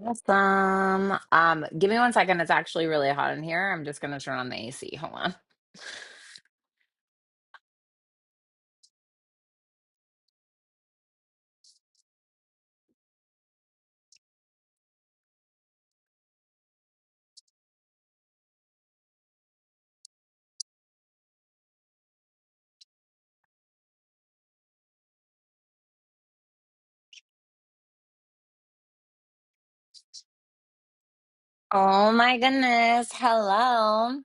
Awesome. Give me 1 second. It's actually really hot in here. I'm just gonna turn on the AC. Hold on. Oh my goodness. Hello.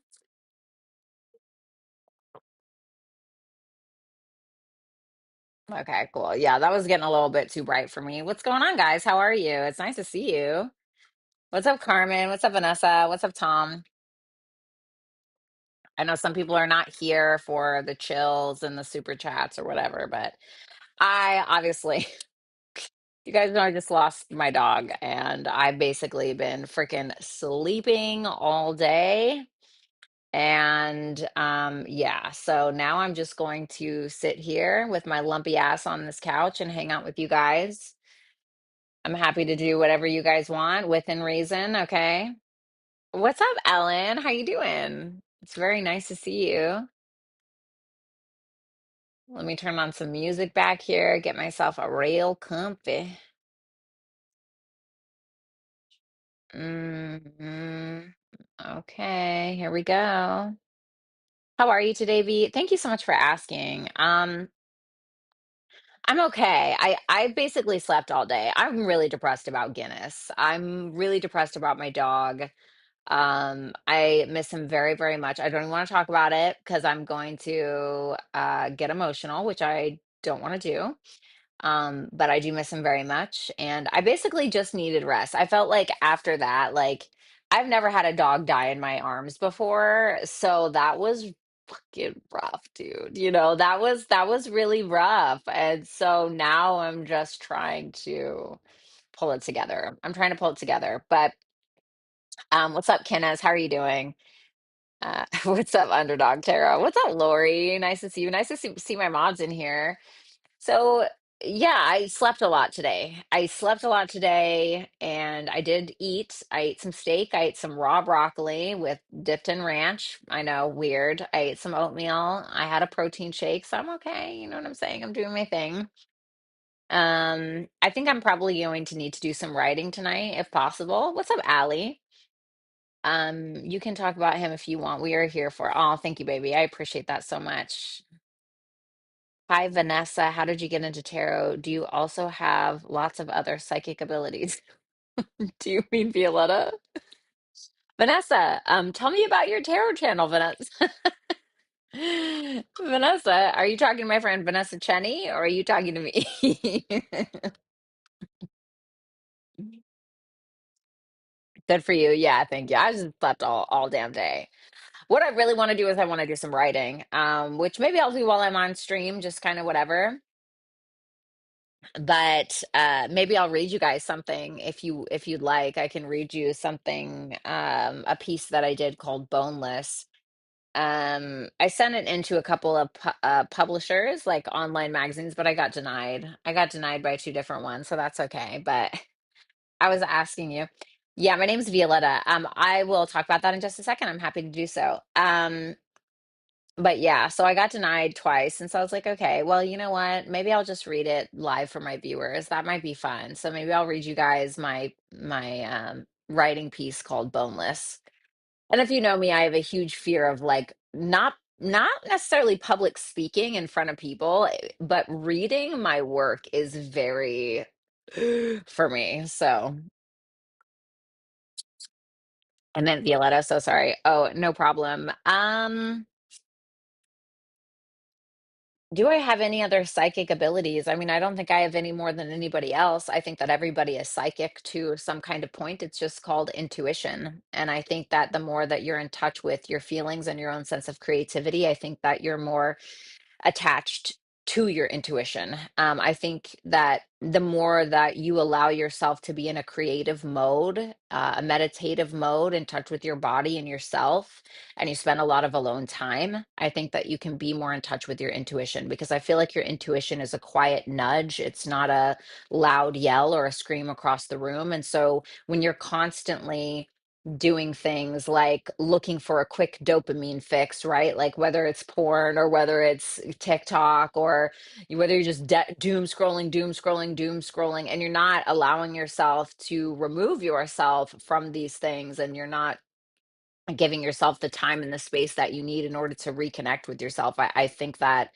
Okay, cool. Yeah, that was getting a little bit too bright for me. What's going on, guys? How are you? It's nice to see you. What's up, Carmen? What's up, Vanessa? What's up, Tom? I know some people are not here for the chills and the super chats or whatever, but I obviously, you guys know I just lost my dog and I've basically been freaking sleeping all day. And yeah, so now I'm just going to sit here with my lumpy ass on this couch and hang out with you guys. I'm happy to do whatever you guys want within reason, okay? What's up, Ellen? How you doing? It's very nice to see you. Let me turn on some music back here, get myself a real comfy. hmm Okay, here we go. How are you today, V? Thank you so much for asking. I'm okay. I basically slept all day. I'm really depressed about Guinness. I'm really depressed about my dog. I miss him very, very much. I don't even want to talk about it because I'm going to get emotional, which I don't want to do. But I do miss him very much. And I basically just needed rest. I felt like after that, like I've never had a dog die in my arms before. So that was fucking rough, dude. That was really rough. And so now I'm just trying to pull it together. I'm trying to pull it together. But what's up, Kenneth? How are you doing? What's up, Underdog Tara? What's up, Lori? Nice to see you. Nice to see my mods in here. So, yeah, I slept a lot today. I slept a lot today and I did eat. I ate some steak. I ate some raw broccoli with dipped in ranch. I know, weird. I ate some oatmeal. I had a protein shake, so I'm okay. You know what I'm saying? I'm doing my thing. I think I'm probably going to need to do some writing tonight if possible. What's up, Allie? You can talk about him if you want. We are here for. Oh, thank you, baby. I appreciate that so much. Hi, Vanessa. How did you get into tarot? Do you also have lots of other psychic abilities? Do you mean Violetta? Vanessa, tell me about your tarot channel, Vanessa. Vanessa, are you talking to my friend Vanessa Cheney or are you talking to me? Good for you. Yeah, thank you. I just slept all damn day. What I really want to do is I want to do some writing, which maybe I'll do while I'm on stream, just kind of whatever. But maybe I'll read you guys something if you'd like. I can read you something, a piece that I did called Boneless. I sent it into a couple of publishers, like online magazines, but I got denied. I got denied by two different ones, so that's okay. But I was asking you. Yeah, my name's Violetta. I will talk about that in just a second. I'm happy to do so. But yeah, so I got denied twice, and so I was like, okay, well, you know what? Maybe I'll just read it live for my viewers. That might be fun. So maybe I'll read you guys my writing piece called Boneless. And if you know me, I have a huge fear of like not necessarily public speaking in front of people, but reading my work is very for me. So, and then Violetta, so sorry. Oh, no problem. Do I have any other psychic abilities? I mean, I don't think I have any more than anybody else. I think that everybody is psychic to some kind of point. It's just called intuition. And I think that the more that you're in touch with your feelings and your own sense of creativity, I think that you're more attached. to your intuition. I think that the more that you allow yourself to be in a creative mode, a meditative mode, in touch with your body and yourself, and you spend a lot of alone time, I think that you can be more in touch with your intuition, because I feel like your intuition is a quiet nudge. It's not a loud yell or a scream across the room. And so when you're constantly doing things like looking for a quick dopamine fix, right? Like whether it's porn or whether it's TikTok, or whether you're just doom scrolling, doom scrolling, doom scrolling, and you're not allowing yourself to remove yourself from these things, and you're not giving yourself the time and the space that you need in order to reconnect with yourself. I think that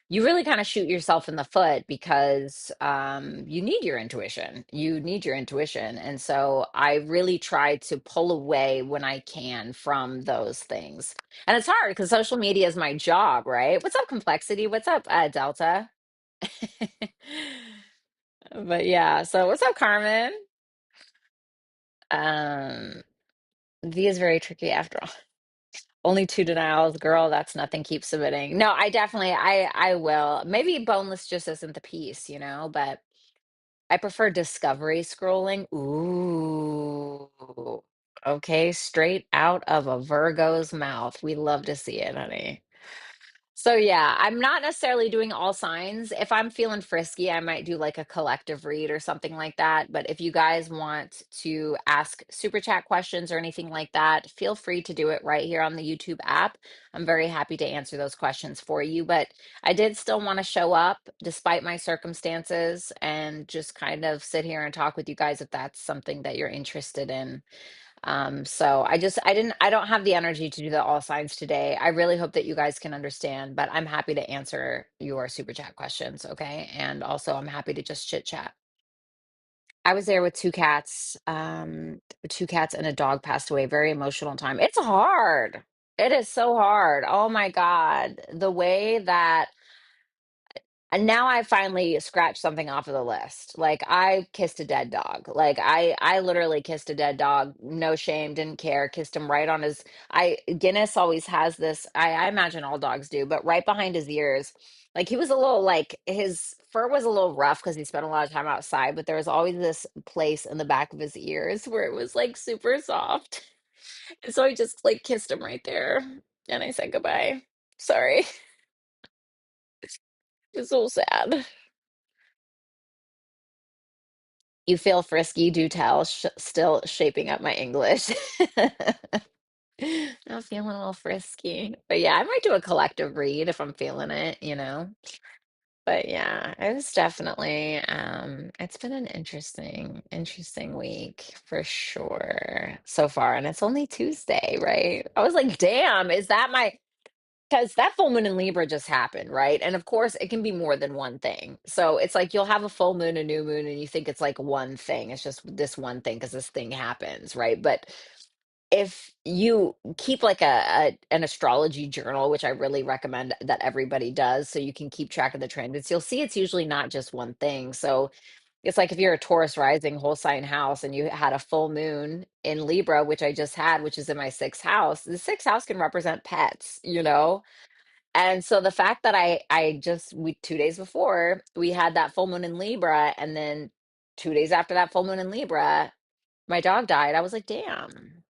you really kind of shoot yourself in the foot, because you need your intuition. You need your intuition. And so I really try to pull away when I can from those things. And it's hard because social media is my job, right? What's up, Complexity? What's up, Delta? But yeah, so what's up, Carmen? Um, V is very tricky after all. Only two denials, girl. That's nothing. Keep submitting. No, I definitely, I will. Maybe boneless just isn't the piece, but I prefer discovery scrolling. Ooh. Okay, straight out of a Virgo's mouth. We love to see it, honey. So yeah, I'm not necessarily doing all signs. If I'm feeling frisky, I might do like a collective read or something like that. But if you guys want to ask super chat questions or anything like that, feel free to do it right here on the YouTube app. I'm very happy to answer those questions for you. But I did still want to show up despite my circumstances and just kind of sit here and talk with you guys if that's something that you're interested in. So I don't have the energy to do the all signs today. I really hope that you guys can understand, but I'm happy to answer your super chat questions. Okay. And also I'm happy to just chit chat. I was there with two cats and a dog passed away. Very emotional time. It's hard. It is so hard. Oh my God. The way that And now I finally scratched something off of the list. Like I kissed a dead dog. Like I literally kissed a dead dog. No shame, didn't care. Kissed him right on his I Guinness always has this. I imagine all dogs do, but right behind his ears. Like he was a little like his fur was a little rough because he spent a lot of time outside, but there was always this place in the back of his ears where it was like super soft. And so I just like kissed him right there and I said goodbye. Sorry. It's so sad. You feel frisky, do tell. Still shaping up my English. I'm feeling a little frisky. But yeah, I might do a collective read if I'm feeling it. But yeah, it was definitely it's been an interesting week for sure so far. And it's only Tuesday, right? I was like, damn, is that my because that full moon in Libra just happened, right? And of course, it can be more than one thing. So it's like you'll have a full moon, a new moon, and you think it's like one thing. It's just this one thing because this thing happens, right? But if you keep like an astrology journal, which I really recommend that everybody does, so you can keep track of the transits, you'll see it's usually not just one thing. So it's like if you're a Taurus rising whole sign house and you had a full moon in Libra, which I just had, which is in my sixth house, the sixth house can represent pets. And so the fact that I just we 2 days before we had that full moon in Libra, and then 2 days after that full moon in Libra, my dog died. I was like, damn,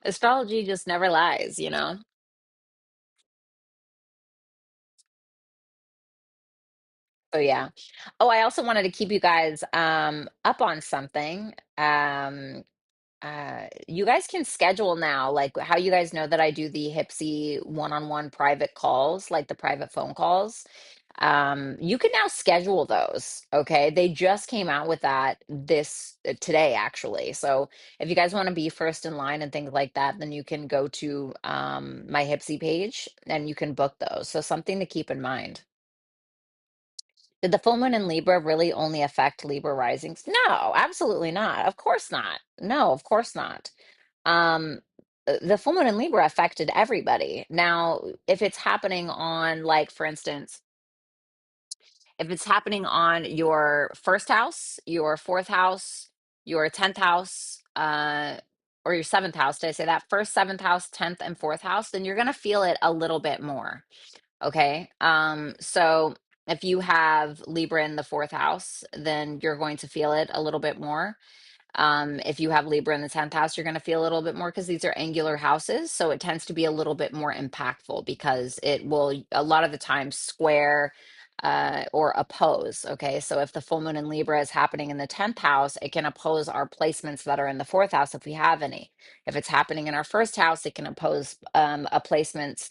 astrology just never lies. So yeah. Oh, I also wanted to keep you guys up on something. You guys can schedule now, like how you guys know that I do the Hipsy one-on-one private calls, like the private phone calls. You can now schedule those. Okay. They just came out with that this today, actually. So if you guys want to be first in line and things like that, then you can go to my Hipsy page and you can book those. So something to keep in mind. Did the full moon in Libra really only affect Libra risings? No, absolutely not. Of course not. No, of course not. The full moon in Libra affected everybody. Now, if it's happening on, like, for instance, if it's happening on your first house, your fourth house, your 10th house, or your seventh house, did I say that? First, seventh house, 10th, and fourth house, then you're going to feel it a little bit more. Okay. So if you have Libra in the fourth house, then you're going to feel it a little bit more. If you have Libra in the 10th house, you're going to feel a little bit more because these are angular houses. So it tends to be a little bit more impactful because it will a lot of the time square or oppose. Okay. So if the full moon in Libra is happening in the 10th house, it can oppose our placements that are in the fourth house if we have any. If it's happening in our first house, it can oppose a placement.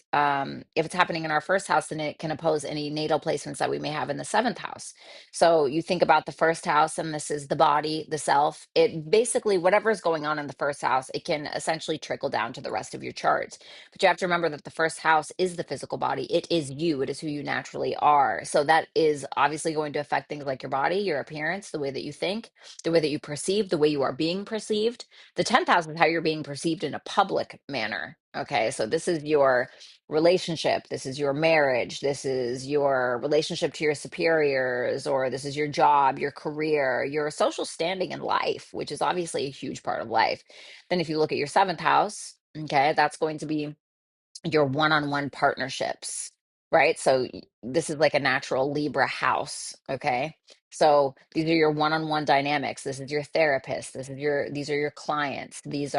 If it's happening in our first house, then it can oppose any natal placements that we may have in the seventh house. So you think about the first house, and this is the body, the self. It basically, whatever is going on in the first house, it can essentially trickle down to the rest of your charts. But you have to remember that the first house is the physical body. It is you, it is who you naturally are. So that is obviously going to affect things like your body, your appearance, the way that you think, the way that you perceive, the way you are being perceived. The 10th house is how you're being perceived in a public manner. Okay. So this is your relationship, this is your marriage, this is your relationship to your superiors, or this is your job, your career, your social standing in life, which is obviously a huge part of life. Then if you look at your seventh house, okay, that's going to be your one-on-one partnerships, right? So this is like a natural Libra house, okay? So these are your one-on-one dynamics. This is your therapist. These are your clients. This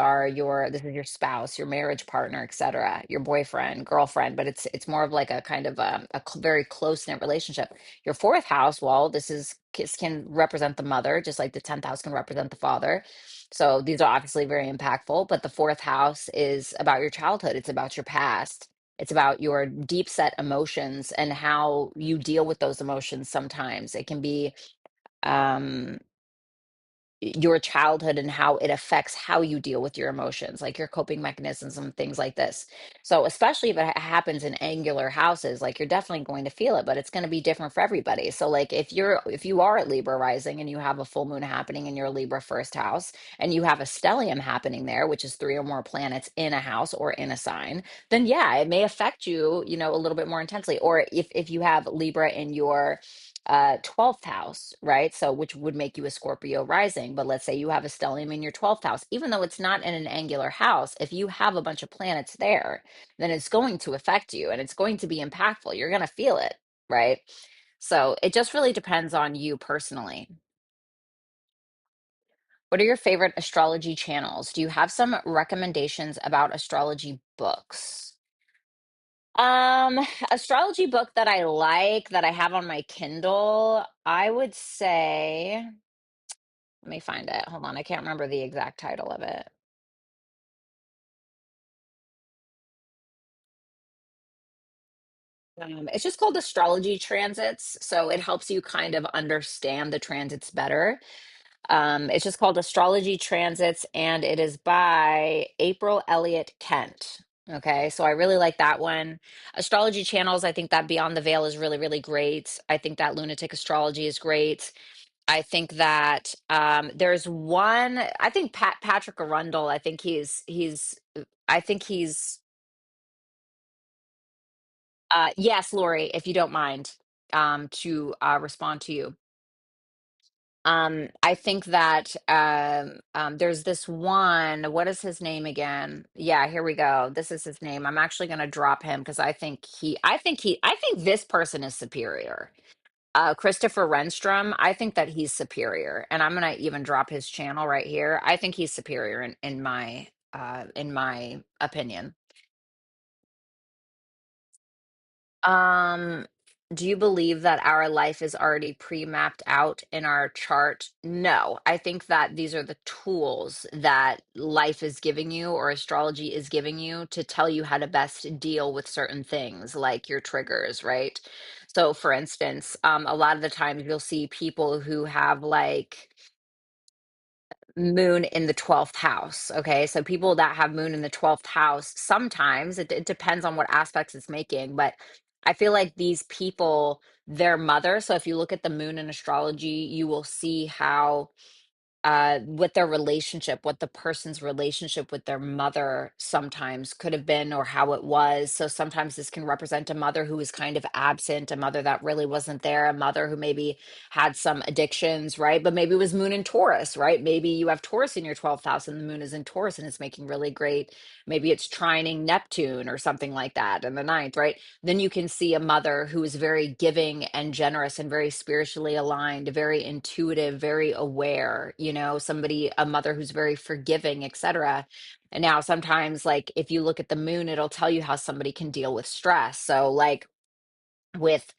is your spouse, your marriage partner, etc., your boyfriend, girlfriend, but it's more of like a kind of very close-knit relationship. Your fourth house, well, this can represent the mother, just like the 10th house can represent the father. So these are obviously very impactful, but the fourth house is about your childhood. It's about your past. It's about your deep set emotions and how you deal with those emotions sometimes. It can be um your childhood and how it affects how you deal with your emotions, like your coping mechanisms and things like this. So, especially if it happens in angular houses, like you're definitely going to feel it, but it's going to be different for everybody. So, like if you are at Libra rising and you have a full moon happening in your Libra first house and you have a stellium happening there, which is three or more planets in a house or in a sign, then yeah, it may affect you, a little bit more intensely. Or if you have Libra in your 12th house, right? So, which would make you a Scorpio rising. But let's say you have a stellium in your 12th house, even though it's not in an angular house, if you have a bunch of planets there, then it's going to affect you and it's going to be impactful. You're going to feel it, right? So, it just really depends on you personally. What are your favorite astrology channels? Do you have some recommendations about astrology books? Um, Astrology book that I like that I have on my Kindle, I would say. Let me find it. Hold on. I can't remember the exact title of it. It's just called Astrology Transits. So it helps you kind of understand the transits better. It's just called Astrology Transits, and it is by April Elliott Kent. Okay, so I really like that one. Astrology channels, I think that Beyond the Veil is really, really great. I think that Lunatic Astrology is great. I think that there's one. I think Patrick Arundel. I think he's. Yes, Lori, if you don't mind, to respond to you. I think that there's this one. What is his name again? Yeah, here we go. This is his name. I'm actually going to drop him because I think this person is superior. Christopher Renstrom, I think that he's superior, and I'm gonna even drop his channel right here. I think he's superior in my opinion. Um, do you believe that our life is already pre-mapped out in our chart? No, I think that these are the tools that life is giving you or astrology is giving you to tell you how to best deal with certain things, like your triggers, right? So, for instance, a lot of the times you'll see people who have like moon in the 12th house. Okay. So people that have moon in the 12th house, sometimes it depends on what aspects it's making, but I feel like these people, their mother. So if you look at the moon in astrology, you will see how what their relationship, what the person's relationship with their mother sometimes could have been, or how it was. So sometimes this can represent a mother who was kind of absent, a mother that really wasn't there, a mother who maybe had some addictions, right? But maybe it was moon in Taurus, right? Maybe you have Taurus in your 12th house and the moon is in Taurus and it's making really great. Maybe it's trining Neptune or something like that in the ninth, right? Then you can see a mother who is very giving and generous and very spiritually aligned, very intuitive, very aware, somebody, a mother who's very forgiving, etc. And now sometimes, like, if you look at the moon, it'll tell you how somebody can deal with stress. So, like, with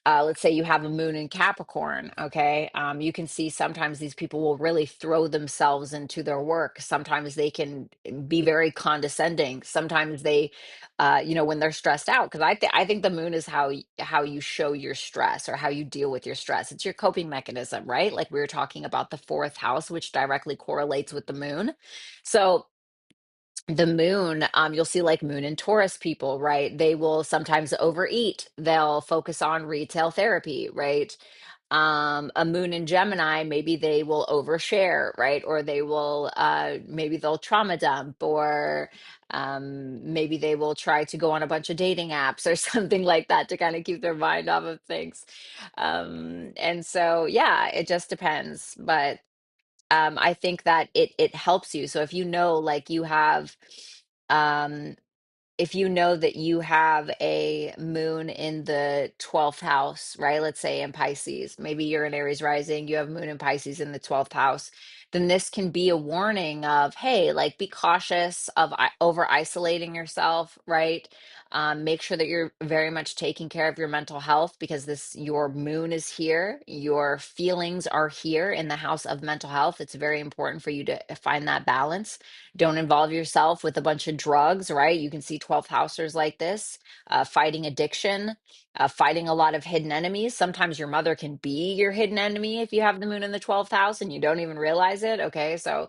let's say you have a moon in Capricorn, okay? You can see sometimes these people will really throw themselves into their work. Sometimes they can be very condescending. Sometimes they, when they're stressed out, because I think the moon is how you show your stress or how you deal with your stress. It's your coping mechanism, right? Like we were talking about the fourth house, which directly correlates with the moon. So the moon, you'll see like moon and Taurus people, right? They will sometimes overeat. They'll focus on retail therapy, right? A moon in Gemini, maybe they will overshare, right? Or they will, maybe they'll trauma dump, or maybe they will try to go on a bunch of dating apps or something like that to kind of keep their mind off of things. And so, yeah, it just depends. But I think that it helps you. So if you know, like you have, um, if you know that you have a moon in the 12th house, right? Let's say in Pisces, maybe you're in Aries rising, you have moon in Pisces in the 12th house, then this can be a warning of, hey, like be cautious of over isolating yourself, right? Make sure that you're very much taking care of your mental health, because your moon is here, your feelings are here in the house of mental health. It's very important for you to find that balance. Don't involve yourself with a bunch of drugs, right? You can see 12th housers like this, fighting addiction, fighting a lot of hidden enemies. Sometimes your mother can be your hidden enemy if you have the moon in the 12th house and you don't even realize it. Okay. So,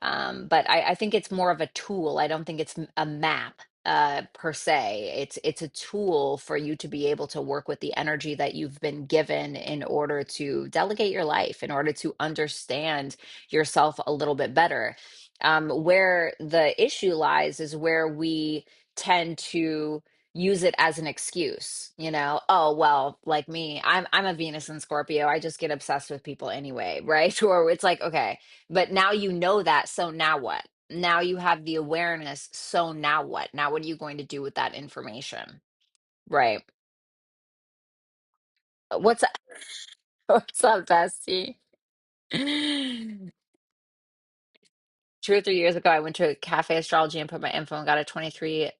but I think it's more of a tool. I don't think it's a map per se. It's a tool for you to be able to work with the energy that you've been given in order to delegate your life, in order to understand yourself a little bit better. Where the issue lies is where we tend to use it as an excuse, oh, well, like me, I'm a Venus and Scorpio, I just get obsessed with people anyway, right? Or it's like, okay, but now you know that, so now what? Now you have the awareness, so now what? Now what are you going to do with that information? Right. What's up? What's up, bestie? 2 or 3 years ago, I went to Cafe Astrology and put my info and got a 23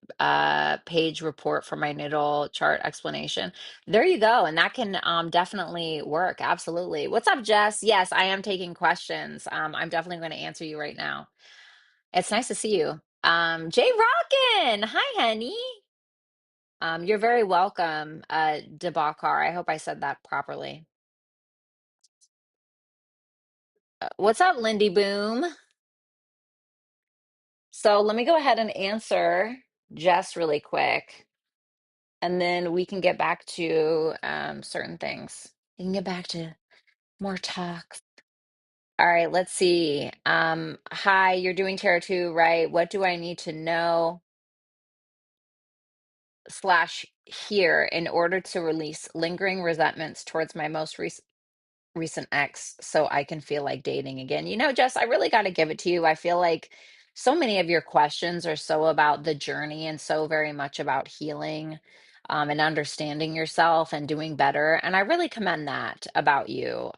page report for my natal chart explanation. There you go. And that can definitely work. Absolutely. What's up, Jess? Yes, I am taking questions. I'm definitely going to answer you right now. It's nice to see you. Jay Rockin. Hi, honey. You're very welcome, Debakar. I hope I said that properly. What's up, Lindy Boom? So let me go ahead and answer Jess really quick, and then we can get back to certain things. We can get back to more talks. All right, let's see. Hi, you're doing tarot too, right? What do I need to know slash hear in order to release lingering resentments towards my most recent ex so I can feel like dating again? Jess, I really got to give it to you. I feel like so many of your questions are so about the journey and so very much about healing, and understanding yourself and doing better. And I really commend that about you.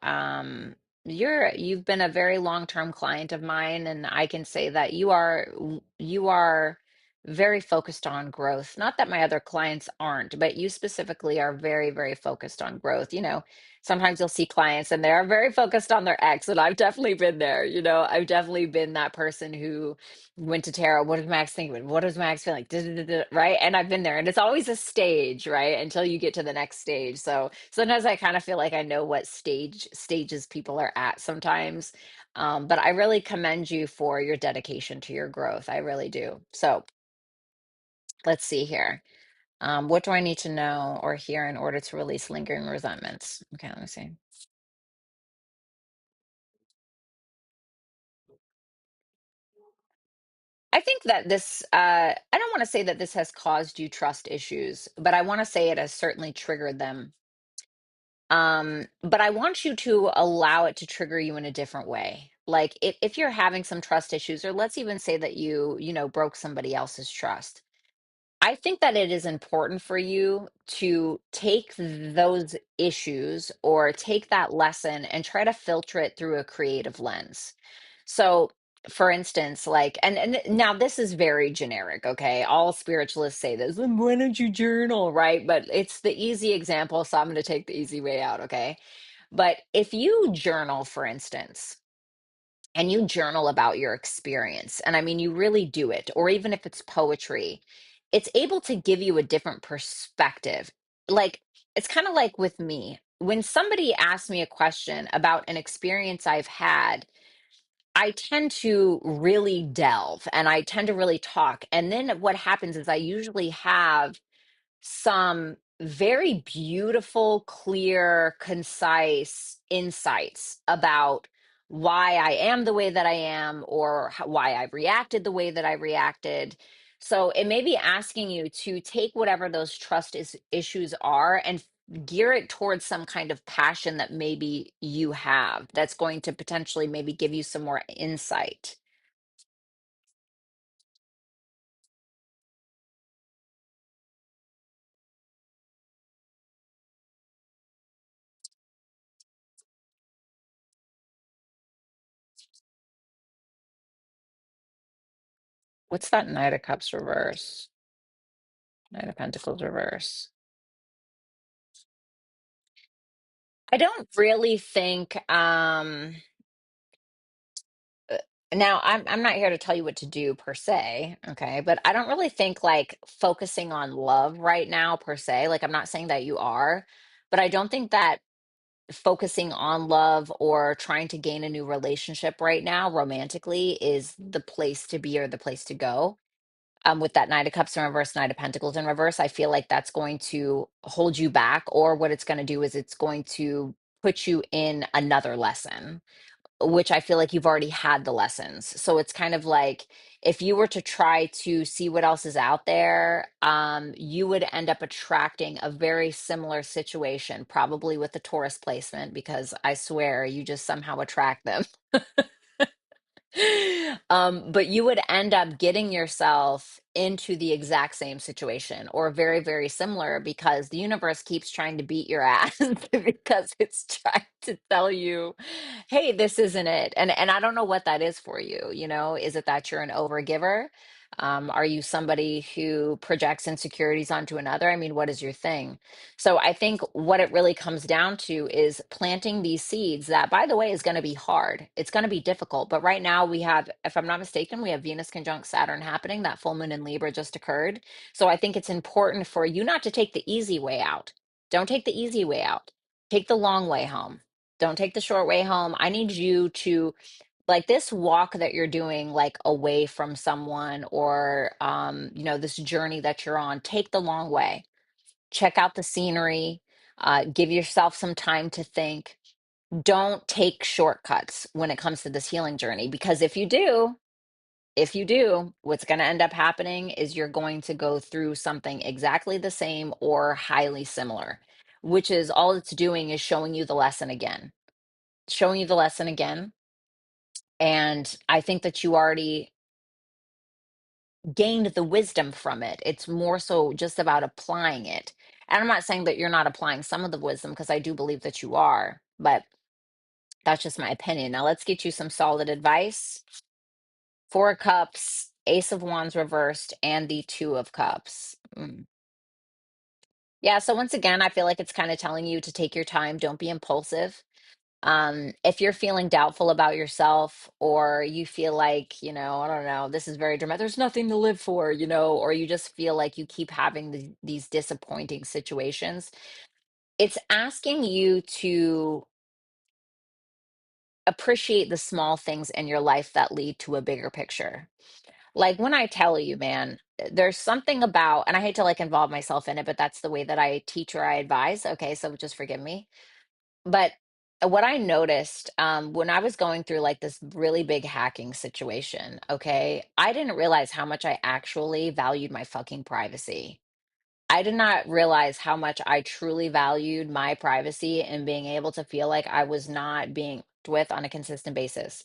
You've been a very long-term client of mine, and I can say that you are very focused on growth. Not that my other clients aren't, but you specifically are very, very focused on growth. Sometimes you'll see clients and they're very focused on their ex, and I've definitely been there. I've definitely been that person who went to tarot. What does Max think? What does Max feel like? Right? And I've been there, and it's always a stage, right? Until you get to the next stage. So sometimes I kind of feel like I know what stages people are at sometimes. But I really commend you for your dedication to your growth. I really do. So let's see here. What do I need to know or hear in order to release lingering resentments? Okay, let me see. I think that this, I don't want to say that this has caused you trust issues, but I want to say it has certainly triggered them. But I want you to allow it to trigger you in a different way. Like if you're having some trust issues, or let's even say that you broke somebody else's trust. I think that it is important for you to take those issues or take that lesson and try to filter it through a creative lens. So, for instance, like, and now this is very generic, okay? All spiritualists say this, "Then why don't you journal, right?" But it's the easy example, so I'm going to take the easy way out, okay? But if you journal, for instance, and you journal about your experience, and I mean, you really do it, or even if it's poetry, it's able to give you a different perspective. Like, it's kind of like with me. When somebody asks me a question about an experience I've had, I tend to really delve and I tend to really talk. And then what happens is I usually have some very beautiful, clear, concise insights about why I am the way that I am, or why I've reacted the way that I reacted. So it may be asking you to take whatever those issues are and gear it towards some kind of passion that maybe you have that's going to potentially maybe give you some more insight. What's that Knight of Cups reverse? Knight of Pentacles reverse. I don't really think uh, now I'm not here to tell you what to do per se, okay? But I don't really think like focusing on love right now per se. Like I'm not saying that you are, but I don't think that focusing on love or trying to gain a new relationship right now romantically is the place to be or the place to go. With that Knight of Cups in reverse, Knight of Pentacles in reverse, I feel like that's going to hold you back, or what it's going to do is it's going to put you in another lesson, which I feel like you've already had the lessons. So it's kind of like if you were to try to see what else is out there, you would end up attracting a very similar situation, probably with the Taurus placement, because I swear you just somehow attract them. But you would end up getting yourself into the exact same situation or very, very similar because the universe keeps trying to beat your ass because it's trying to tell you, hey, this isn't it. And I don't know what that is for you. Is it that you're an overgiver? Are you somebody who projects insecurities onto another? I mean, what is your thing? So I think what it really comes down to is planting these seeds that, by the way, is going to be hard. It's going to be difficult. But right now we have, if I'm not mistaken, we have Venus conjunct Saturn happening. That full moon in Libra just occurred. So I think it's important for you not to take the easy way out. Don't take the easy way out. Take the long way home. Don't take the short way home. I need you to, like, this walk that you're doing, like away from someone, or this journey that you're on, take the long way. Check out the scenery, give yourself some time to think. Don't take shortcuts when it comes to this healing journey, because if you do, what's going to end up happening is you're going to go through something exactly the same or highly similar, which is all it's doing is showing you the lesson again, showing you the lesson again. And I think that you already gained the wisdom from it. It's more so just about applying it. And I'm not saying that you're not applying some of the wisdom, because I do believe that you are, but that's just my opinion. Now let's get you some solid advice. Four of Cups, Ace of Wands reversed, and the Two of Cups. Yeah, so once again, I feel like it's kind of telling you to take your time, don't be impulsive. If you're feeling doubtful about yourself, or you feel like, I don't know, this is very dramatic, there's nothing to live for, or you just feel like you keep having these disappointing situations, it's asking you to appreciate the small things in your life that lead to a bigger picture. Like when I tell you, man, there's something about, and I hate to like involve myself in it, but that's the way that I teach or I advise. Okay, so just forgive me. But what I noticed when I was going through like this really big hacking situation, okay, I didn't realize how much I actually valued my fucking privacy. I did not realize how much I truly valued my privacy and being able to feel like I was not being with on a consistent basis.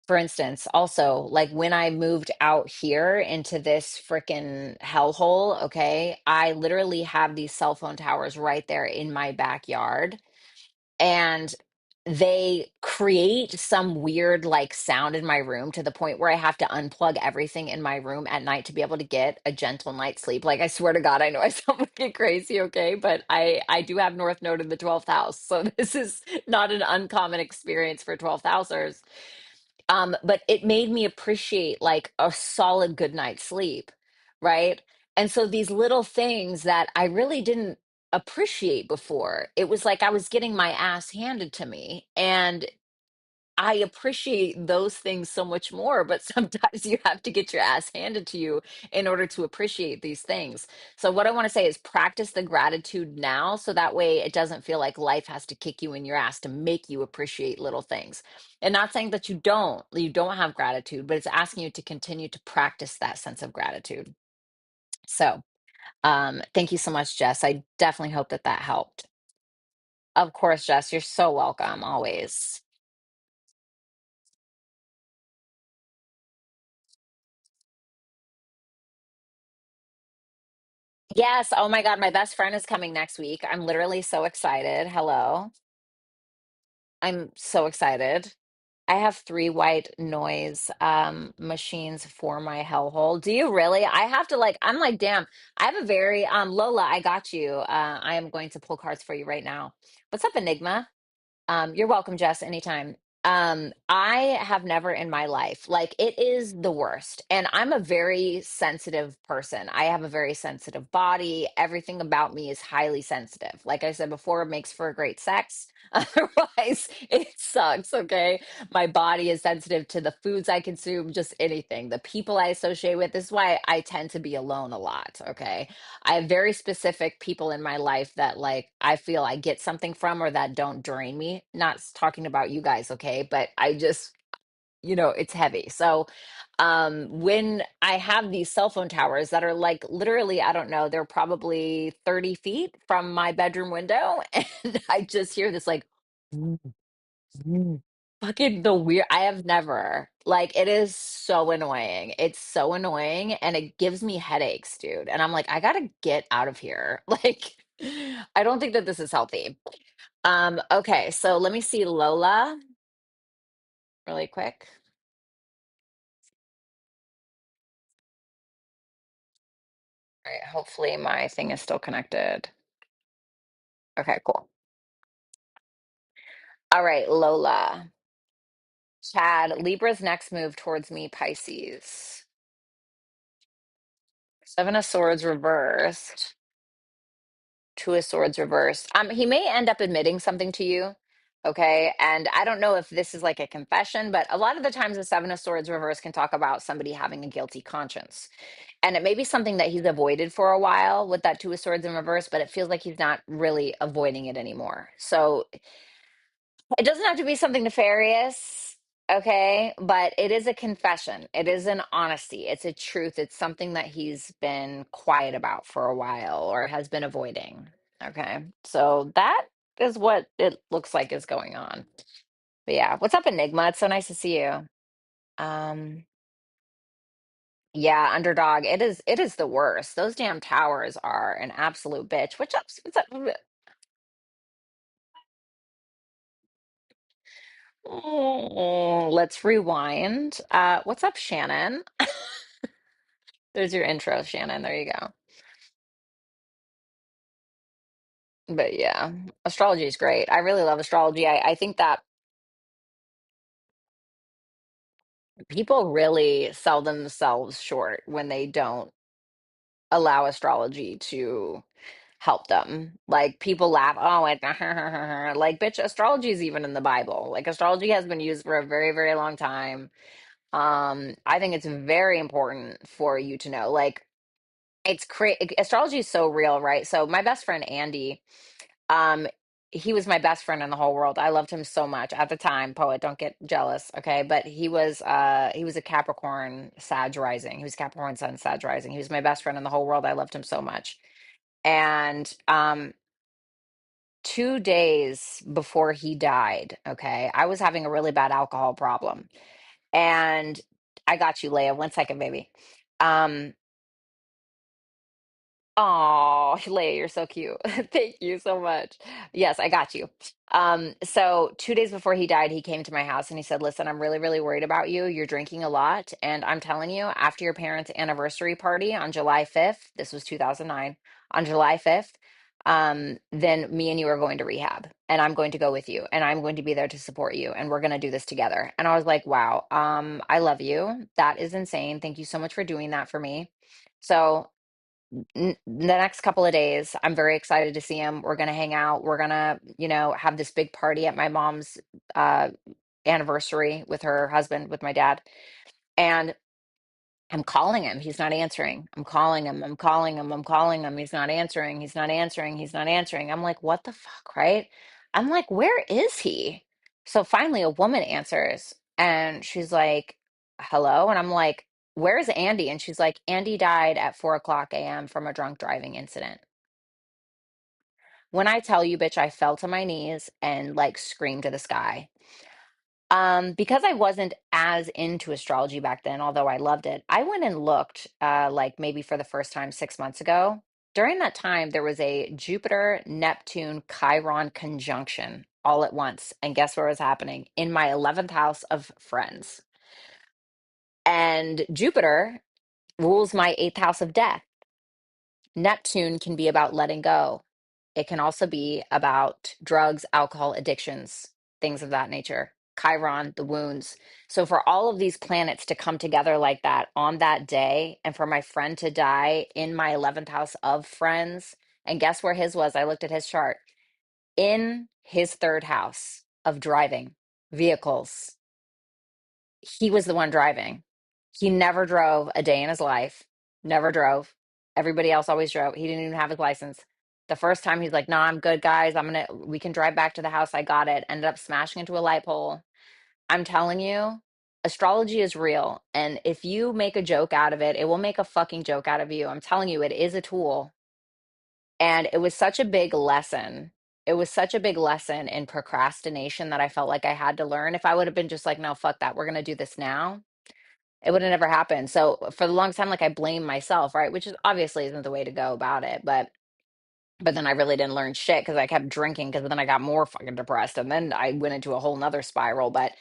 For instance, also, like when I moved out here into this freaking hellhole, okay, I literally have these cell phone towers right there in my backyard, and they create some weird like sound in my room to the point where I have to unplug everything in my room at night to be able to get a gentle night's sleep. Like I swear to God, I know I sound fucking crazy, okay? But I do have North Node in the 12th house. So this is not an uncommon experience for 12th housers. But it made me appreciate like a solid good night's sleep, right? And so these little things that I really didn't appreciate before, it was like I was getting my ass handed to me. And I appreciate those things so much more, but sometimes you have to get your ass handed to you in order to appreciate these things. So, what I want to say is practice the gratitude now so that way it doesn't feel like life has to kick you in your ass to make you appreciate little things. And not saying that you don't have gratitude, but it's asking you to continue to practice that sense of gratitude. So, thank you so much, Jess. I definitely hope that that helped. Of course, Jess, you're so welcome always. Yes. Oh my God. My best friend is coming next week. I'm literally so excited. Hello. I'm so excited. I have three white noise machines for my hellhole. Do you really? I have to like, I'm like, damn, I have a very Lola, I got you. I am going to pull cards for you right now. What's up, Enigma? You're welcome, Jess, anytime. I have never in my life, like it is the worst. And I'm a very sensitive person. I have a very sensitive body. Everything about me is highly sensitive. Like I said before, it makes for great sex. Otherwise, it sucks. Okay. My body is sensitive to the foods I consume, just anything. The people I associate with. This is why I tend to be alone a lot. Okay. I have very specific people in my life that like I feel I get something from or that don't drain me. Not talking about you guys, okay? But I just, it's heavy. So when I have these cell phone towers that are like literally, I don't know, they're probably 30 feet from my bedroom window, and I just hear this like fucking the weird. I have never, like, it is so annoying. It's so annoying and it gives me headaches, dude. And I'm like, I gotta get out of here. Like, I don't think that this is healthy. Okay, so let me see Lola really quick. All right, hopefully my thing is still connected. Okay, cool. All right, Lola. Chad, Libra's next move towards me, Pisces. Seven of Swords reversed. Two of Swords reversed. He may end up admitting something to you. Okay. And I don't know if this is like a confession, but a lot of the times the Seven of Swords reverse can talk about somebody having a guilty conscience. And it may be something that he's avoided for a while with that Two of Swords in reverse, but it feels like he's not really avoiding it anymore. So it doesn't have to be something nefarious, okay? But it is a confession. It is an honesty. It's a truth. It's something that he's been quiet about for a while or has been avoiding, okay? So that is what it looks like is going on. But yeah, what's up, Enigma? It's so nice to see you. Um, yeah, underdog. It is the worst. Those damn towers are an absolute bitch. What's up? Oh, let's rewind. What's up, Shannon? There's your intro, Shannon. There you go. But yeah, astrology is great. I really love astrology. I think that people really sell themselves short when they don't allow astrology to help them. Like people laugh, oh, it, like bitch, astrology is even in the Bible. Like astrology has been used for a very, very long time. I think it's very important for you to know. Like it's crazy. Astrology is so real, right? So my best friend Andy. he was my best friend in the whole world. I loved him so much at the time. Poet, don't get jealous, okay? But he was a Capricorn Sag rising. He was Capricorn Sun Sag rising. He was my best friend in the whole world. I loved him so much. And 2 days before he died, okay, I was having a really bad alcohol problem. And I got you, Leah. 1 second, baby. Um, Oh, Leia, you're so cute. Thank you so much. Yes, I got you. So 2 days before he died, he came to my house and he said, "Listen, I'm really, really worried about you. You're drinking a lot, and I'm telling you, after your parents' anniversary party on July 5th, this was 2009, on July 5th, then me and you are going to rehab, and I'm going to go with you, and I'm going to be there to support you, and we're going to do this together." And I was like, "Wow, I love you. That is insane. Thank you so much for doing that for me." So the next couple of days, I'm very excited to see him. We're gonna hang out. We're gonna, have this big party at my mom's uh, anniversary with her husband, with my dad. And I'm calling him. He's not answering. I'm calling him. I'm calling him. I'm calling him. He's not answering. He's not answering. He's not answering. I'm like, what the fuck, right? I'm like, where is he? So finally, a woman answers and she's like, hello. And I'm like, where's Andy? And she's like, Andy died at 4 o'clock a.m. from a drunk driving incident. When I tell you, bitch, I fell to my knees and like screamed to the sky. Because I wasn't as into astrology back then, although I loved it, I went and looked, like maybe for the first time 6 months ago. During that time, there was a Jupiter, Neptune, Chiron conjunction all at once. And guess where it was happening? In my 11th house of friends. And Jupiter rules my eighth house of death. Neptune can be about letting go. It can also be about drugs, alcohol, addictions, things of that nature. Chiron, the wounds. So, for all of these planets to come together like that on that day, and for my friend to die in my 11th house of friends, and guess where his was? I looked at his chart in his third house of driving vehicles. He was the one driving. He never drove a day in his life, never drove. Everybody else always drove. He didn't even have his license. The first time he's like, "No, I'm good, guys. We can drive back to the house. I got it." Ended up smashing into a light pole. I'm telling you, astrology is real. And if you make a joke out of it, it will make a fucking joke out of you. I'm telling you, it is a tool. And it was such a big lesson. It was such a big lesson in procrastination that I felt like I had to learn. If I would have been just like, no, fuck that, we're going to do this now, it would have never happened. So for the longest time, like I blame myself, right? Which is obviously isn't the way to go about it. But then I really didn't learn shit because I kept drinking because then I got more fucking depressed and then I went into a whole nother spiral. But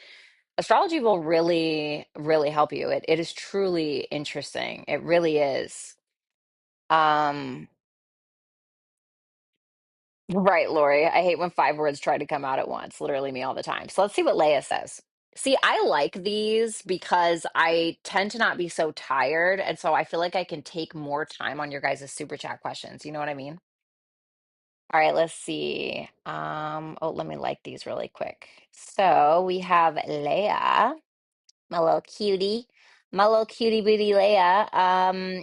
astrology will really, really help you. It is truly interesting. It really is. Um, right, Lori. I hate when 5 words try to come out at once. Literally me all the time. So let's see what Leia says. See, I like these because I tend to not be so tired. And so I feel like I can take more time on your guys' super chat questions. You know what I mean? All right, let's see. Oh, let me like these really quick. So we have Leia, my little cutie, my little cutie booty Leia.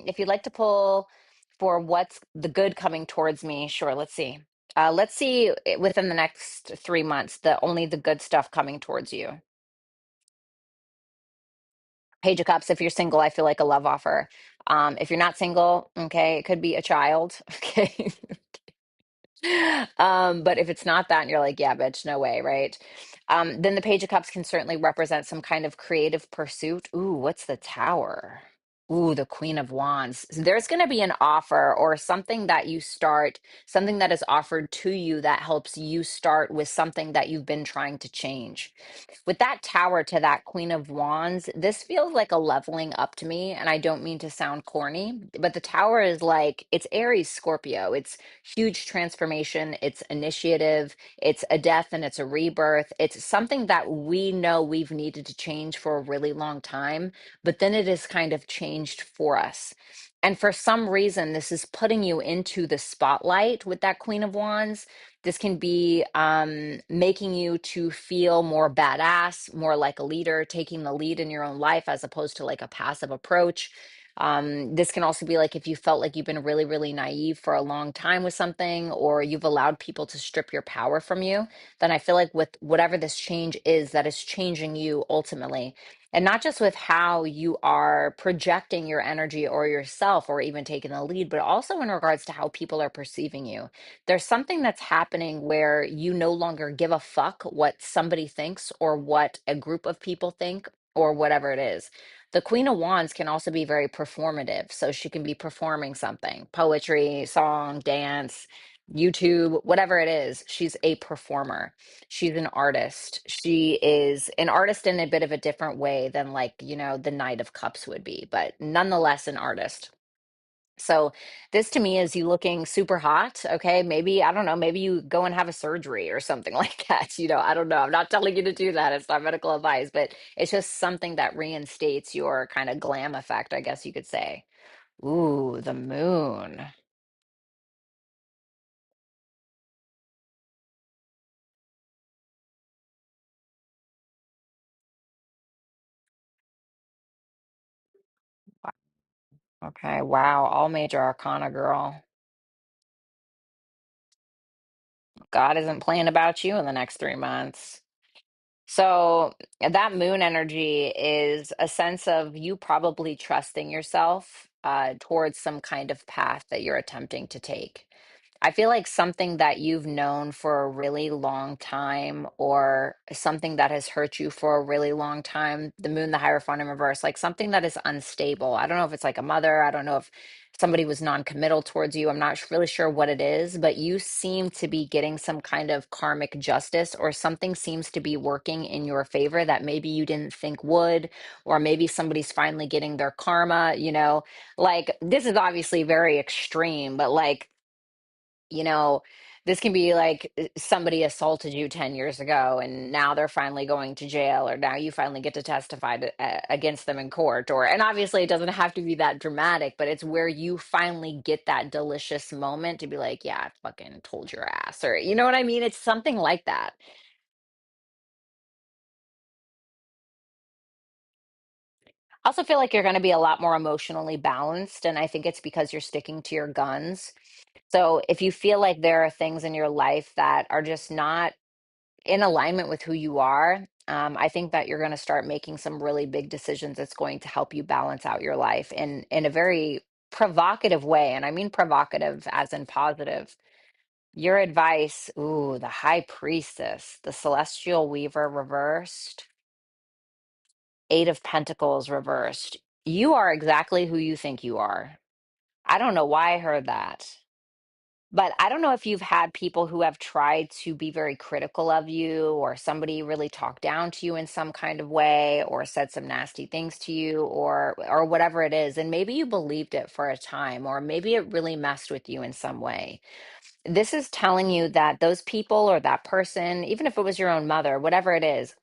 If you'd like to pull for what's the good coming towards me, sure, let's see. Let's see within the next 3 months, the good stuff coming towards you. Page of Cups, if you're single, I feel like a love offer. If you're not single, okay, it could be a child. Okay. But if it's not that and you're like, yeah, bitch, no way, right? Then the Page of Cups can certainly represent some kind of creative pursuit. Ooh, what's the Tower? Ooh, the Queen of Wands. So there's going to be an offer or something that you start, something that is offered to you that helps you start with something that you've been trying to change. With that Tower to that Queen of Wands, this feels like a leveling up to me. And I don't mean to sound corny, but the Tower is like, it's Aries Scorpio. It's huge transformation, it's initiative, it's a death and it's a rebirth. It's something that we know we've needed to change for a really long time, but then it is kind of changed for us. And for some reason, this is putting you into the spotlight with that Queen of Wands. This can be making you to feel more badass, more like a leader, taking the lead in your own life as opposed to like a passive approach. This can also be like if you felt like you've been really, really naive for a long time with something, or you've allowed people to strip your power from you, then I feel like with whatever this change is, that is changing you ultimately. And not just with how you are projecting your energy or yourself or even taking the lead, but also in regards to how people are perceiving you. There's something that's happening where you no longer give a fuck what somebody thinks or what a group of people think or whatever it is. The Queen of Wands can also be very performative. So she can be performing something, poetry, song, dance, YouTube, whatever it is. She's a performer. She's an artist. She is an artist in a bit of a different way than, like, the Knight of Cups would be, but nonetheless an artist. So this to me is you looking super hot. Okay. Maybe, I don't know, maybe you go and have a surgery or something like that. I don't know. I'm not telling you to do that. It's not medical advice, but it's just something that reinstates your kind of glam effect, I guess you could say. Ooh, the moon. Okay. Wow. All major arcana, girl. God isn't playing about you in the next 3 months. So that moon energy is a sense of you probably trusting yourself towards some kind of path that you're attempting to take. I feel like something that you've known for a really long time, or something that has hurt you for a really long time, the moon, the Hierophant in reverse, like something that is unstable. I don't know if it's like a mother. I don't know if somebody was non-committal towards you. I'm not really sure what it is, but you seem to be getting some kind of karmic justice, or something seems to be working in your favor that maybe you didn't think would, or maybe somebody's finally getting their karma. Like, this is obviously very extreme, but like, you know, this can be like somebody assaulted you 10 years ago and now they're finally going to jail, or now you finally get to testify against them in court. And obviously, it doesn't have to be that dramatic, but it's where you finally get that delicious moment to be like, yeah, I fucking told your ass. Or, you know what I mean? It's something like that. I also feel like you're going to be a lot more emotionally balanced. And I think it's because you're sticking to your guns. So if you feel like there are things in your life that are just not in alignment with who you are, I think that you're going to start making some really big decisions that's going to help you balance out your life in a very provocative way. And I mean provocative as in positive. Your advice, ooh, the High Priestess, the Celestial Weaver reversed, Eight of Pentacles reversed. You are exactly who you think you are. I don't know why I heard that. But I don't know if you've had people who have tried to be very critical of you, or somebody really talked down to you in some kind of way, or said some nasty things to you, or whatever it is. And maybe you believed it for a time, or maybe it really messed with you in some way. This is telling you that those people or that person, even if it was your own mother, whatever it is,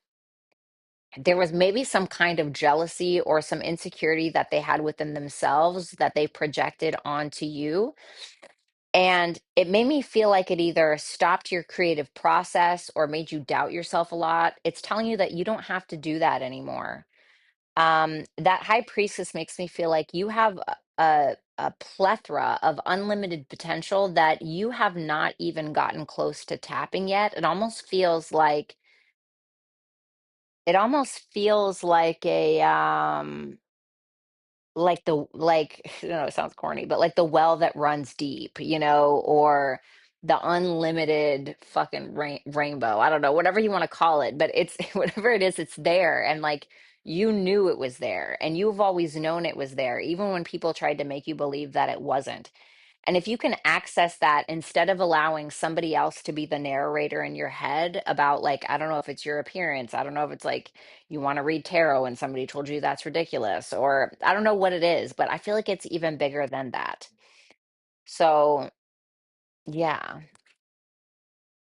there was maybe some kind of jealousy or some insecurity that they had within themselves that they projected onto you, and it made me feel like it either stopped your creative process or made you doubt yourself a lot. It's telling you that you don't have to do that anymore. That High Priestess makes me feel like you have a plethora of unlimited potential that you have not even gotten close to tapping yet. It almost feels like a I don't know, it sounds corny, but like the well that runs deep, or the unlimited fucking rainbow. I don't know, whatever you want to call it, but it's whatever it is, it's there. And like, you knew it was there, and you've always known it was there, even when people tried to make you believe that it wasn't. And if you can access that instead of allowing somebody else to be the narrator in your head about, like, I don't know if it's your appearance, I don't know if it's like you want to read tarot and somebody told you that's ridiculous, or I don't know what it is, but I feel like it's even bigger than that. So, yeah,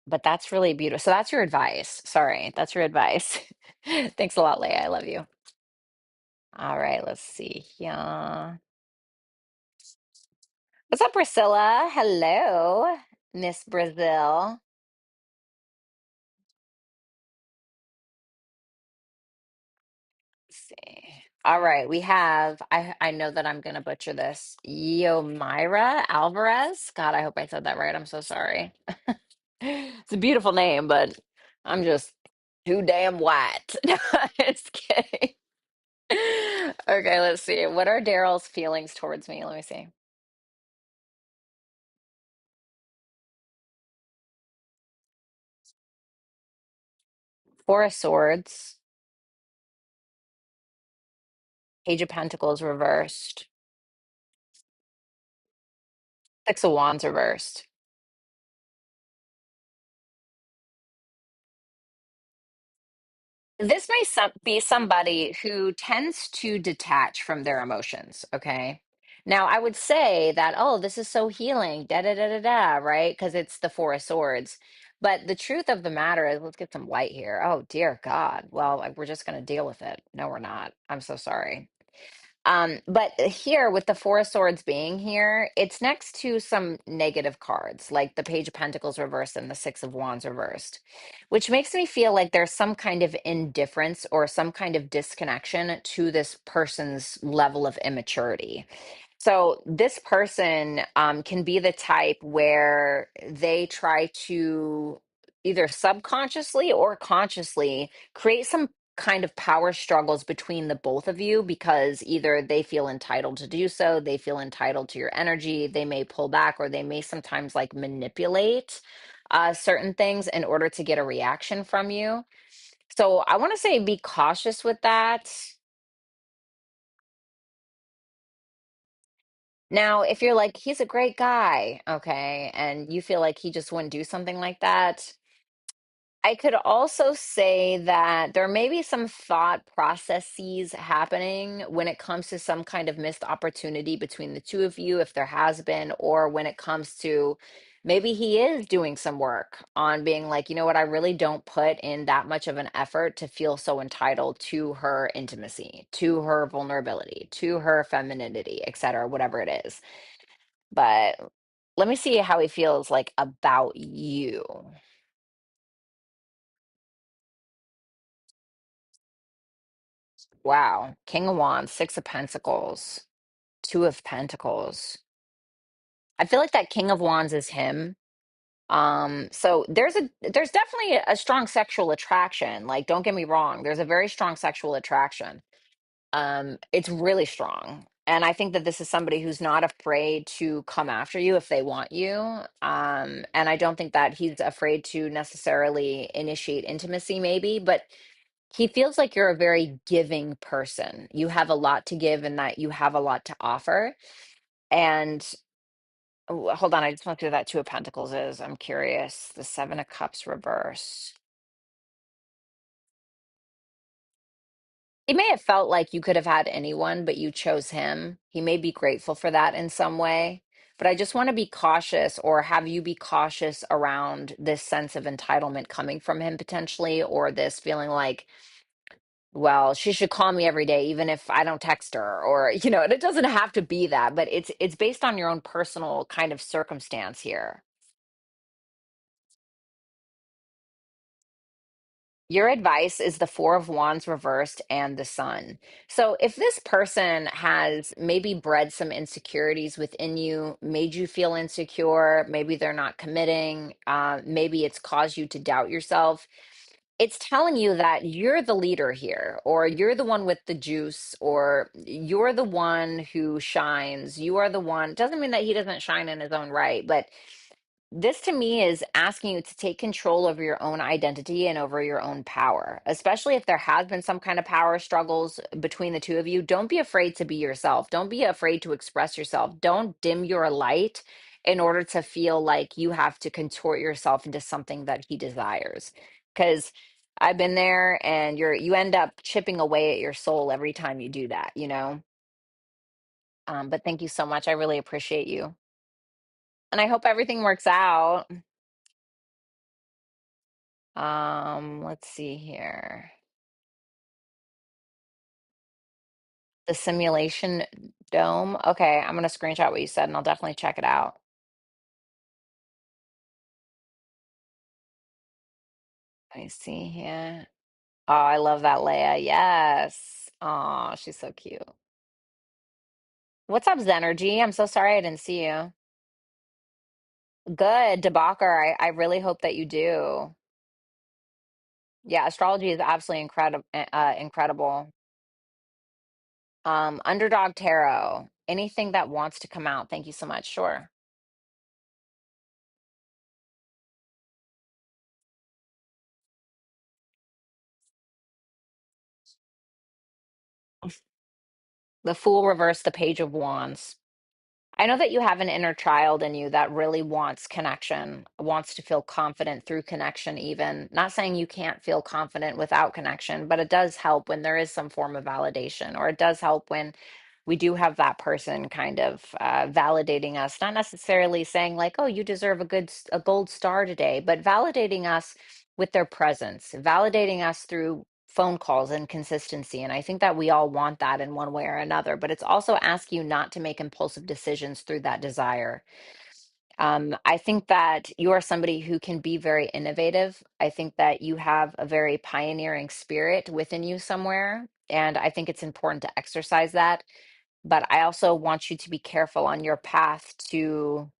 but that's really beautiful. So that's your advice. Sorry, that's your advice. Thanks a lot, Leah. I love you. All right, let's see here. What's up, Priscilla? Hello, Miss Brazil. Let's see. All right, we have, I know that I'm gonna butcher this. Yomira Alvarez. God, I hope I said that right. I'm so sorry. It's a beautiful name, but I'm just too damn white. No, just kidding. Okay, let's see. What are Daryl's feelings towards me? Let me see. Four of Swords, Page of Pentacles reversed, Six of Wands reversed. This may be somebody who tends to detach from their emotions, okay? Now, I would say that, oh, this is so healing, da da da da da, right? Because it's the Four of Swords. But the truth of the matter is, let's get some light here. Oh, dear God. Well, we're just going to deal with it. No, we're not. I'm so sorry. But here with the Four of Swords being here, it's next to some negative cards, like the Page of Pentacles reversed and the Six of Wands reversed, which makes me feel like there's some kind of indifference or some kind of disconnection to this person's level of immaturity. So this person can be the type where they try to either subconsciously or consciously create some kind of power struggles between the both of you because either they feel entitled to do so, they feel entitled to your energy, they may pull back, or they may sometimes like manipulate certain things in order to get a reaction from you. So I want to say be cautious with that. Now, if you're like, he's a great guy, okay, and you feel like he just wouldn't do something like that, I could also say that there may be some thought processes happening when it comes to some kind of missed opportunity between the two of you, if there has been, or when it comes to maybe he is doing some work on being like, you know what, I really don't put in that much of an effort to feel so entitled to her intimacy, to her vulnerability, to her femininity, etc., whatever it is. But let me see how he feels like about you. Wow. King of Wands, Six of Pentacles, Two of Pentacles. I feel like that King of Wands is him. So there's definitely a strong sexual attraction. Like, don't get me wrong, there's a very strong sexual attraction. It's really strong. And I think that this is somebody who's not afraid to come after you if they want you. And I don't think that he's afraid to necessarily initiate intimacy, maybe, but he feels like you're a very giving person. You have a lot to give and that you have a lot to offer. And oh, hold on, I just want to know who that Two of Pentacles is. I'm curious. The Seven of Cups reverse. He may have felt like you could have had anyone, but you chose him. He may be grateful for that in some way. But I just want to be cautious or have you be cautious around this sense of entitlement coming from him potentially, or this feeling like, well, she should call me every day, even if I don't text her, or, and it doesn't have to be that, but it's based on your own personal kind of circumstance here. Your advice is the Four of Wands reversed and the Sun. So, if this person has maybe bred some insecurities within you, made you feel insecure, maybe they're not committing, maybe it's caused you to doubt yourself, it's telling you that you're the leader here, or you're the one with the juice, or you're the one who shines. You are the one. Doesn't mean that he doesn't shine in his own right, but this to me is asking you to take control over your own identity and over your own power, especially if there has been some kind of power struggles between the two of you. Don't be afraid to be yourself. Don't be afraid to express yourself. Don't dim your light in order to feel like you have to contort yourself into something that he desires. Because I've been there and you end up chipping away at your soul every time you do that. But thank you so much. I really appreciate you. And I hope everything works out. Let's see here. The simulation dome. Okay, I'm gonna screenshot what you said and I'll definitely check it out. Let me see here. Oh, I love that, Leia. Yes. Oh, she's so cute. What's up, Zenergy? I'm so sorry I didn't see you. Good, Debakar. I really hope that you do. Yeah, astrology is absolutely incredible. Underdog Tarot. Anything that wants to come out. Thank you so much. Sure. The Fool reversed the Page of Wands. I know that you have an inner child in you that really wants connection, wants to feel confident through connection, even. Not saying you can't feel confident without connection, but it does help when there is some form of validation, or it does help when we do have that person kind of validating us, not necessarily saying like, "Oh, you deserve a gold star today," but validating us with their presence, validating us through phone calls and consistency. And I think that we all want that in one way or another, but it's also ask you not to make impulsive decisions through that desire. I think that you are somebody who can be very innovative. I think that you have a very pioneering spirit within you somewhere. And I think it's important to exercise that. But I also want you to be careful on your path to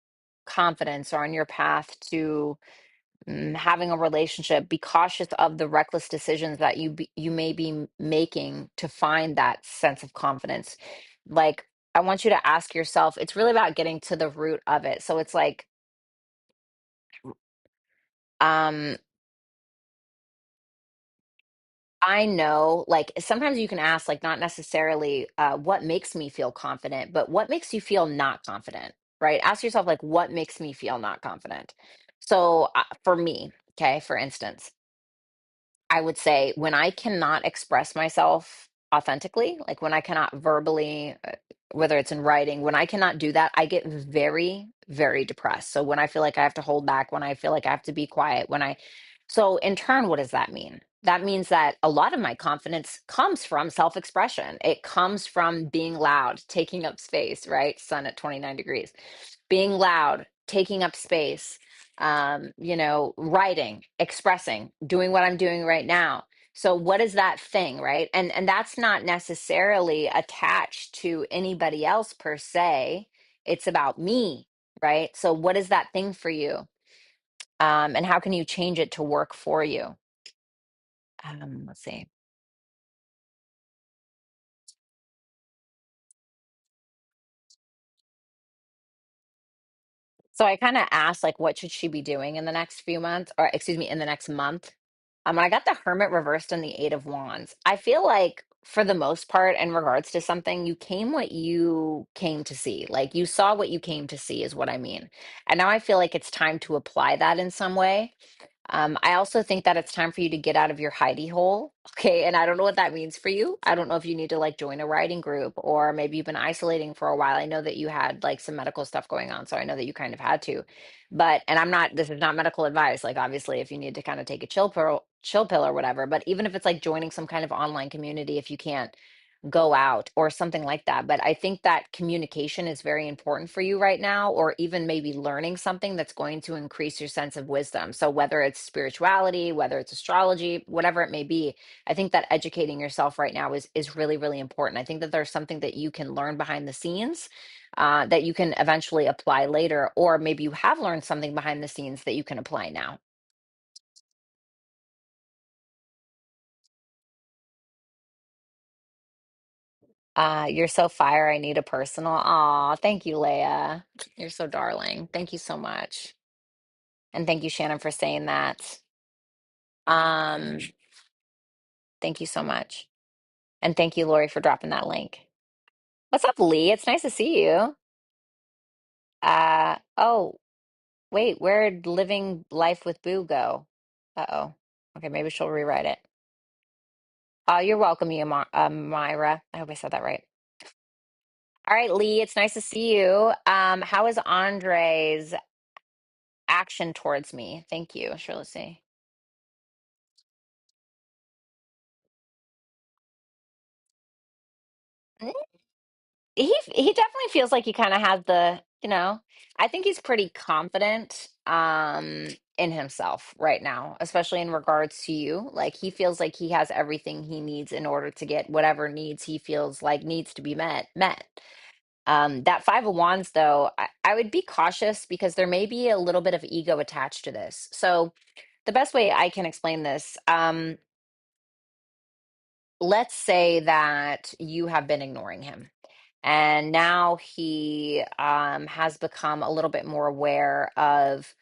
confidence, or on your path to having a relationship. Be cautious of the reckless decisions that you may be making to find that sense of confidence. Like, I want you to ask yourself, it's really about getting to the root of it. So it's like, um I know, like, sometimes you can ask, like, not necessarily what makes me feel confident, but what makes you feel not confident, right? Ask yourself, like, what makes me feel not confident? So for me, okay, for instance, I would say when I cannot express myself authentically, like when I cannot verbally, whether it's in writing, when I cannot do that, I get very, very depressed. So when I feel like I have to hold back, when I feel like I have to be quiet, so in turn, what does that mean? That means that a lot of my confidence comes from self expression. It comes from being loud, taking up space, right? Sun at 29 degrees, being loud, taking up space, writing, expressing, doing what I'm doing right now. So what is that thing, right? And that's not necessarily attached to anybody else per se. It's about me, right? So what is that thing for you? And how can you change it to work for you? Let's see. So I kind of asked, like, what should she be doing in the next few months, or excuse me, in the next month? I got the Hermit reversed and the Eight of Wands. I feel like, for the most part, in regards to something, you came what you came to see. Like, you saw what you came to see, is what I mean. And now I feel like it's time to apply that in some way. I also think that it's time for you to get out of your hidey hole. Okay. And I don't know what that means for you. I don't know if you need to like join a writing group, or maybe you've been isolating for a while. I know that you had like some medical stuff going on. So I know that you kind of had to. And this is not medical advice. Like, obviously, if you need to kind of take a chill pill or whatever, but even if it's like joining some kind of online community, if you can't go out or something like that. But I think that communication is very important for you right now, or even maybe learning something that's going to increase your sense of wisdom. So whether it's spirituality, whether it's astrology, whatever it may be, I think that educating yourself right now is really, really important. I think that there's something that you can learn behind the scenes. That you can eventually apply later, or maybe you have learned something behind the scenes that you can apply now. You're so fire. I need a personal. Aw, thank you, Leah. You're so darling. Thank you so much. And thank you, Shannon, for saying that. Um, thank you so much. And thank you, Lori, for dropping that link. What's up, Lee? It's nice to see you. Oh, wait, where'd Living Life with Boo go? Uh-oh. Okay, maybe she'll rewrite it. You're welcome, Myra. I hope I said that right. All right, Lee, it's nice to see you. How is Andre's action towards me? Thank you. Sure, let's see. He definitely feels like he kind of has I think he's pretty confident in himself right now, especially in regards to you. Like he feels like he has everything he needs in order to get whatever needs he feels like needs to be met. That Five of Wands, though, I would be cautious because there may be a little bit of ego attached to this. So the best way I can explain this, let's say that you have been ignoring him. And now he has become a little bit more aware of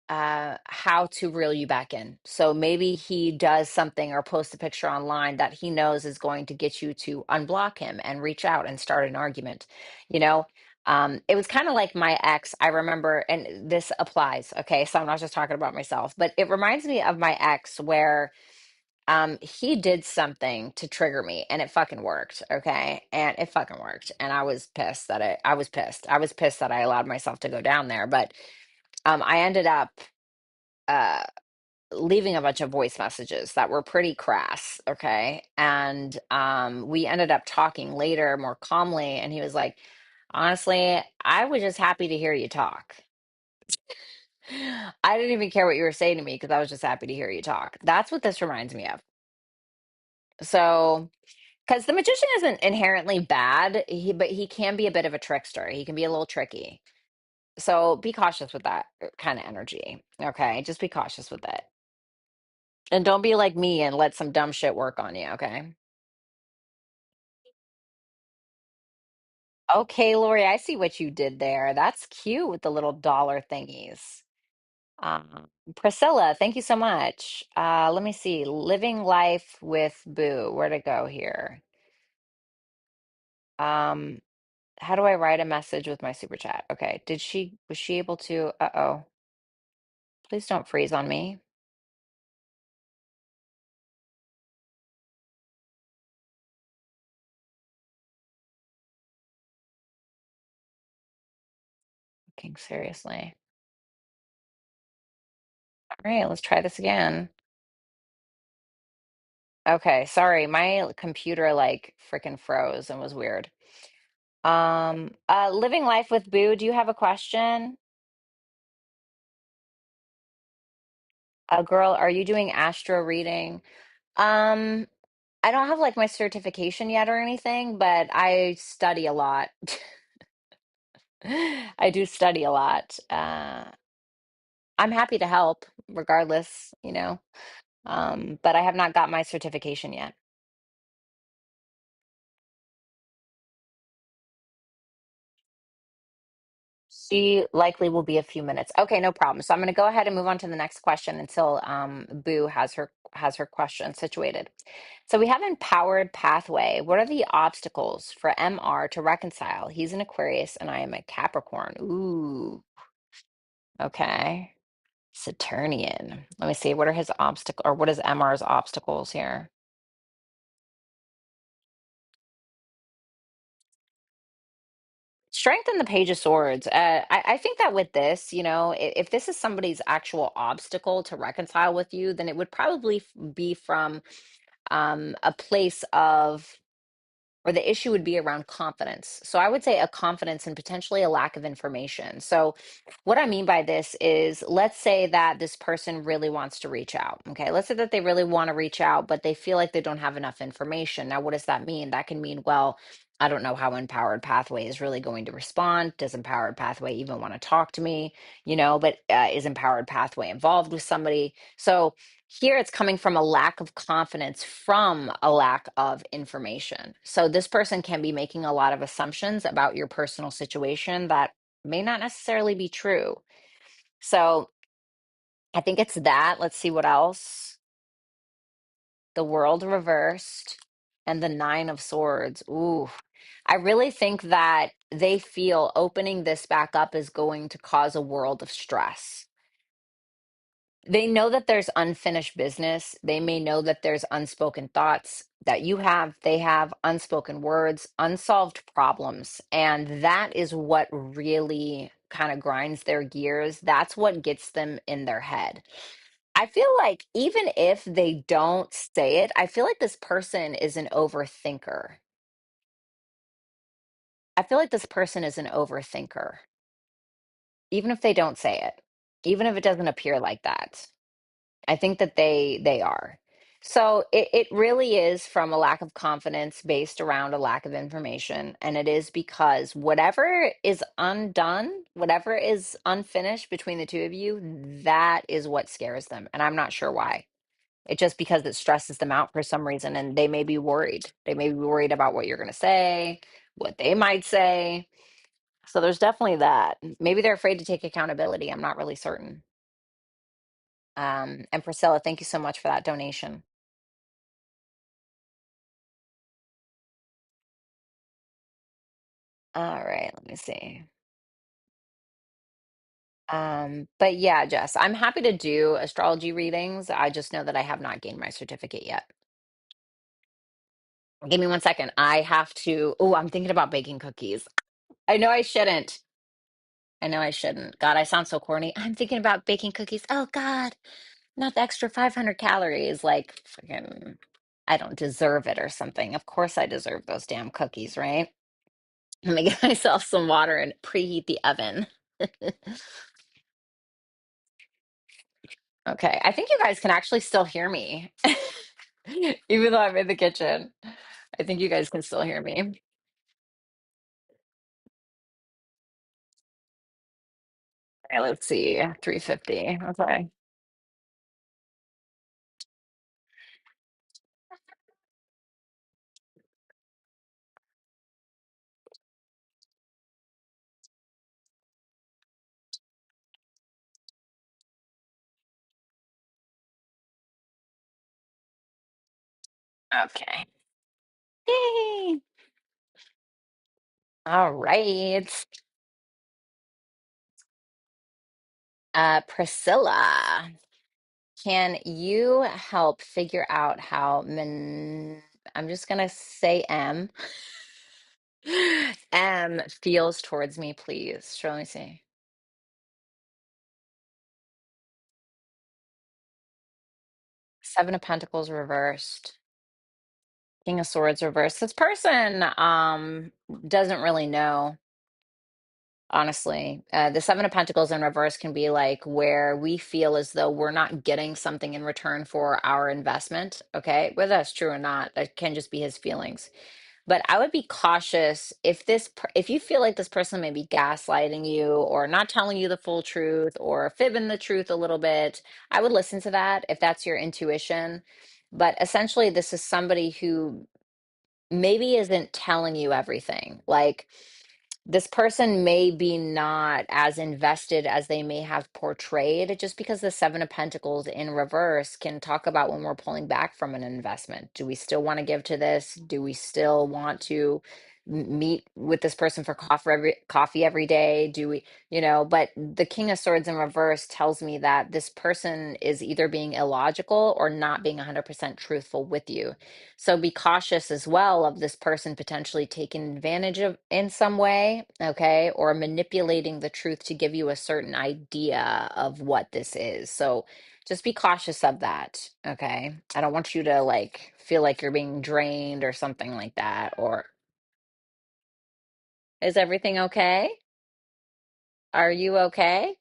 how to reel you back in. So maybe he does something or posts a picture online that he knows is going to get you to unblock him and reach out and start an argument. You know, it was kind of like my ex. I remember, and this applies. Okay, so I'm not just talking about myself, but it reminds me of my ex where he did something to trigger me and it fucking worked. Okay, and it fucking worked, and I was pissed that I was pissed. I was pissed that I allowed myself to go down there, but I ended up uh leaving a bunch of voice messages that were pretty crass, okay? And we ended up talking later more calmly, and he was like, honestly, I was just happy to hear you talk. I didn't even care what you were saying to me because I was just happy to hear you talk. That's what this reminds me of. So, because the magician isn't inherently bad, but he can be a bit of a trickster. He can be a little tricky. So be cautious with that kind of energy. Okay. Just be cautious with it. And don't be like me and let some dumb shit work on you. Okay. Okay, Lori, I see what you did there. That's cute with the little dollar thingies. Priscilla, thank you so much. Let me see. Living life with Boo. Where to go here? Um, how do I write a message with my super chat? Okay. Was she able to? Uh-oh. Please don't freeze on me. Fucking seriously. All right, let's try this again. Okay, sorry. My computer like freaking froze and was weird. Living life with Boo, do you have a question? Girl, are you doing astro reading? Um, I don't have like my certification yet or anything, but I study a lot. I do study a lot. I'm happy to help regardless, you know. But I have not got my certification yet. She likely will be a few minutes. Okay, no problem. So I'm going to go ahead and move on to the next question until Boo has her question situated. So we have empowered pathway. What are the obstacles for MR to reconcile? He's an Aquarius and I am a Capricorn. Ooh, okay. Saturnian. Let me see. What are his obstacle or what is MR's obstacles here? Strengthen the Page of Swords. I think that with this, if this is somebody's actual obstacle to reconcile with you, then it would probably be from a place of or the issue would be around confidence. So I would say a confidence and potentially a lack of information. So what I mean by this is let's say that this person really wants to reach out. Okay. Let's say that they really want to reach out, but they feel like they don't have enough information. Now, what does that mean? That can mean, well, I don't know how Empowered Pathway is really going to respond. Does Empowered Pathway even want to talk to me? But is Empowered Pathway involved with somebody? So here it's coming from a lack of confidence from a lack of information. So this person can be making a lot of assumptions about your personal situation that may not necessarily be true. So I think it's that. Let's see what else. The World reversed and the Nine of Swords. Ooh. I really think that they feel opening this back up is going to cause a world of stress. They know that there's unfinished business. They may know that there's unspoken thoughts that you have, they have unspoken words, unsolved problems. And that is what really kind of grinds their gears. That's what gets them in their head. I feel like even if they don't say it, I feel like this person is an overthinker. I feel like this person is an overthinker, even if they don't say it. even if it doesn't appear like that. I think that they are. So it really is from a lack of confidence based around a lack of information. And it is because whatever is undone, whatever is unfinished between the two of you, that is what scares them. And I'm not sure why. It just because it stresses them out for some reason, and they may be worried. They may be worried about what you're going to say, what they might say. So there's definitely that. Maybe they're afraid to take accountability. I'm not really certain. And Priscilla, thank you so much for that donation. All right, let me see. But yeah, Jess, I'm happy to do astrology readings. I just know that I have not gained my certificate yet. Give me one second. I have to. Oh, I'm thinking about baking cookies. I know I shouldn't. I know I shouldn't. God, I sound so corny. I'm thinking about baking cookies. Oh God, not the extra 500 calories. Like, freaking, I don't deserve it or something. Of course I deserve those damn cookies, right? Let me get myself some water and preheat the oven. Okay, I think you guys can actually still hear me, even though I'm in the kitchen. I think you guys can still hear me. Okay, let's see, 350. Okay. Okay. Yay! All right. Priscilla, can you help figure out how I'm just gonna say M feels towards me, please? Let me see. Seven of Pentacles reversed. King of Swords reversed. This person doesn't really know, honestly. The Seven of Pentacles in reverse can be like where we feel as though we're not getting something in return for our investment. Okay, whether that's true or not, that can just be his feelings. But I would be cautious if if you feel like this person may be gaslighting you or not telling you the full truth or fibbing the truth a little bit. I would listen to that if that's your intuition. But essentially, this is somebody who maybe isn't telling you everything. Like, this person may be not as invested as they may have portrayed, just because the Seven of Pentacles in reverse can talk about when we're pulling back from an investment. Do we still want to give to this? Do we still want to meet with this person for coffee every day? Do we, but the King of Swords in reverse tells me that this person is either being illogical or not being 100% truthful with you. So be cautious as well of this person potentially taking advantage of in some way, okay, or manipulating the truth to give you a certain idea of what this is. So just be cautious of that, okay? I don't want you to like feel like you're being drained or something like that. Or is everything okay? Are you okay?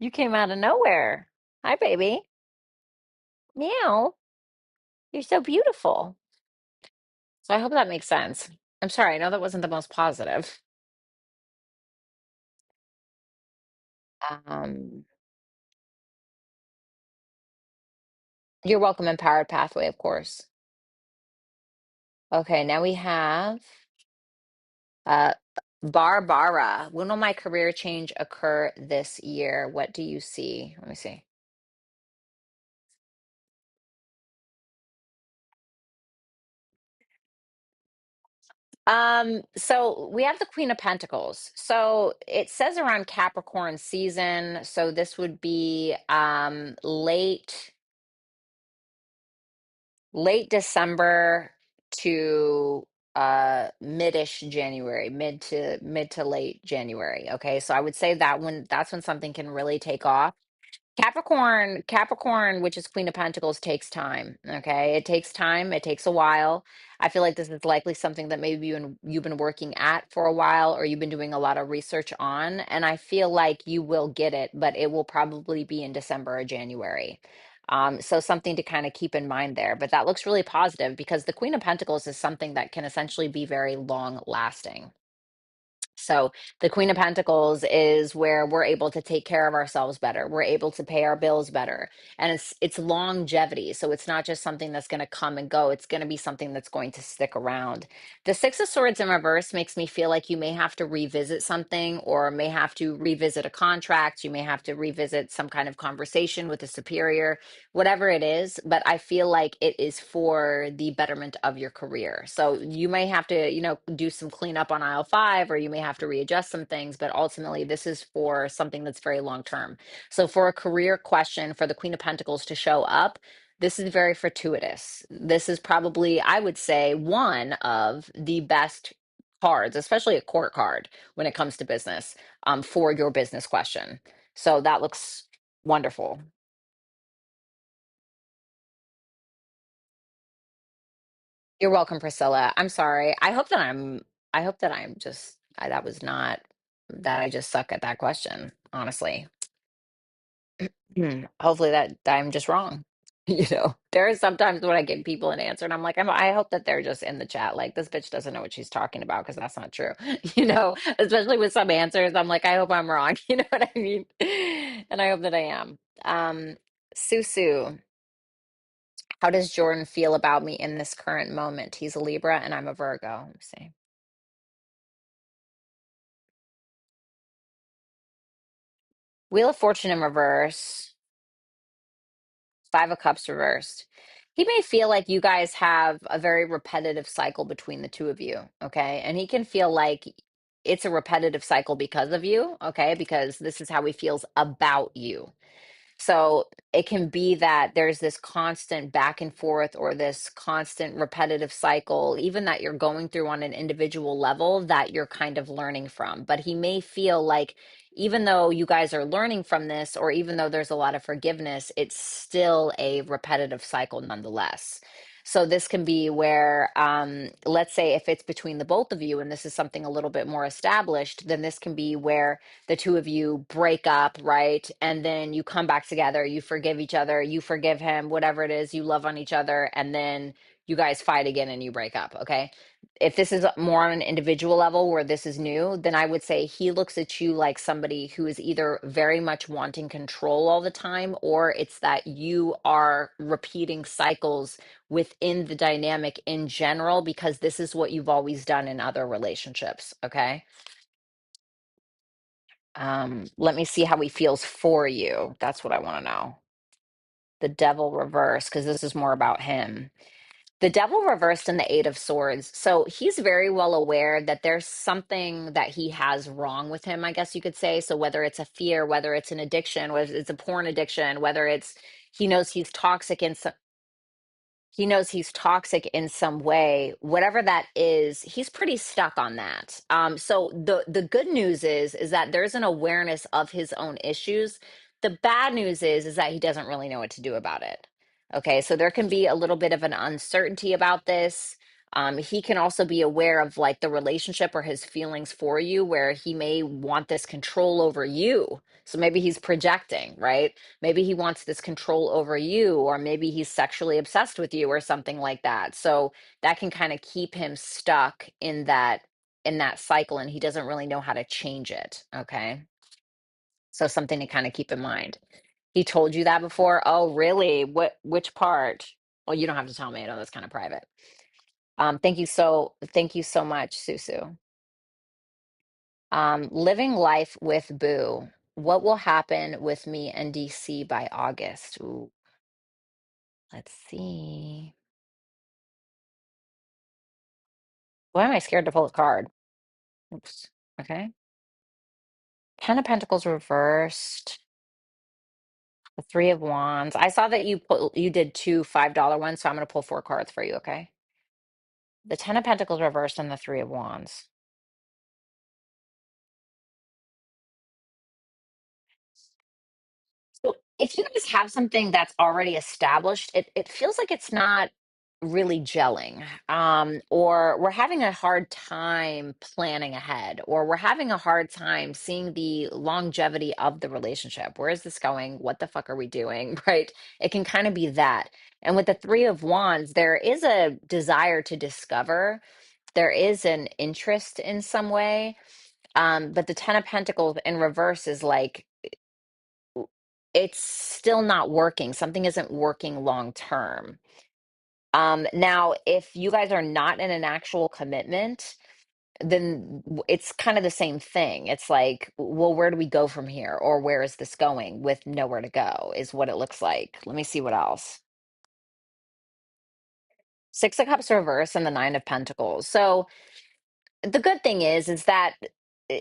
You came out of nowhere. Hi, baby. Meow. You're so beautiful. So I hope that makes sense. I'm sorry, I know that wasn't the most positive. Um, you're welcome, Empowered Pathway, of course. Okay, now we have uh Barbara. When will my career change occur this year? What do you see? Let me see. So we have the Queen of Pentacles. So it says around Capricorn season. So this would be late December to mid-ish January, mid to late January. Okay. So I would say that's when something can really take off. Capricorn, which is Queen of Pentacles, takes time. Okay. It takes time. It takes a while. I feel like this is likely something that maybe you've been working at for a while, or you've been doing a lot of research on. And I feel like you will get it, but it will probably be in December or January. So something to kind of keep in mind there. But that looks really positive because the Queen of Pentacles is something that can essentially be very long lasting. So the Queen of Pentacles is where we're able to take care of ourselves better. We're able to pay our bills better. And it's longevity. So it's not just something that's going to come and go. It's going to be something that's going to stick around. The Six of Swords in reverse makes me feel like you may have to revisit something, or may have to revisit a contract. You may have to revisit some kind of conversation with a superior, whatever it is, but I feel like it is for the betterment of your career. So you may have to, do some cleanup on aisle five, or you may have to readjust some things, but ultimately this is for something that's very long term. So for a career question for the Queen of Pentacles to show up, this is very fortuitous. This is probably, I would say, one of the best cards, especially a court card when it comes to business, for your business question. So that looks wonderful. You're welcome, Priscilla. I'm sorry. I hope that I'm just, that was not, that I just suck at that question, honestly. Hopefully that I'm just wrong. There are sometimes when I give people an answer and I'm like, I hope that they're just in the chat. Like, this bitch doesn't know what she's talking about, because that's not true. Especially with some answers, I'm like, I hope I'm wrong. You know what I mean? And I hope that I am. Susu, how does Jordan feel about me in this current moment? He's a Libra and I'm a Virgo. Let me see. Wheel of Fortune in reverse, Five of Cups reversed. He may feel like you guys have a very repetitive cycle between the two of you, okay? And he can feel like it's a repetitive cycle because of you, okay? Because this is how he feels about you. So it can be that there's this constant back and forth, or this constant repetitive cycle, even that you're going through on an individual level, that you're kind of learning from. But he may feel like even though you guys are learning from this, or even though there's a lot of forgiveness, it's still a repetitive cycle nonetheless. So this can be where, let's say if it's between the both of you, and this is something a little bit more established, then this can be where the two of you break up, right? And then you come back together, you forgive each other, you forgive him, whatever it is, you love on each other, and then you guys fight again and you break up, okay? If this is more on an individual level where this is new, then I would say he looks at you like somebody who is either very much wanting control all the time, or it's that you are repeating cycles within the dynamic in general, because this is what you've always done in other relationships, okay? Let me see how he feels for you. That's what I want to know. The devil reversed, because this is more about him. The devil reversed in the Eight of Swords. So he's very well aware that there's something that he has wrong with him, I guess you could say. So whether it's a fear, whether it's an addiction, whether it's a porn addiction, whether it's he knows he's toxic in some, he knows he's toxic in some way, whatever that is, he's pretty stuck on that. So the good news is that there's an awareness of his own issues. The bad news is that he doesn't really know what to do about it. Okay, so there can be a little bit of an uncertainty about this. He can also be aware of like the relationship or his feelings for you, where he may want this control over you. So maybe he's projecting, right? Maybe he wants this control over you, or maybe he's sexually obsessed with you or something like that. So that can kind of keep him stuck in that cycle, and he doesn't really know how to change it, okay? So something to kind of keep in mind. He told you that before? Oh, really? Which part? Well, you don't have to tell me. I know that's kind of private. Thank you so much, Susu. Living life with Boo. What will happen with me and DC by August? Ooh, let's see. Why am I scared to pull a card? Oops. Okay. Ten of Pentacles reversed. The Three of Wands. I saw that you did two $5 ones, so I'm gonna pull four cards for you, okay? The Ten of Pentacles reversed and the Three of Wands. So if you guys have something that's already established, it feels like it's not really gelling, or we're having a hard time planning ahead, or we're having a hard time seeing the longevity of the relationship. Where is this going? What the fuck are we doing? Right? It can kind of be that. And with the Three of Wands, there is a desire to discover, there is an interest in some way. But the Ten of Pentacles in reverse is like, it's still not working. Something isn't working long term. Now, if you guys are not in an actual commitment, then it's kind of the same thing. It's like, well, where do we go from here? Or where is this going with nowhere to go, is what it looks like. Let me see what else. Six of Cups reverse and the Nine of Pentacles. So the good thing is that uh,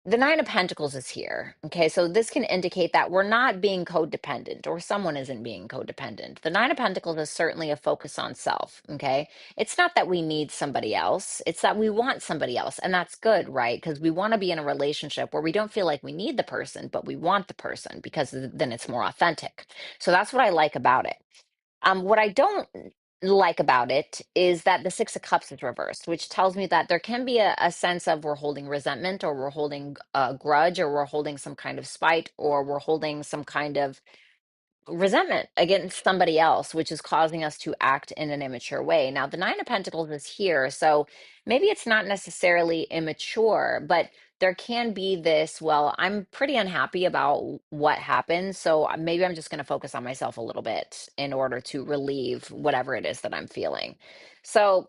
the Nine of Pentacles is here. Okay, so this can indicate that we're not being codependent, or someone isn't being codependent. The Nine of Pentacles is certainly a focus on self. Okay, it's not that we need somebody else, it's that we want somebody else, and that's good, right? Because we want to be in a relationship where we don't feel like we need the person, but we want the person, because then it's more authentic. So that's what I like about it. What I don't like about it is that the Six of Cups is reversed, which tells me that there can be a sense of we're holding resentment, or we're holding a grudge, or we're holding some kind of spite, or we're holding some kind of resentment against somebody else, which is causing us to act in an immature way. Now, the Nine of Pentacles is here, so maybe it's not necessarily immature, but there can be this, well, I'm pretty unhappy about what happened, so maybe I'm just going to focus on myself a little bit in order to relieve whatever it is that I'm feeling. So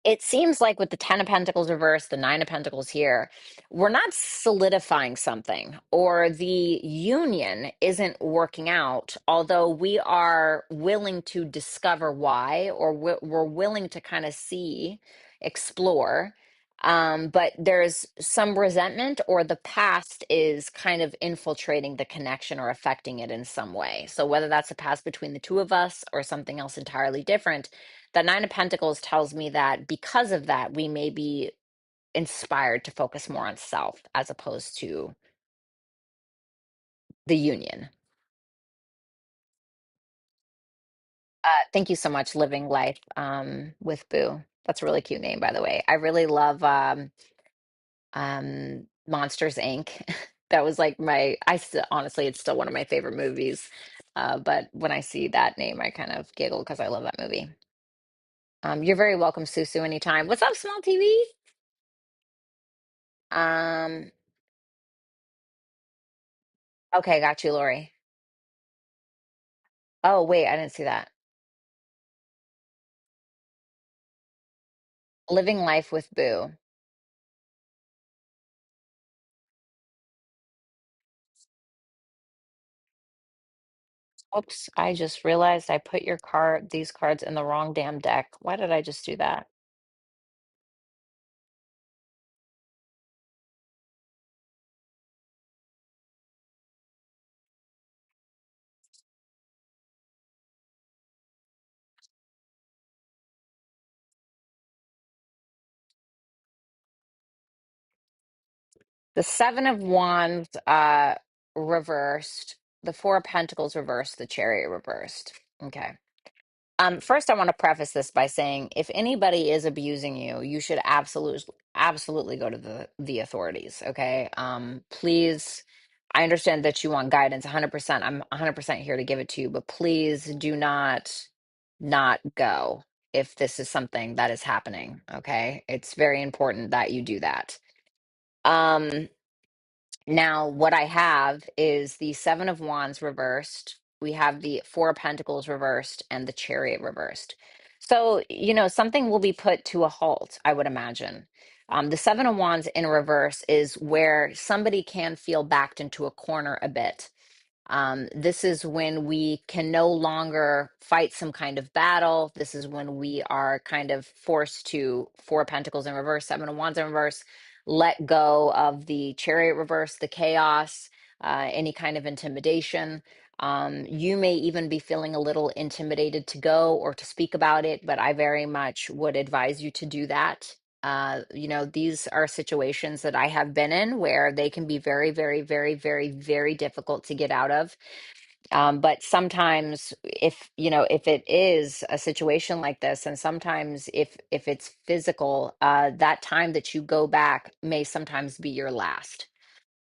it seems like with the Ten of Pentacles reversed, the Nine of Pentacles here, we're not solidifying something, or the union isn't working out, although we are willing to discover why, or we're willing to kind of see, explore. But there's some resentment, or the past is kind of infiltrating the connection or affecting it in some way. So whether that's a past between the two of us or something else entirely different, the Nine of Pentacles tells me that because of that, we may be inspired to focus more on self as opposed to the union. Thank you so much, Living Life with Boo. That's a really cute name, by the way. I really love Monsters Inc. That was like honestly, it's still one of my favorite movies. But when I see that name, I kind of giggle because I love that movie. You're very welcome, Susu, anytime. What's up, Small TV? Um, okay, got you, Lori. Oh, wait, I didn't see that. Living Life with Boo. Oops, I just realized I put these cards in the wrong damn deck. Why did I just do that? The Seven of Wands reversed, the Four of Pentacles reversed, the Chariot reversed. Okay. First, I want to preface this by saying if anybody is abusing you, you should absolutely go to the authorities. Okay. Please, I understand that you want guidance 100%. I'm 100% here to give it to you, but please do not go if this is something that is happening. Okay. It's very important that you do that. Um, Now, what I have is the Seven of Wands reversed. We have the Four of Pentacles reversed and the Chariot reversed. So, something will be put to a halt, I would imagine. The Seven of Wands in reverse is where somebody can feel backed into a corner a bit. This is when we can no longer fight some kind of battle. This is when we are kind of forced to, Four of Pentacles in reverse, Seven of Wands in reverse, let go of the Chariot reverse, the chaos, any kind of intimidation. You may even be feeling a little intimidated to go or to speak about it, but I very much would advise you to do that. These are situations that I have been in where they can be very, very, very, very, very difficult to get out of. But sometimes if it is a situation like this, and sometimes if it's physical, that time that you go back may sometimes be your last.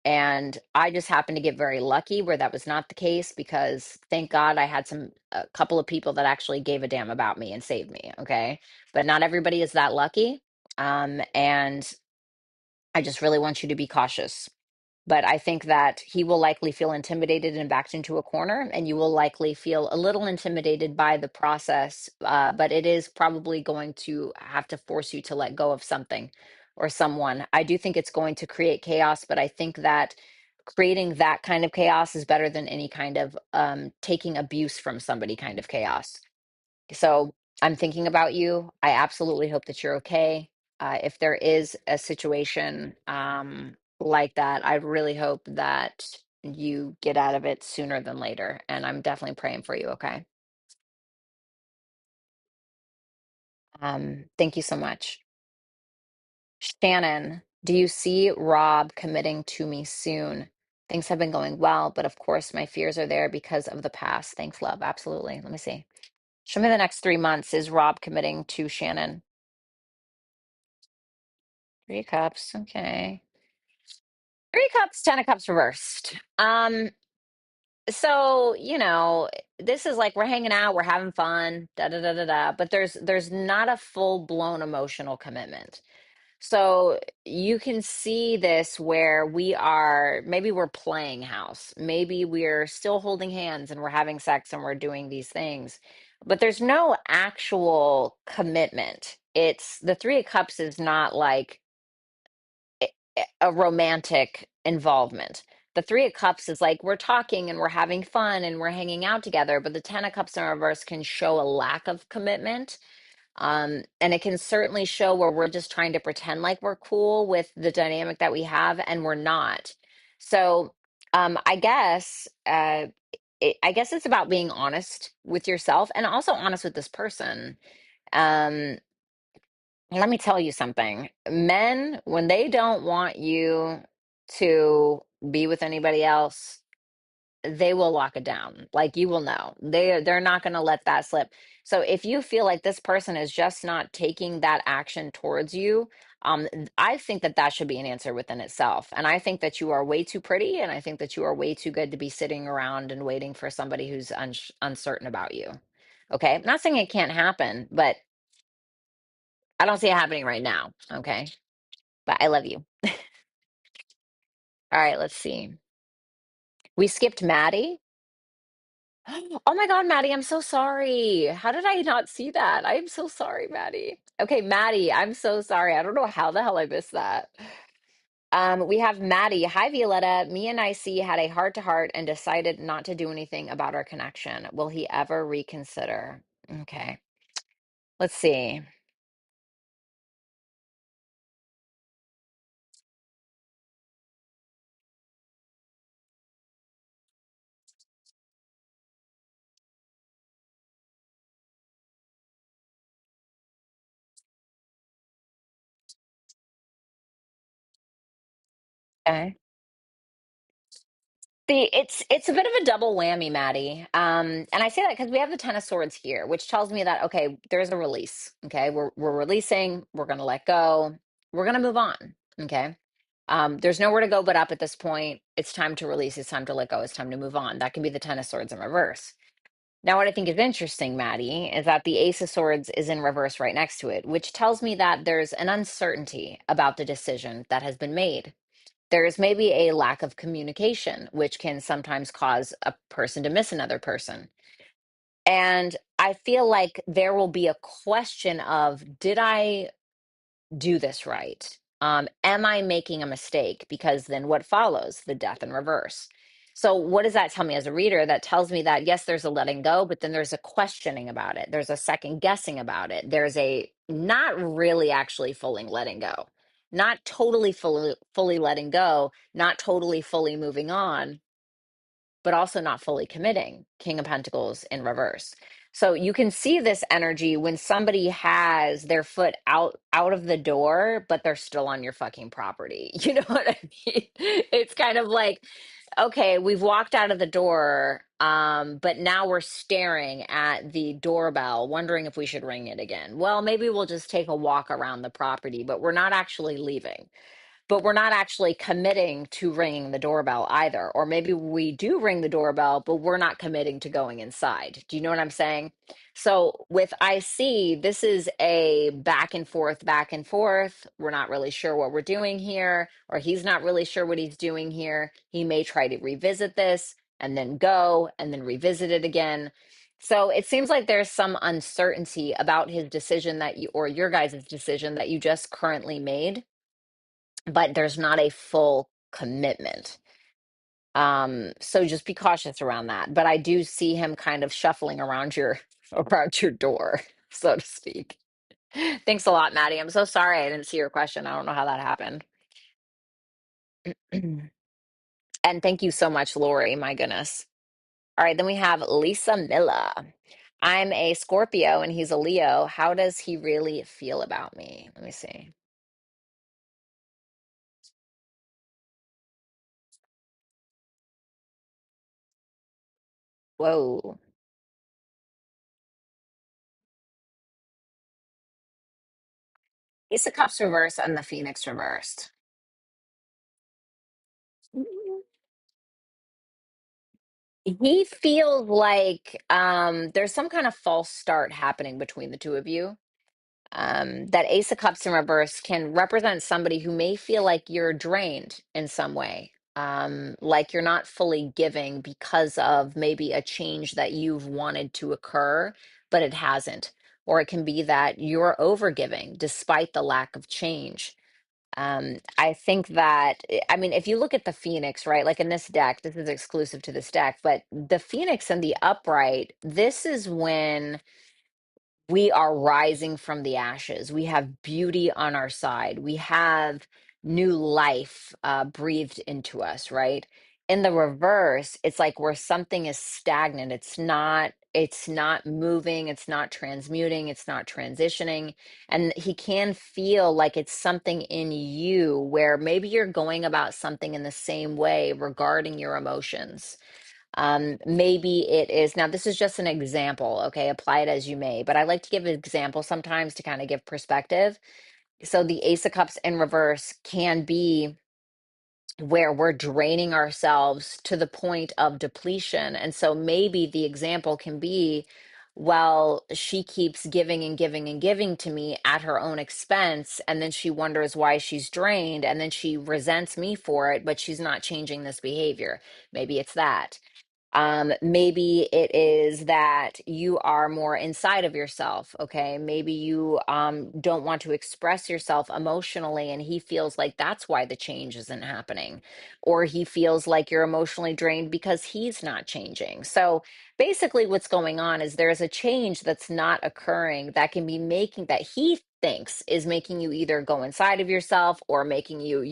And I just happened to get very lucky where that was not the case, because thank God I had a couple of people that actually gave a damn about me and saved me. Okay. But not everybody is that lucky. And I just really want you to be cautious. But I think that he will likely feel intimidated and backed into a corner, and you will likely feel a little intimidated by the process. But it is probably going to have to force you to let go of something or someone. I do think it's going to create chaos, but I think that creating that kind of chaos is better than any kind of taking abuse from somebody kind of chaos. So I'm thinking about you. I absolutely hope that you're okay. If there is a situation like that, I really hope that you get out of it sooner than later. And I'm definitely praying for you, okay? Thank you so much. Shannon, do you see Rob committing to me soon? Things have been going well, but of course my fears are there because of the past. Thanks, love. Absolutely. Let me see. Show me the next 3 months. Is Rob committing to Shannon? 3 cups. Okay. 3 cups, 10 of cups reversed. So, this is like we're hanging out, we're having fun, da da da da da, but there's not a full-blown emotional commitment. So you can see this where maybe we're playing house, maybe we're still holding hands and we're having sex and we're doing these things, but there's no actual commitment. It's the 3 of cups is not like a romantic involvement. The 3 of cups is like we're talking and we're having fun and we're hanging out together, but the 10 of cups in reverse can show a lack of commitment. And it can certainly show where we're just trying to pretend like we're cool with the dynamic that we have, and we're not. So, I guess it's about being honest with yourself and also honest with this person. Um, Let me tell you something. Men, when they don't want you to be with anybody else, they will lock it down. Like, you will know. They're not going to let that slip. So if you feel like this person is just not taking that action towards you, I think that that should be an answer within itself. And I think that you are way too pretty, and I think that you are way too good to be sitting around and waiting for somebody who's uncertain about you. Okay? I'm not saying it can't happen, but I don't see it happening right now. Okay? But I love you. All right, let's see. We skipped Maddie. Oh my God, Maddie, I'm so sorry. How did I not see that? I'm so sorry, Maddie. Okay, Maddie, I'm so sorry. I don't know how the hell I missed that. We have Maddie. Hi, Violetta. Me and IC had a heart to heart and decided not to do anything about our connection. Will he ever reconsider? Okay, let's see. Okay. See, it's a bit of a double whammy, Maddie. And I say that because we have the Ten of Swords here, which tells me that okay, there's a release. Okay, we're releasing. We're gonna let go. We're gonna move on. Okay. There's nowhere to go but up at this point. It's time to release. It's time to let go. It's time to move on. That can be the Ten of Swords in reverse. Now, what I think is interesting, Maddie, is that the Ace of Swords is in reverse right next to it, which tells me that there's an uncertainty about the decision that has been made. There's maybe a lack of communication, which can sometimes cause a person to miss another person. And I feel like there will be a question of, did I do this right? Am I making a mistake? Because then what follows? The death in reverse. So, what does that tell me as a reader? That tells me that yes, there's a letting go, but then there's a questioning about it. There's a second guessing about it. There's a not really actually fully letting go, not totally fully letting go, not totally fully moving on, but also not fully committing. King of Pentacles in reverse. So you can see this energy when somebody has their foot out of the door, but they're still on your fucking property. You know what I mean? It's kind of like, okay, we've walked out of the door, but now we're staring at the doorbell, wondering if we should ring it again. Well, maybe we'll just take a walk around the property, but we're not actually leaving, but we're not actually committing to ringing the doorbell either. Or maybe we do ring the doorbell, but we're not committing to going inside. Do you know what I'm saying? So with IC, this is a back and forth, back and forth. We're not really sure what we're doing here, or he's not really sure what he's doing here. He may try to revisit this and then go and then revisit it again. So it seems like there's some uncertainty about his decision that you, or your guys' decision that you just currently made, but there's not a full commitment. So just be cautious around that. But I do see him kind of shuffling around your around your door, so to speak. Thanks a lot, Maddie. I'm so sorry I didn't see your question. I don't know how that happened. And thank you so much, Lori. My goodness. All right, then we have Lisa Milla. I'm a Scorpio and he's a Leo. How does he really feel about me? Let me see. Whoa. Ace of Cups reversed and the Phoenix reversed. He feels like there's some kind of false start happening between the two of you. That Ace of Cups in reverse can represent somebody who may feel like you're drained in some way, like you're not fully giving because of maybe a change that you've wanted to occur, but it hasn't. Or it can be that you're overgiving despite the lack of change. I think that, I mean, if you look at the Phoenix, right, like in this deck, this is exclusive to this deck, but the Phoenix and the upright, this is when we are rising from the ashes. We have beauty on our side. We have new life breathed into us, right? In the reverse, it's like where something is stagnant. It's not moving, it's not transmuting, it's not transitioning. And he can feel like it's something in you where maybe you're going about something in the same way regarding your emotions. Maybe it is, now this is just an example, okay? Apply it as you may, but I like to give examples sometimes to kind of give perspective. So the Ace of Cups in reverse can be where we're draining ourselves to the point of depletion. And so maybe the example can be, well, she keeps giving and giving and giving to me at her own expense. And then she wonders why she's drained. And then she resents me for it, but she's not changing this behavior. Maybe it's that. Maybe it is that you are more inside of yourself. Okay. Maybe you don't want to express yourself emotionally, and he feels like that's why the change isn't happening. Or he feels like you're emotionally drained because he's not changing. So basically, what's going on is there's a change that's not occurring that can be making that he thinks is making you either go inside of yourself or making you,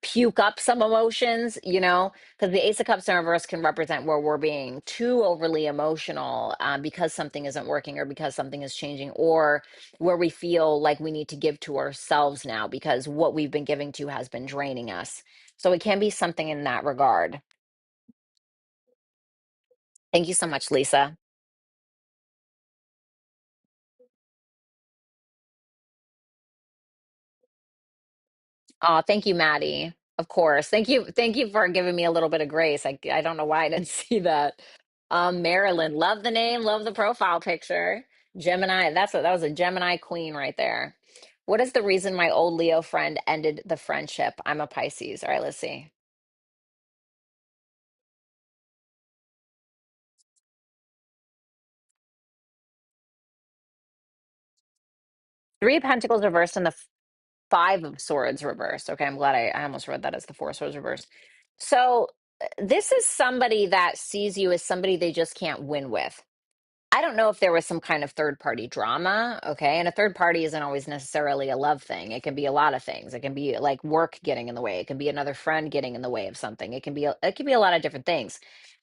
puke up some emotions, because the Ace of Cups in reverse can represent where we're being too overly emotional because something isn't working or because something is changing, or where we feel like we need to give to ourselves now because what we've been giving to has been draining us. So it can be something in that regard. Thank you so much, Lisa. Oh, thank you, Maddie. Of course. Thank you. Thank you for giving me a little bit of grace. I don't know why I didn't see that. Marilyn, love the name, love the profile picture. Gemini, that was a Gemini queen right there. What is the reason my old Leo friend ended the friendship? I'm a Pisces. All right, let's see. Three of Pentacles reversed and the Five of Swords reversed. Okay, I'm glad I almost read that as the Four of Swords reversed. So this is somebody that sees you as somebody they just can't win with. I don't know if there was some kind of third party drama, okay? And a third party isn't always necessarily a love thing. It can be a lot of things. It can be like work getting in the way. It can be another friend getting in the way of something. It can be a lot of different things.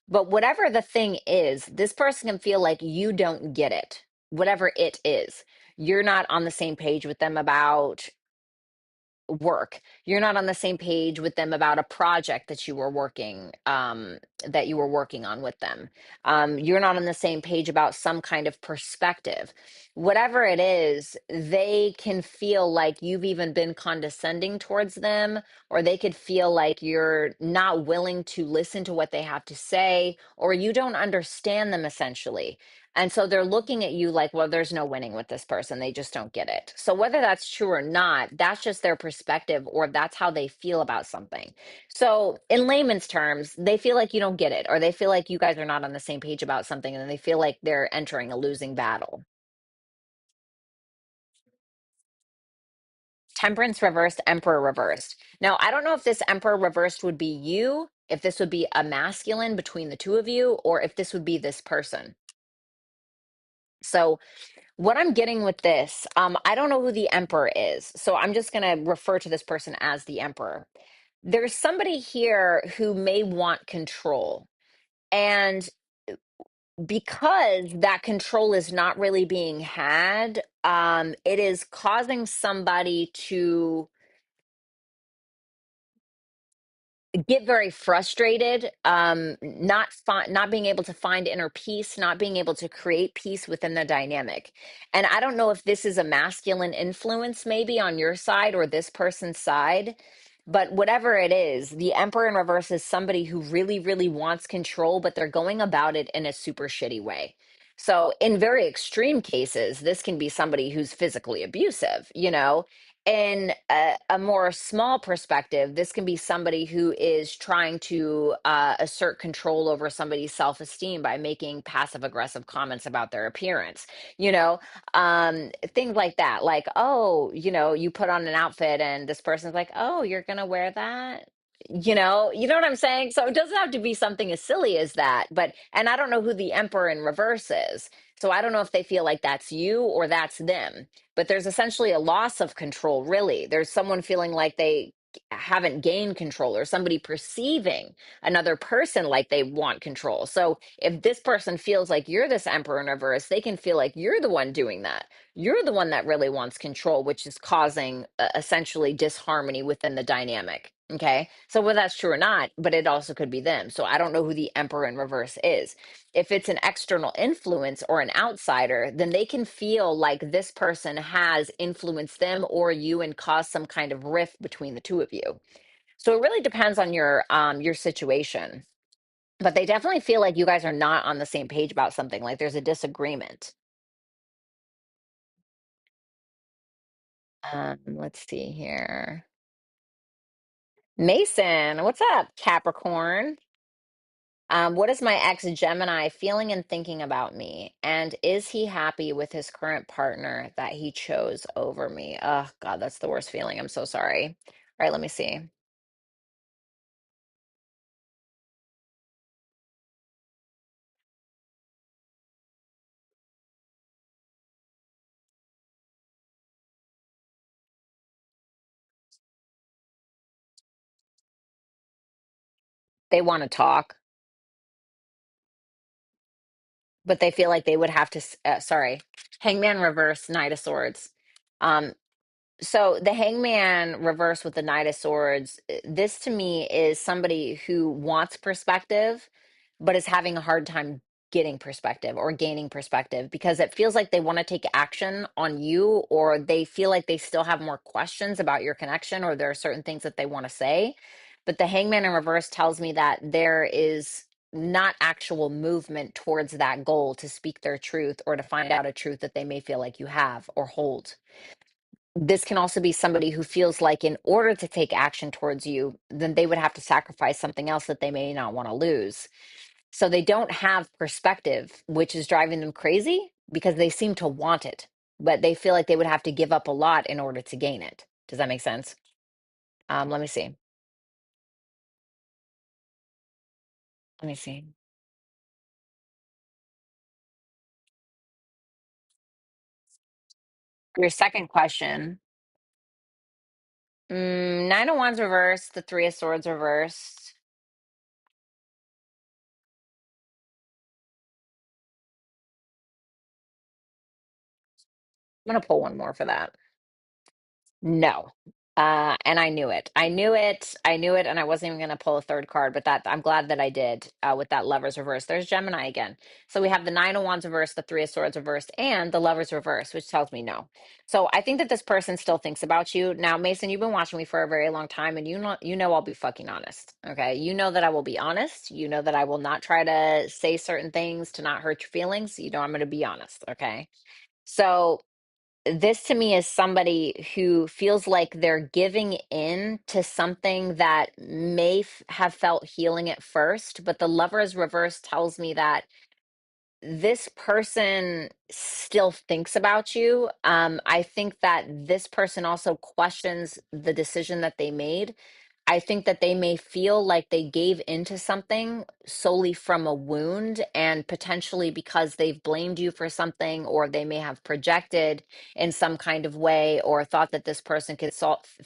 But whatever the thing is, this person can feel like you don't get it, whatever it is. You're not on the same page with them about work. You're not on the same page with them about a project that you were working on with them. You're not on the same page about some kind of perspective. Whatever it is, they can feel like you've even been condescending towards them, or they could feel like you're not willing to listen to what they have to say, or you don't understand them essentially. And so they're looking at you like, well, there's no winning with this person. They just don't get it. So whether that's true or not, that's just their perspective, or that's how they feel about something. So in layman's terms, they feel like you don't get it, or they feel like you guys are not on the same page about something, and they feel like they're entering a losing battle. Temperance reversed, Emperor reversed. Now, I don't know if this Emperor reversed would be you, if this would be a masculine between the two of you, or if this would be this person. So what I'm getting with this, I don't know who the emperor is, so I'm just going to refer to this person as the emperor. There's somebody here who may want control. And because that control is not really being had, it is causing somebody to get very frustrated, not being able to find inner peace, not being able to create peace within the dynamic. And I don't know if this is a masculine influence maybe on your side or this person's side, but whatever it is, the emperor in reverse is somebody who really really wants control, but they're going about it in a super shitty way. So in very extreme cases, this can be somebody who's physically abusive, in a more small perspective, this can be somebody who is trying to assert control over somebody's self-esteem by making passive aggressive comments about their appearance, things like that. Like, oh, you put on an outfit and this person's like, oh, you're gonna wear that. You know what I'm saying? So it doesn't have to be something as silly as that. And I don't know who the emperor in reverse is. So I don't know if they feel like that's you or that's them, but there's essentially a loss of control, really. There's someone feeling like they haven't gained control, or somebody perceiving another person like they want control. So if this person feels like you're this emperor in reverse, they can feel like you're the one doing that. You're the one that really wants control, which is causing essentially disharmony within the dynamic. Okay. So whether that's true or not, but it also could be them. So I don't know who the emperor in reverse is. If it's an external influence or an outsider, then they can feel like this person has influenced them or you and caused some kind of rift between the two of you. So it really depends on your situation. But they definitely feel like you guys are not on the same page about something, like there's a disagreement. Let's see here. Mason, what's up, Capricorn? What is my ex Gemini feeling and thinking about me? And is he happy with his current partner that he chose over me? Oh, God, that's the worst feeling. I'm so sorry. All right, let me see. They want to talk, but they feel like they would have to, sorry, Hangman reverse, Knight of Swords. Um, So the hangman reverse with the knight of swords, this to me is somebody who wants perspective, but is having a hard time getting perspective or gaining perspective because it feels like they want to take action on you, or they feel like they still have more questions about your connection, or there are certain things that they want to say. But the hangman in reverse tells me that there is not actual movement towards that goal to speak their truth or to find out a truth that they may feel like you have or hold. This can also be somebody who feels like in order to take action towards you, then they would have to sacrifice something else that they may not want to lose. So they don't have perspective, which is driving them crazy because they seem to want it, but they feel like they would have to give up a lot in order to gain it. Does that make sense? Let me see. Let me see. Your second question. Nine of Wands reversed, the Three of Swords reversed. I'm gonna pull one more for that. No. And I knew it. I knew it. I knew it, and I wasn't even going to pull a third card, but that I'm glad that I did with that Lovers reverse. There's Gemini again. So we have the Nine of Wands reversed, the Three of Swords reversed, and the Lovers reverse, which tells me no. So I think that this person still thinks about you. Now, Mason, you've been watching me for a very long time, and you know I'll be fucking honest. Okay. You know that I will be honest. You know that I will not try to say certain things to not hurt your feelings. You know I'm going to be honest. Okay. So this to me is somebody who feels like they're giving in to something that may have felt healing at first, but the Lover's reverse tells me that this person still thinks about you. I think that this person also questions the decision that they made. I think that they may feel like they gave into something solely from a wound, and potentially because they've blamed you for something, or they may have projected in some kind of way, or thought that this person could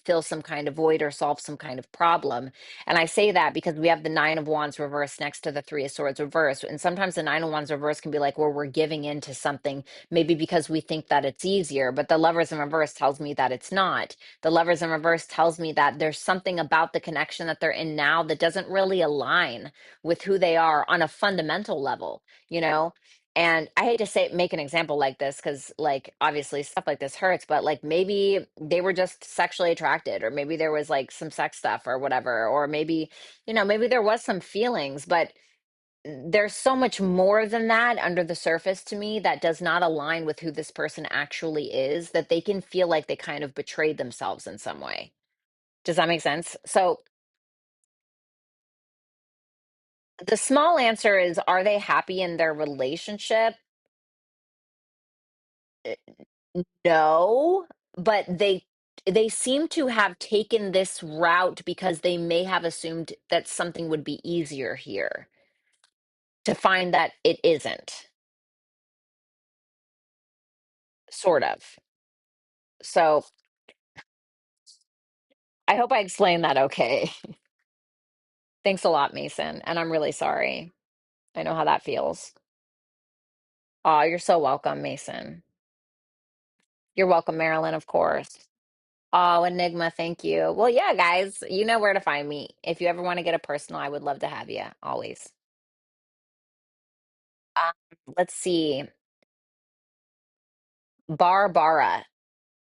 fill some kind of void or solve some kind of problem. And I say that because we have the Nine of Wands reversed next to the Three of Swords reversed. And sometimes the Nine of Wands reverse can be like where we're giving into something, maybe because we think that it's easier. But the Lovers in reverse tells me that it's not. The Lovers in reverse tells me that there's something about the connection that they're in now that doesn't really align with who they are on a fundamental level, you know? And I hate to say make an example like this because like obviously stuff like this hurts, but like maybe they were just sexually attracted, or maybe there was like some sex stuff or whatever, or maybe, maybe there was some feelings, but there's so much more than that under the surface to me that does not align with who this person actually is, that they can feel like they kind of betrayed themselves in some way. Does that make sense? So the small answer is, are they happy in their relationship? No, but they seem to have taken this route because they may have assumed that something would be easier here, to find that it isn't, sort of. So I hope I explained that okay. Thanks a lot, Mason, and I'm really sorry. I know how that feels. Oh, you're so welcome, Mason. You're welcome, Marilyn, of course. Oh, Enigma, thank you. Well, yeah, guys, you know where to find me. If you ever want to get a personal, I would love to have you, always. Um, let's see. Barbara,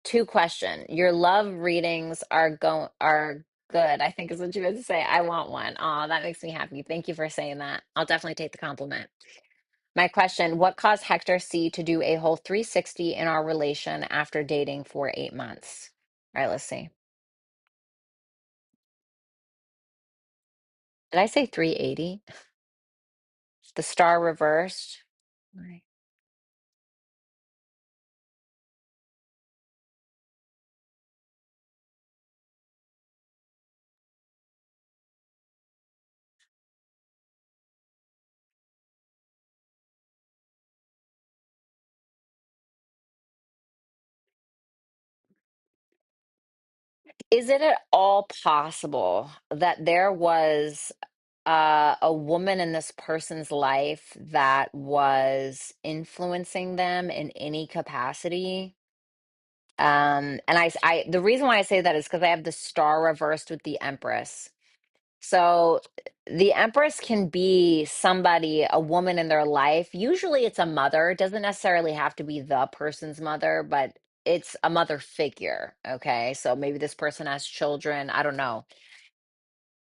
two question. Your love readings are good, I think is what you meant to say. I want one. Oh, that makes me happy. Thank you for saying that. I'll definitely take the compliment. My question, what caused Hector C to do a whole 360 in our relation after dating for 8 months? All right, let's see. Did I say 380? The star reversed. Right. Is it at all possible that there was a woman in this person's life that was influencing them in any capacity? And the reason why I say that is because I have the star reversed with the Empress. So the Empress can be somebody, a woman in their life. Usually it's a mother. It doesn't necessarily have to be the person's mother, but it's a mother figure. Okay. So maybe this person has children. I don't know.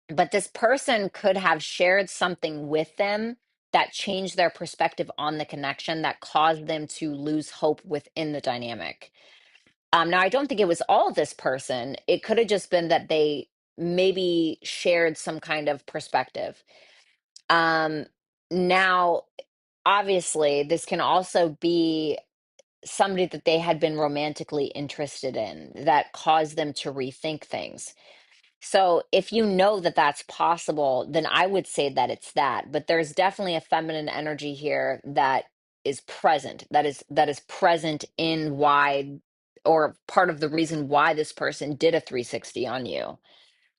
But this person could have shared something with them that changed their perspective on the connection, that caused them to lose hope within the dynamic. Now, I don't think it was all this person. It could have just been that they maybe shared some kind of perspective. Um, Now, obviously, this can also be somebody that they had been romantically interested in that caused them to rethink things. So, if you know that that's possible, then I would say that it's that. But there's definitely a feminine energy here that is present, that is present in why, or part of the reason why this person did a 360 on you.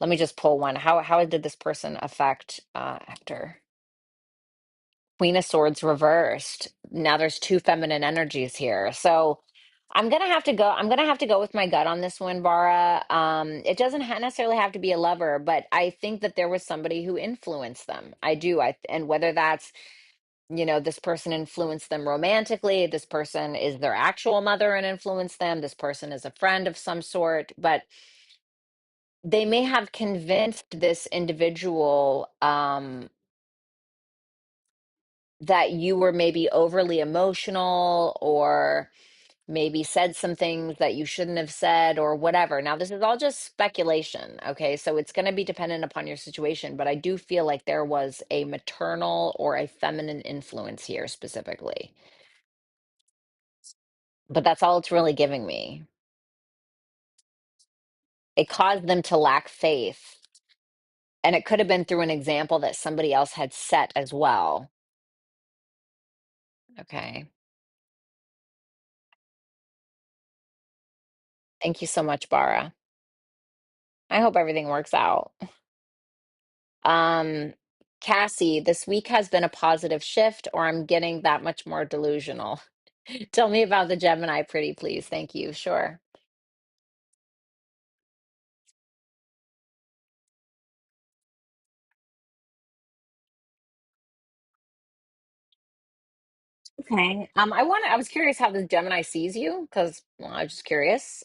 Let me just pull one. How did this person affect Hector? Queen of Swords reversed. Now there's two feminine energies here. So I'm gonna have to go with my gut on this one, Bara. It doesn't necessarily have to be a lover, but I think that there was somebody who influenced them. I do. And whether that's, this person influenced them romantically, this person is their actual mother and influenced them, this person is a friend of some sort, but they may have convinced this individual that you were maybe overly emotional, or maybe said some things that you shouldn't have said, or whatever. Now, this is all just speculation, okay? So it's going to be dependent upon your situation, but I do feel like there was a maternal or a feminine influence here specifically. But that's all it's really giving me. It caused them to lack faith. And it could have been through an example that somebody else had set as well. Okay. Thank you so much, Bara. I hope everything works out. Um, Cassie, this week has been a positive shift, or I'm getting that much more delusional. Tell me about the Gemini, pretty please. Thank you. Sure. Okay. I was curious how the Gemini sees you, because I was just curious.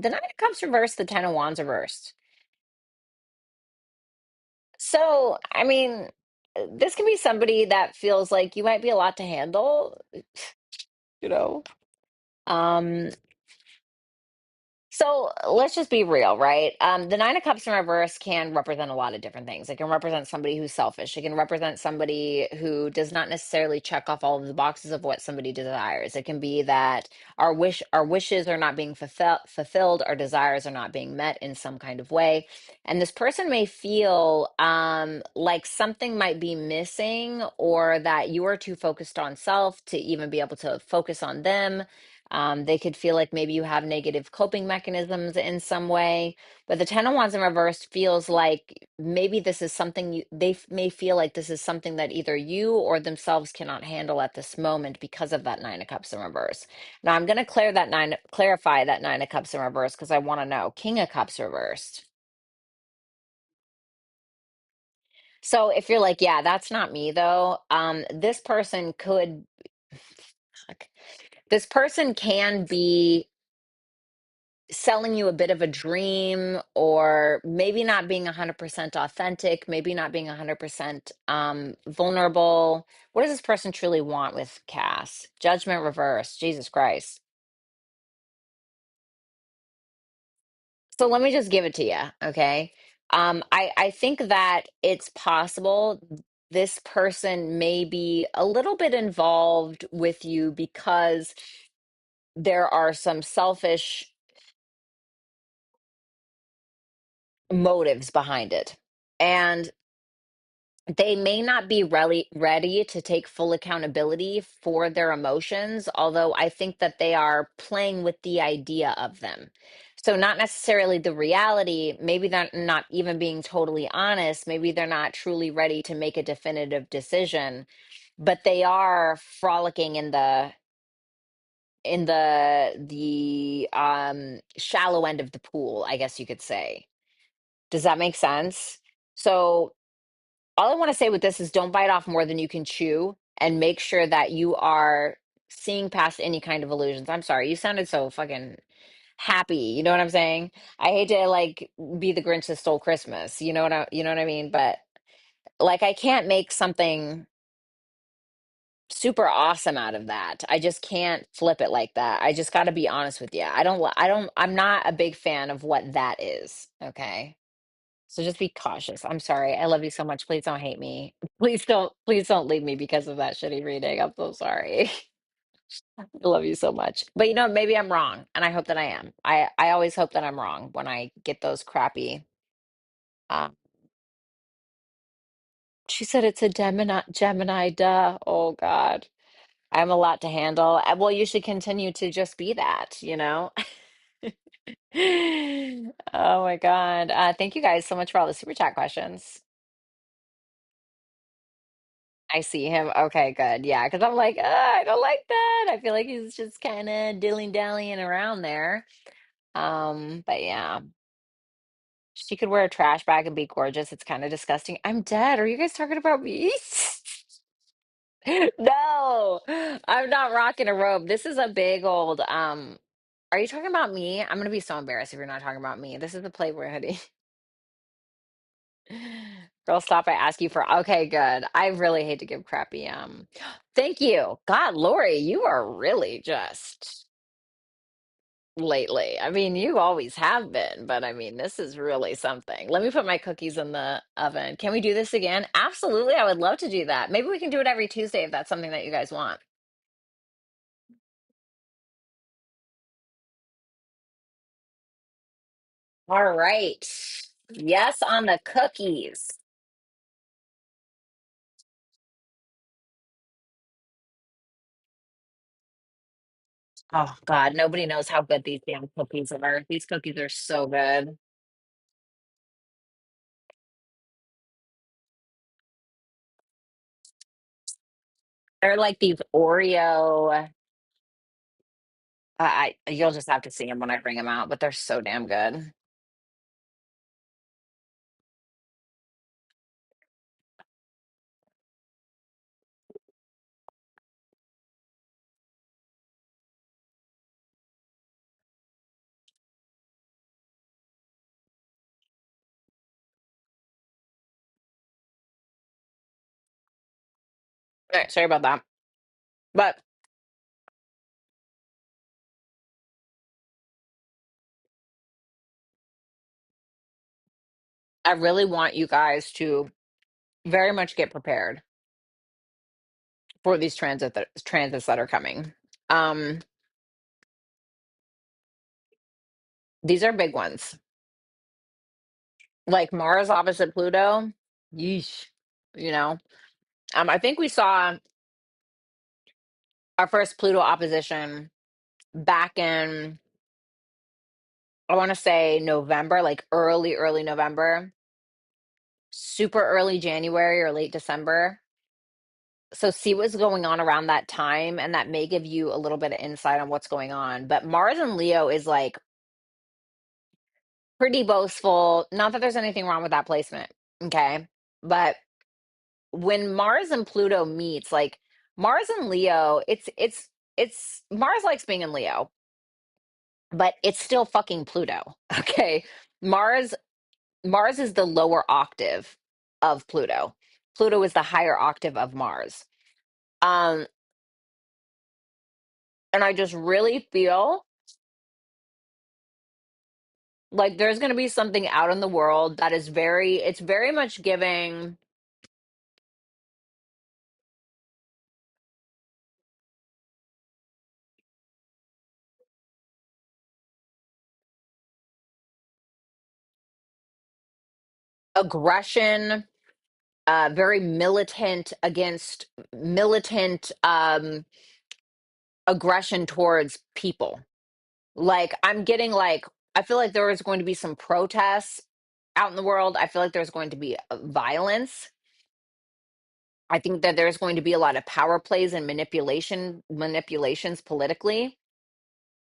The Nine of Cups reversed, the Ten of Wands reversed. So, I mean, this can be somebody that feels like you might be a lot to handle, you know. Um, So let's just be real, right? The Nine of Cups in reverse can represent a lot of different things. It can represent somebody who's selfish. It can represent somebody who does not necessarily check off all of the boxes of what somebody desires. It can be that our wishes are not being fulfilled, our desires are not being met in some kind of way, and this person may feel like something might be missing, or that you are too focused on self to even be able to focus on them. They could feel like maybe you have negative coping mechanisms in some way. But the Ten of Wands in reverse feels like maybe this is something may feel like this is something that either you or themselves cannot handle at this moment because of that Nine of Cups in reverse. Now I'm going to clarify that Nine of Cups in reverse, because I want to know. King of Cups reversed. So if you're like, yeah, that's not me though, this person could, fuck. This person can be selling you a bit of a dream, or maybe not being 100% authentic, maybe not being 100% vulnerable. What does this person truly want with Cass? Judgment reverse. Jesus Christ. So let me just give it to you, okay? I think that it's possible this person may be a little bit involved with you because there are some selfish motives behind it. And they may not be ready to take full accountability for their emotions, although I think that they are playing with the idea of them. So, not necessarily the reality. Maybe they're not even being totally honest. Maybe they're not truly ready to make a definitive decision, but they are frolicking in the shallow end of the pool, I guess you could say. Does that make sense? So, all I want to say with this is don't bite off more than you can chew, and make sure that you are seeing past any kind of illusions. I'm sorry, you sounded so fucking happy. You know what I'm saying? I hate to like be the Grinch that stole Christmas. You know what I mean? But like I can't make something super awesome out of that. I just can't flip it like that. I just got to be honest with you. I'm not a big fan of what that is, okay? So just be cautious. I'm sorry. I love you so much. Please don't hate me. Please don't leave me because of that shitty reading. I'm so sorry. I love you so much. But maybe I'm wrong, and I hope that I am. I always hope that I'm wrong when I get those crappy uh she said it's a Gemini, duh. Oh God. I'm a lot to handle. Well, you should continue to just be that. Oh my God. Thank you guys so much for all the super chat questions. I see him. Okay, good. Yeah, because I'm like, I don't like that. I feel like he's just kind of dilly-dallying around there. But yeah, she could wear a trash bag and be gorgeous. It's kind of disgusting. I'm dead. Are you guys talking about me? No, I'm not rocking a robe. This is a big old, are you talking about me? I'm gonna be so embarrassed if you're not talking about me. This is a Playboy hoodie. Girl, stop. I ask you for, okay, good. I really hate to give crappy, thank you. God, Lori, you are really just lately. I mean, you always have been, but I mean, this is really something. Let me put my cookies in the oven. Can we do this again? Absolutely. I would love to do that. Maybe we can do it every Tuesday if that's something that you guys want. All right. Yes, on the cookies. Oh God, nobody knows how good these damn cookies are. These cookies are so good. They're like these Oreo. You'll just have to see them when I bring them out, but they're so damn good. All right, sorry about that. But I really want you guys to very much get prepared for these transits that are coming. Um, these are big ones. Like Mars opposite Pluto. Yeesh. You know, I think we saw our first Pluto opposition back in, I want to say November, like early November, super early January or late December. So see what's going on around that time, and that may give you a little bit of insight on what's going on. But Mars and Leo is like pretty boastful. Not that there's anything wrong with that placement, okay? But when Mars and Pluto meets, like Mars and Leo, it's Mars likes being in Leo, but it's still fucking Pluto. Okay. Mars Mars is the lower octave of Pluto. Pluto is the higher octave of Mars. Um, and I just really feel like there's going to be something out in the world that is it's very much giving aggression, very militant against militant aggression towards people. Like I'm getting like I feel like there is going to be some protests out in the world. I feel like there's going to be violence. I think that there's going to be a lot of power plays and manipulations politically.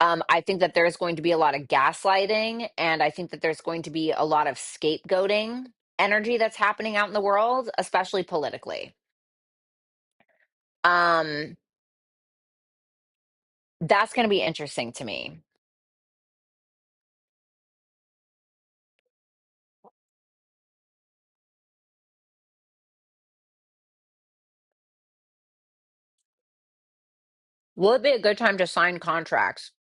I think that there's going to be a lot of gaslighting, and I think that there's going to be a lot of scapegoating energy that's happening out in the world, especially politically. Um, that's going to be interesting to me. Will it be a good time to sign contracts?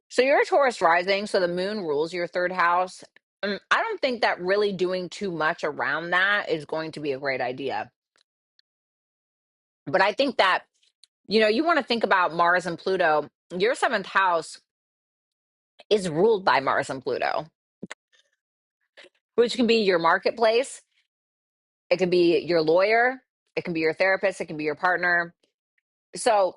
So you're a Taurus rising, so the moon rules your third house. I don't think that really doing too much around that is going to be a great idea. But I think that, you want to think about Mars and Pluto. Your seventh house is ruled by Mars and Pluto, which can be your marketplace. It can be your lawyer. It can be your therapist. It can be your partner. So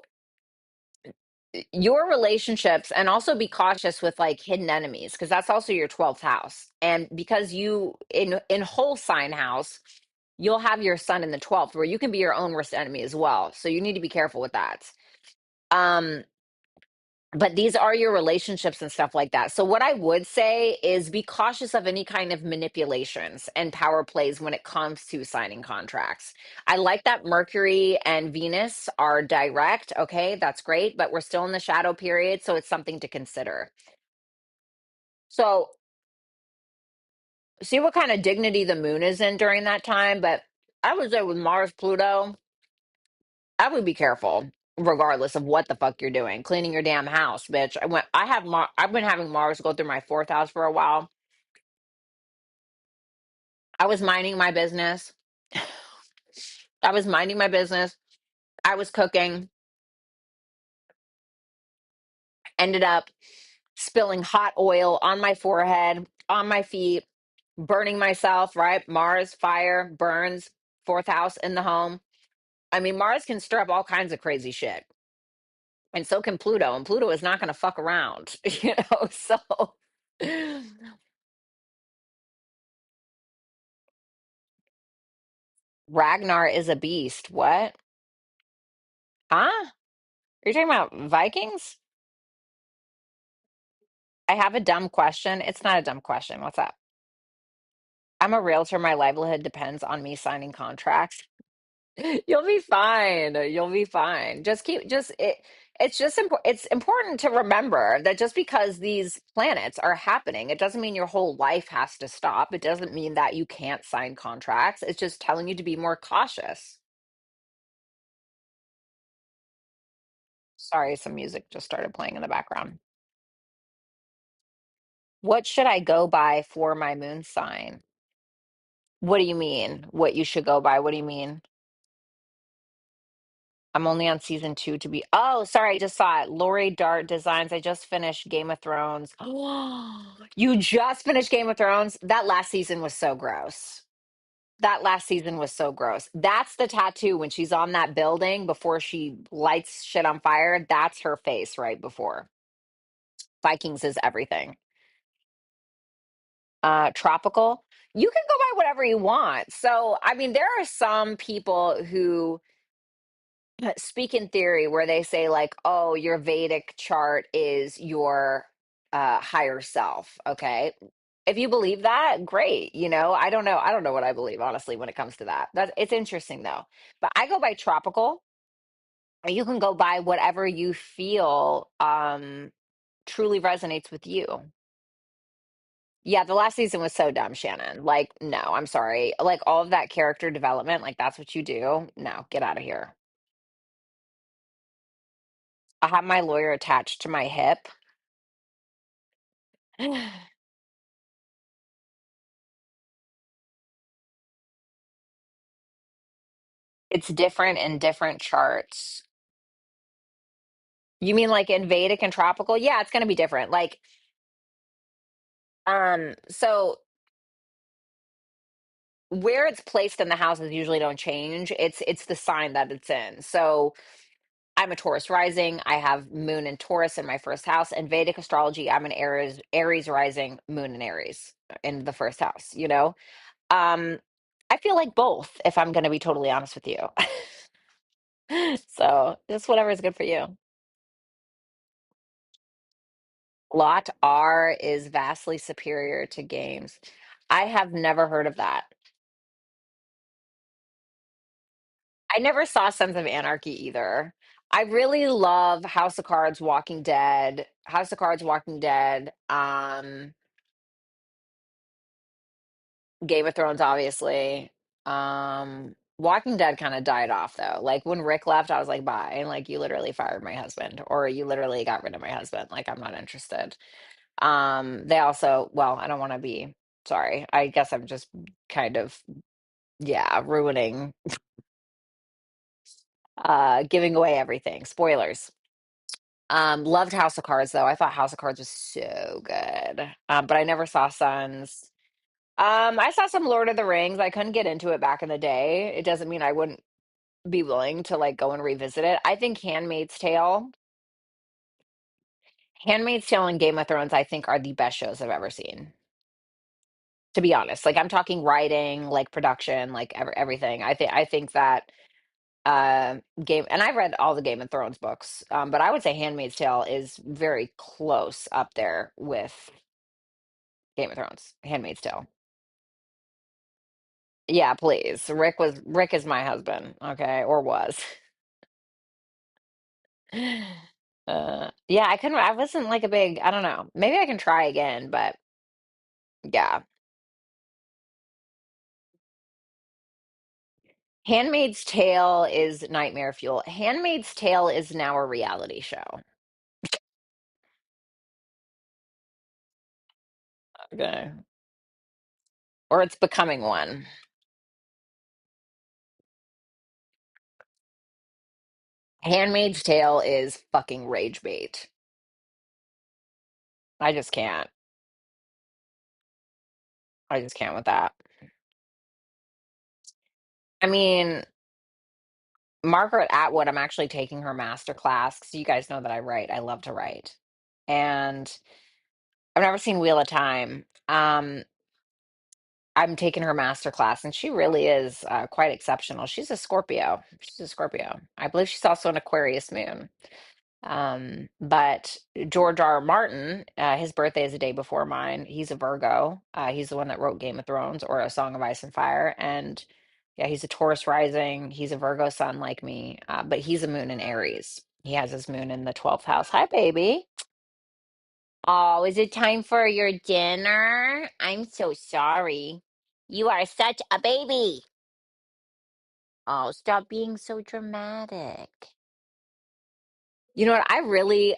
your relationships, and also be cautious with like hidden enemies, because that's also your 12th house. And because you in whole sign house, you'll have your sun in the 12th, where you can be your own worst enemy as well. So you need to be careful with that. Um, but these are your relationships and stuff like that. So what I would say is be cautious of any kind of manipulations and power plays when it comes to signing contracts. I like that Mercury and Venus are direct. Okay, that's great, but we're still in the shadow period, so it's something to consider. So see what kind of dignity the moon is in during that time. But I would say with Mars, Pluto, I would be careful regardless of what the fuck you're doing. Cleaning your damn house, bitch. I've been having Mars go through my fourth house for a while. I was minding my business. I was minding my business. I was cooking, ended up spilling hot oil on my forehead, on my feet, burning myself, right? Mars, fire, burns, fourth house in the home. I mean, Mars can stir up all kinds of crazy shit. And so can Pluto. And Pluto is not going to fuck around, you know? So Ragnar is a beast. What? Huh? Are you talking about Vikings? I have a dumb question. It's not a dumb question. What's up? I'm a realtor. My livelihood depends on me signing contracts. You'll be fine. You'll be fine. Just keep just it. It's just it's important to remember that just because these planets are happening, it doesn't mean your whole life has to stop. It doesn't mean that you can't sign contracts. It's just telling you to be more cautious. Sorry, some music just started playing in the background. What should I go by for my moon sign? What do you mean? What you should go by? What do you mean? I'm only on season two to be. Oh, sorry, I just saw it. Lori Dart Designs. I just finished Game of Thrones. You just finished Game of Thrones? That last season was so gross. That last season was so gross. That's the tattoo when she's on that building before she lights shit on fire. That's her face right before. Vikings is everything. Tropical. You can go by whatever you want. So, I mean, there are some people who speak in theory where they say like, oh, your Vedic chart is your higher self. Okay, if you believe that, great. You know, I don't know what I believe honestly when it comes to that. That it's interesting though. But I go by tropical. You can go by whatever you feel truly resonates with you. Yeah, the last season was so dumb, Shannon. Like, no, I'm sorry. Like all of that character development, like that's what you do. No, get out of here. I have my lawyer attached to my hip. It's different in different charts. You mean like in Vedic and tropical? Yeah, it's going to be different. Like, so where it's placed in the houses usually don't change. It's the sign that it's in. So I'm a Taurus rising. I have Moon and Taurus in my first house. In Vedic astrology, I'm an Aries rising, Moon and Aries in the first house. You know, um, I feel like both. If I'm going to be totally honest with you, so just whatever is good for you. Lot R is vastly superior to games. I have never heard of that. I never saw Sons of Anarchy either. I really love House of Cards, Walking Dead, House of Cards, Walking Dead, Game of Thrones, obviously. Walking Dead kind of died off though. Like when Rick left, I was like, bye. And like you literally fired my husband, or you literally got rid of my husband. Like I'm not interested. They also, well, I don't want to be sorry. I guess I'm just kind of, yeah, ruining, giving away everything. Spoilers. Loved House of Cards though. I thought House of Cards was so good. But I never saw Sons. I saw some Lord of the Rings. I couldn't get into it back in the day. It doesn't mean I wouldn't be willing to like go and revisit it. I think Handmaid's Tale. Handmaid's Tale and Game of Thrones, I think, are the best shows I've ever seen. To be honest, like I'm talking writing, like production, like everything. I think that game, and I've read all the Game of Thrones books, but I would say Handmaid's Tale is very close up there with Game of Thrones. Handmaid's Tale. Yeah, please. Rick is my husband, okay, or was. Yeah, I wasn't like a big, I don't know. Maybe I can try again, but yeah. Handmaid's Tale is nightmare fuel. Handmaid's Tale is now a reality show. Okay. Or it's becoming one. Handmaid's Tale is fucking rage bait. I just can't. I just can't with that. I mean, Margaret Atwood, I'm actually taking her master class because you guys know that I write. I love to write. And I've never seen Wheel of Time. I'm taking her master class, and she really is quite exceptional. She's a Scorpio. She's a Scorpio. I believe she's also an Aquarius moon. But George R. R. Martin, his birthday is a day before mine. He's a Virgo. He's the one that wrote Game of Thrones or A Song of Ice and Fire. And yeah, he's a Taurus rising. He's a Virgo sun like me, but he's a moon in Aries. He has his moon in the 12th house. Hi, baby. Oh, is it time for your dinner? I'm so sorry. You are such a baby. Oh, stop being so dramatic. You know what? I really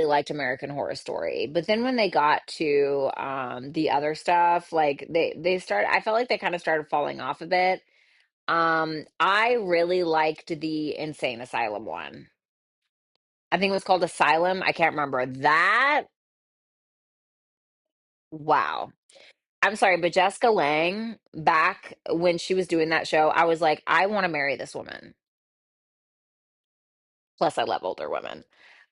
liked American Horror Story, but then when they got to the other stuff, like they started, I felt like they kind of started falling off a bit. I really liked the Insane Asylum one. I think it was called Asylum. I can't remember that. Wow. I'm sorry, but Jessica Lange, back when she was doing that show, I was like, I want to marry this woman. Plus, I love older women.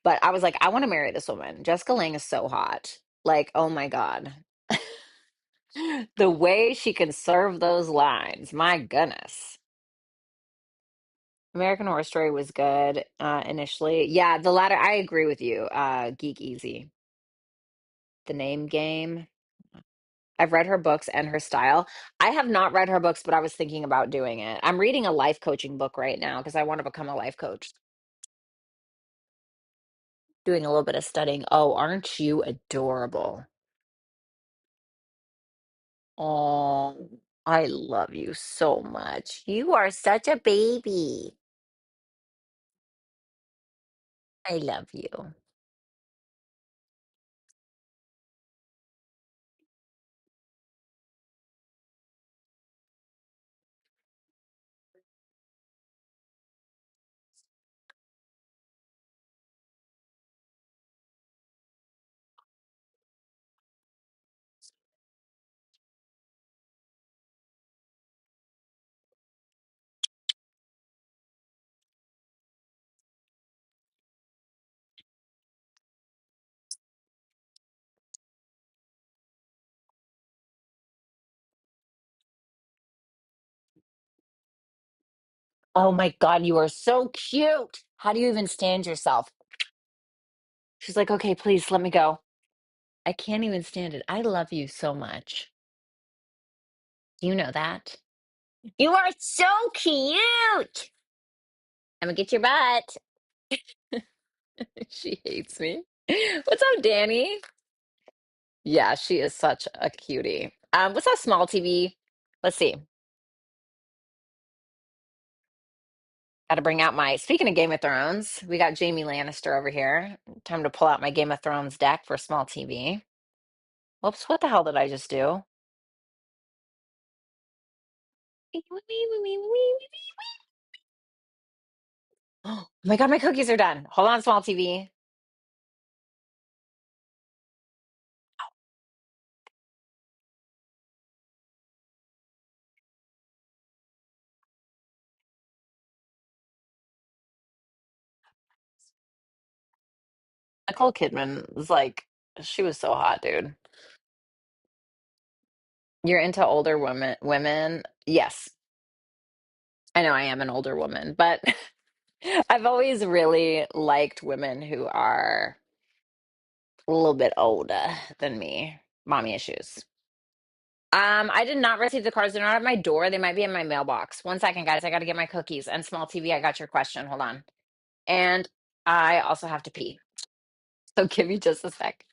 But I was like, I want to marry this woman. Jessica Lange is so hot. Like, oh my God. The way she can serve those lines, my goodness. American Horror Story was good initially. Yeah, the latter, I agree with you. Geek Easy, The Name Game. I've read her books and her style. I have not read her books, but I was thinking about doing it. I'm reading a life coaching book right now because I want to become a life coach. Doing a little bit of studying. Oh, aren't you adorable? Oh, I love you so much. You are such a baby. I love you. Oh my God, you are so cute. How do you even stand yourself? She's like, okay, please let me go. I can't even stand it. I love you so much. Do you know that? You are so cute. I'm gonna get your butt. She hates me. What's up, Danny? Yeah, she is such a cutie. What's up, small TV? Let's see. Got to bring out my. Speaking of Game of Thrones, we got Jamie Lannister over here. Time to pull out my Game of Thrones deck for small TV. Whoops, what the hell did I just do? Oh my God, my cookies are done. Hold on, small TV. Nicole Kidman was like, she was so hot, dude. You're into older women? Yes. I know I am an older woman, but I've always really liked women who are a little bit older than me. Mommy issues. I did not receive the cards. They're not at my door. They might be in my mailbox. One second, guys. I got to get my cookies and small TV. I got your question. Hold on. And I also have to pee. So give me just a sec.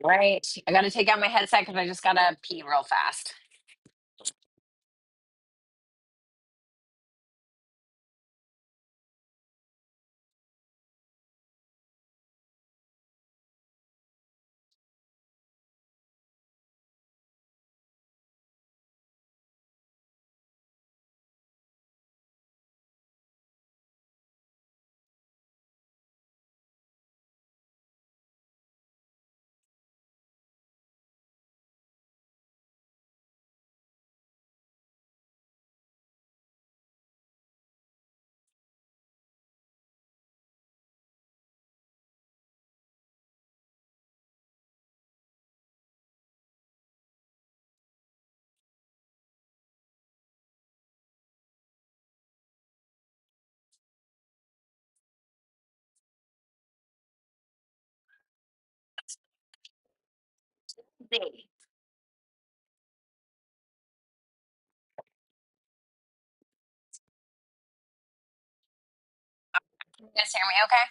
Right. I got to take out my headset because I just got to pee real fast. See. Can you guys hear me okay?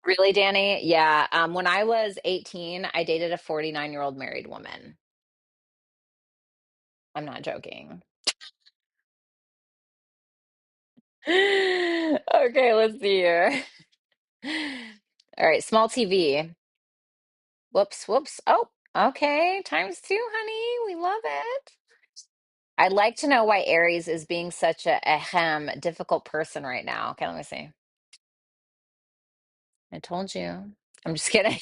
Really, Danny? Yeah. When I was 18, I dated a 49-year-old married woman. I'm not joking. Okay, let's see here. All right, small TV. Whoops, whoops. Oh, okay. Times two, honey. We love it. I'd like to know why Aries is being such a ahem, difficult person right now. Okay, let me see. I told you. I'm just kidding.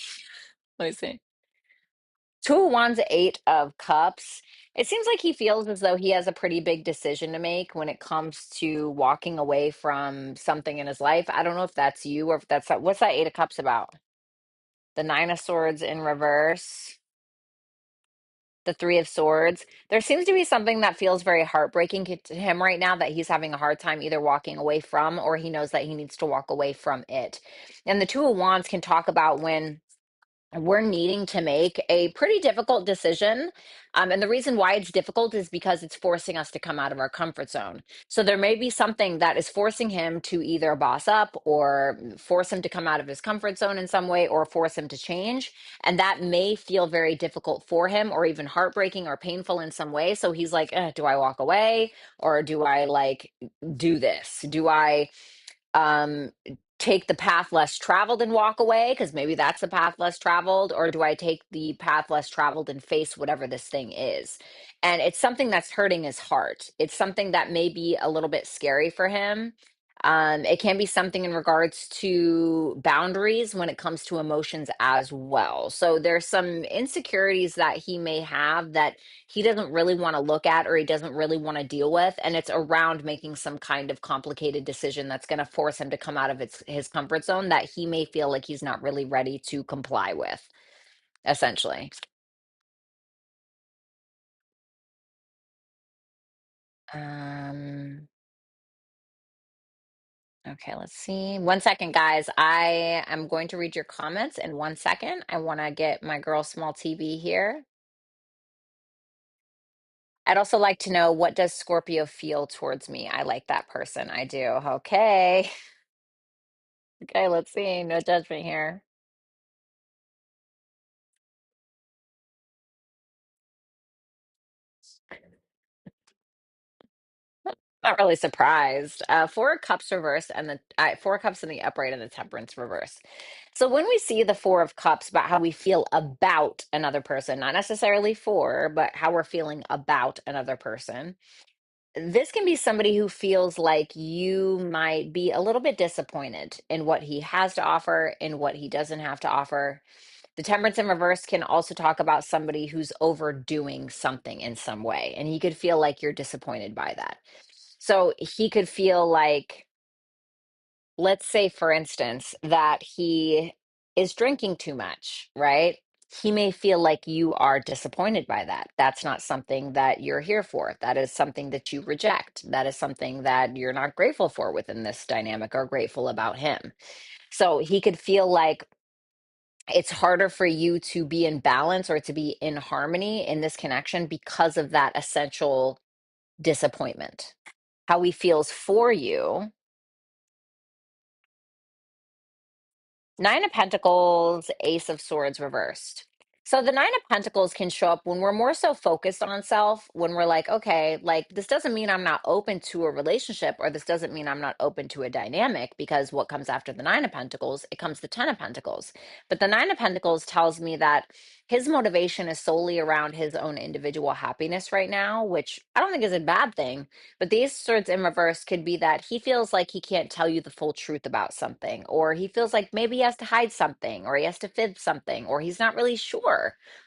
Let me see. Two of Wands, Eight of Cups. It seems like he feels as though he has a pretty big decision to make when it comes to walking away from something in his life. I don't know if that's you or if that's what's that Eight of Cups about? The Nine of Swords in reverse, the Three of Swords. There seems to be something that feels very heartbreaking to him right now that he's having a hard time either walking away from or he knows that he needs to walk away from it. And the Two of Wands can talk about when we're needing to make a pretty difficult decision. And the reason why it's difficult is because it's forcing us to come out of our comfort zone. So there may be something that is forcing him to either boss up or force him to come out of his comfort zone in some way or force him to change. And that may feel very difficult for him or even heartbreaking or painful in some way. So he's like, do I walk away or do I like do this? Do I um take the path less traveled and walk away because maybe that's the path less traveled, or do I take the path less traveled and face whatever this thing is? And it's something that's hurting his heart. It's something that may be a little bit scary for him. It can be something in regards to boundaries when it comes to emotions as well. So there's some insecurities that he may have that he doesn't really want to look at or he doesn't really want to deal with, and it's around making some kind of complicated decision that's going to force him to come out of his comfort zone that he may feel like he's not really ready to comply with, essentially. um okay, let's see. One second, guys. I am going to read your comments in 1 second. I want to get my girl small TV here. I'd also like to know, what does Scorpio feel towards me? I like that person. I do. Okay. Okay, let's see. No judgment here. Not really surprised. Four of Cups reversed and the Four of Cups in the upright and the Temperance reverse. So when we see the Four of Cups about how we feel about another person, not necessarily for, but how we're feeling about another person, this can be somebody who feels like you might be a little bit disappointed in what he has to offer and what he doesn't have to offer. The temperance in reverse can also talk about somebody who's overdoing something in some way, and he could feel like you're disappointed by that. So he could feel like, let's say, for instance, that he is drinking too much, right? He may feel like you are disappointed by that. That's not something that you're here for. That is something that you reject. That is something that you're not grateful for within this dynamic or grateful about him. So he could feel like it's harder for you to be in balance or to be in harmony in this connection because of that essential disappointment. How he feels for you. Nine of Pentacles, Ace of Swords reversed. So the Nine of Pentacles can show up when we're more so focused on self, when we're like, okay, like this doesn't mean I'm not open to a relationship, or this doesn't mean I'm not open to a dynamic, because what comes after the Nine of Pentacles, it comes the Ten of Pentacles. But the Nine of Pentacles tells me that his motivation is solely around his own individual happiness right now, which I don't think is a bad thing. But these swords in reverse could be that he feels like he can't tell you the full truth about something, or he feels like maybe he has to hide something, or he has to fib something, or he's not really sure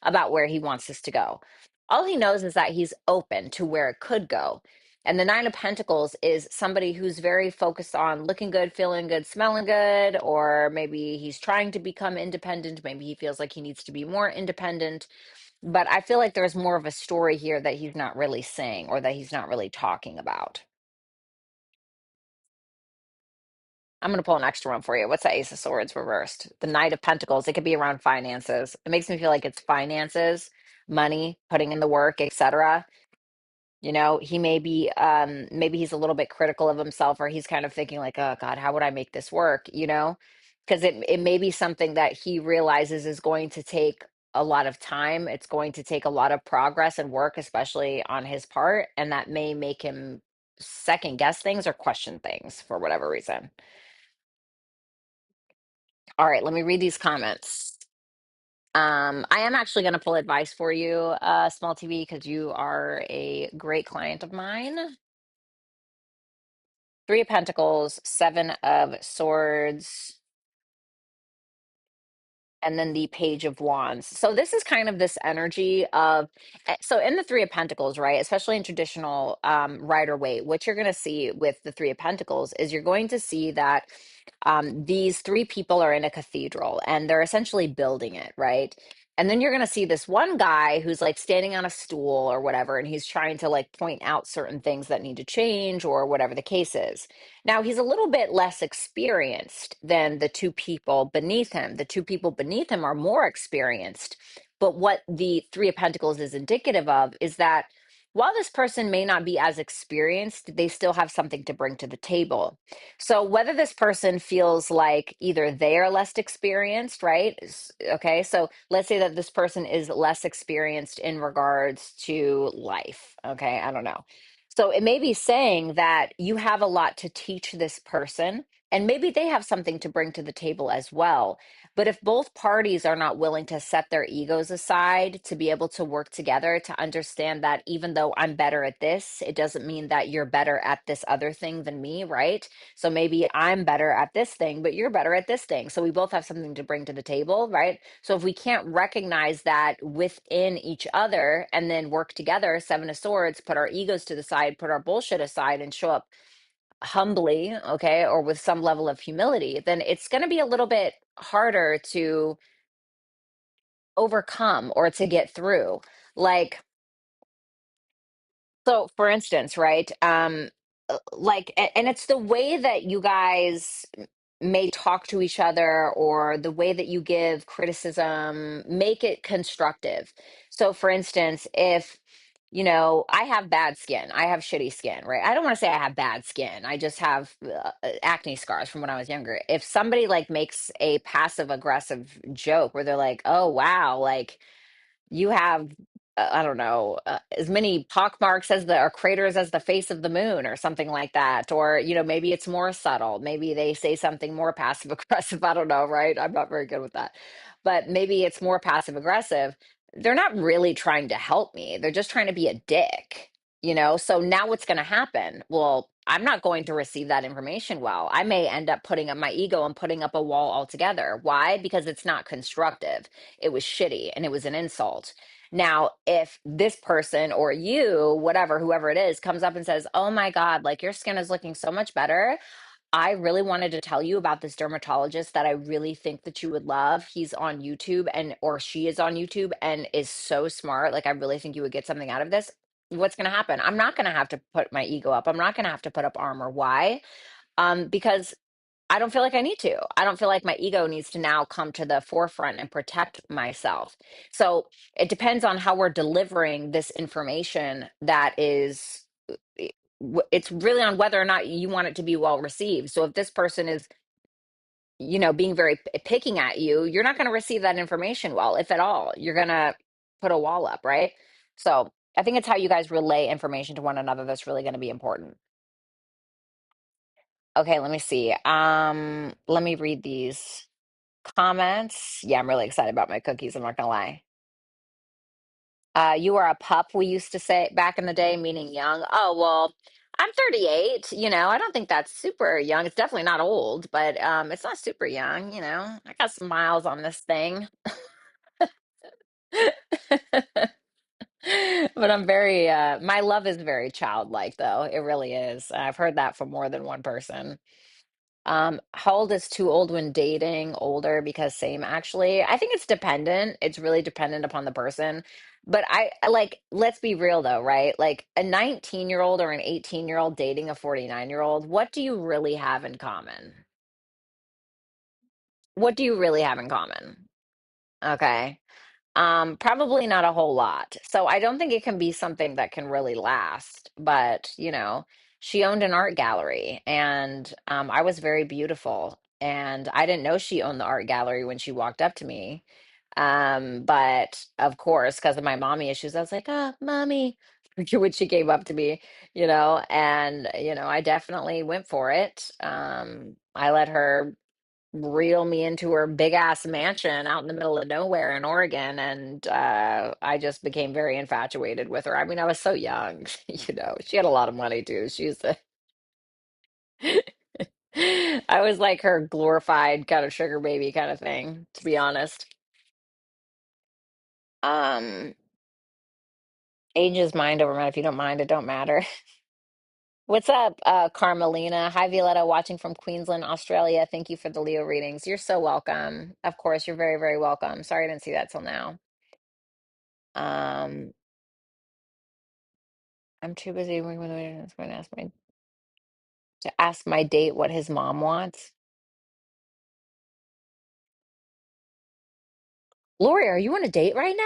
about where he wants this to go. All he knows is that he's open to where it could go. And the Nine of Pentacles is somebody who's very focused on looking good, feeling good, smelling good, or maybe he's trying to become independent. Maybe he feels like he needs to be more independent. But I feel like there's more of a story here that he's not really saying, or that he's not really talking about. I'm going to pull an extra one for you. What's the Ace of Swords reversed? The Knight of Pentacles. It could be around finances. It makes me feel like it's finances, money, putting in the work, etc. You know, he may be, maybe he's a little bit critical of himself, or he's kind of thinking like, oh God, how would I make this work? You know, because it may be something that he realizes is going to take a lot of time. It's going to take a lot of progress and work, especially on his part. And that may make him second guess things or question things for whatever reason. All right, let me read these comments. I am actually going to pull advice for you, Small TV, because you are a great client of mine. Three of Pentacles, Seven of Swords, and then the Page of Wands. So this is kind of this energy of, so in the Three of Pentacles, right, especially in traditional Rider Waite, what you're going to see with the Three of Pentacles is you're going to see that these three people are in a cathedral and they're essentially building it, right? And then you're going to see this one guy who's like standing on a stool or whatever, and he's trying to like point out certain things that need to change or whatever the case is. Now, he's a little bit less experienced than the two people beneath him. The two people beneath him are more experienced. But what the Three of Pentacles is indicative of is that while this person may not be as experienced, they still have something to bring to the table. So whether this person feels like either they are less experienced, right? Okay, so let's say that this person is less experienced in regards to life. Okay, I don't know. So it may be saying that you have a lot to teach this person, and maybe they have something to bring to the table as well. But if both parties are not willing to set their egos aside to be able to work together, to understand that even though I'm better at this, it doesn't mean that you're better at this other thing than me, right? So maybe I'm better at this thing, but you're better at this thing. So we both have something to bring to the table, right? So if we can't recognize that within each other and then work together, Seven of Swords, put our egos to the side, put our bullshit aside, and show up humbly, okay, or with some level of humility, then it's going to be a little bit harder to overcome or to get through. Like, so for instance, right? Like, and it's the way that you guys may talk to each other, or the way that you give criticism, make it constructive. So for instance, if I have bad skin, I have shitty skin, right? I don't want to say I have bad skin. I just have acne scars from when I was younger. If somebody like makes a passive aggressive joke where they're like, "Oh wow, like you have I don't know, as many pockmarks as the or craters as the face of the moon," or something like that. Or, maybe it's more subtle. Maybe they say something more passive aggressive. I don't know, right? I'm not very good with that. But maybe it's more passive aggressive. They're not really trying to help me. They're just trying to be a dick. So now what's going to happen? Well, I'm not going to receive that information well. I may end up putting up my ego and putting up a wall altogether. Why? Because it's not constructive. It was shitty and it was an insult. Now, if this person or you, whatever, whoever it is, comes up and says, "Oh my God, like your skin is looking so much better. I really wanted to tell you about this dermatologist that I really think that you would love. He's on YouTube and or she is on YouTube and is so smart. Like I really think you would get something out of this." What's going to happen? I'm not going to have to put my ego up. I'm not going to have to put up armor. Why? Because I don't feel like I need to. I don't feel like my ego needs to now come to the forefront and protect myself. So it depends on how we're delivering this information that is, it's really on whether or not you want it to be well received. So if this person is, being very picking at you, you're not going to receive that information well, if at all. You're going to put a wall up, right? So I think it's how you guys relay information to one another that's really going to be important. Okay, let me see. Let me read these comments. Yeah, I'm really excited about my cookies. I'm not gonna lie. You are a pup, we used to say back in the day, meaning young. Oh, well, I'm 38. I don't think that's super young. It's definitely not old, but it's not super young. I got some miles on this thing. But I'm very, my love is very childlike, though. It really is. I've heard that from more than one person. How old is too old when dating? Older because same actually. I think it's dependent. It's really dependent upon the person. But like, let's be real though, right? Like a 19-year-old or an 18-year-old dating a 49-year-old, what do you really have in common? What do you really have in common? Okay. Probably not a whole lot. So I don't think it can be something that can really last. But, she owned an art gallery and I was very beautiful. And I didn't know she owned the art gallery when she walked up to me. But of course, because of my mommy issues, I was like, "Oh, mommy," when she came up to me, and I definitely went for it. I let her reel me into her big ass mansion out in the middle of nowhere in Oregon. And I just became very infatuated with her. I mean, I was so young, she had a lot of money too. She's a, I was like her glorified kind of sugar baby kind of thing, to be honest. Um, Age is mind over matter. If you don't mind, it don't matter. What's up, Carmelina? Hi, Violetta, watching from Queensland, Australia. Thank you for the Leo readings. You're so welcome. Of course, you're very, very welcome. Sorry I didn't see that till now. Um, I'm too busy working with the going to ask my date what his mom wants. Lori, are you on a date right now?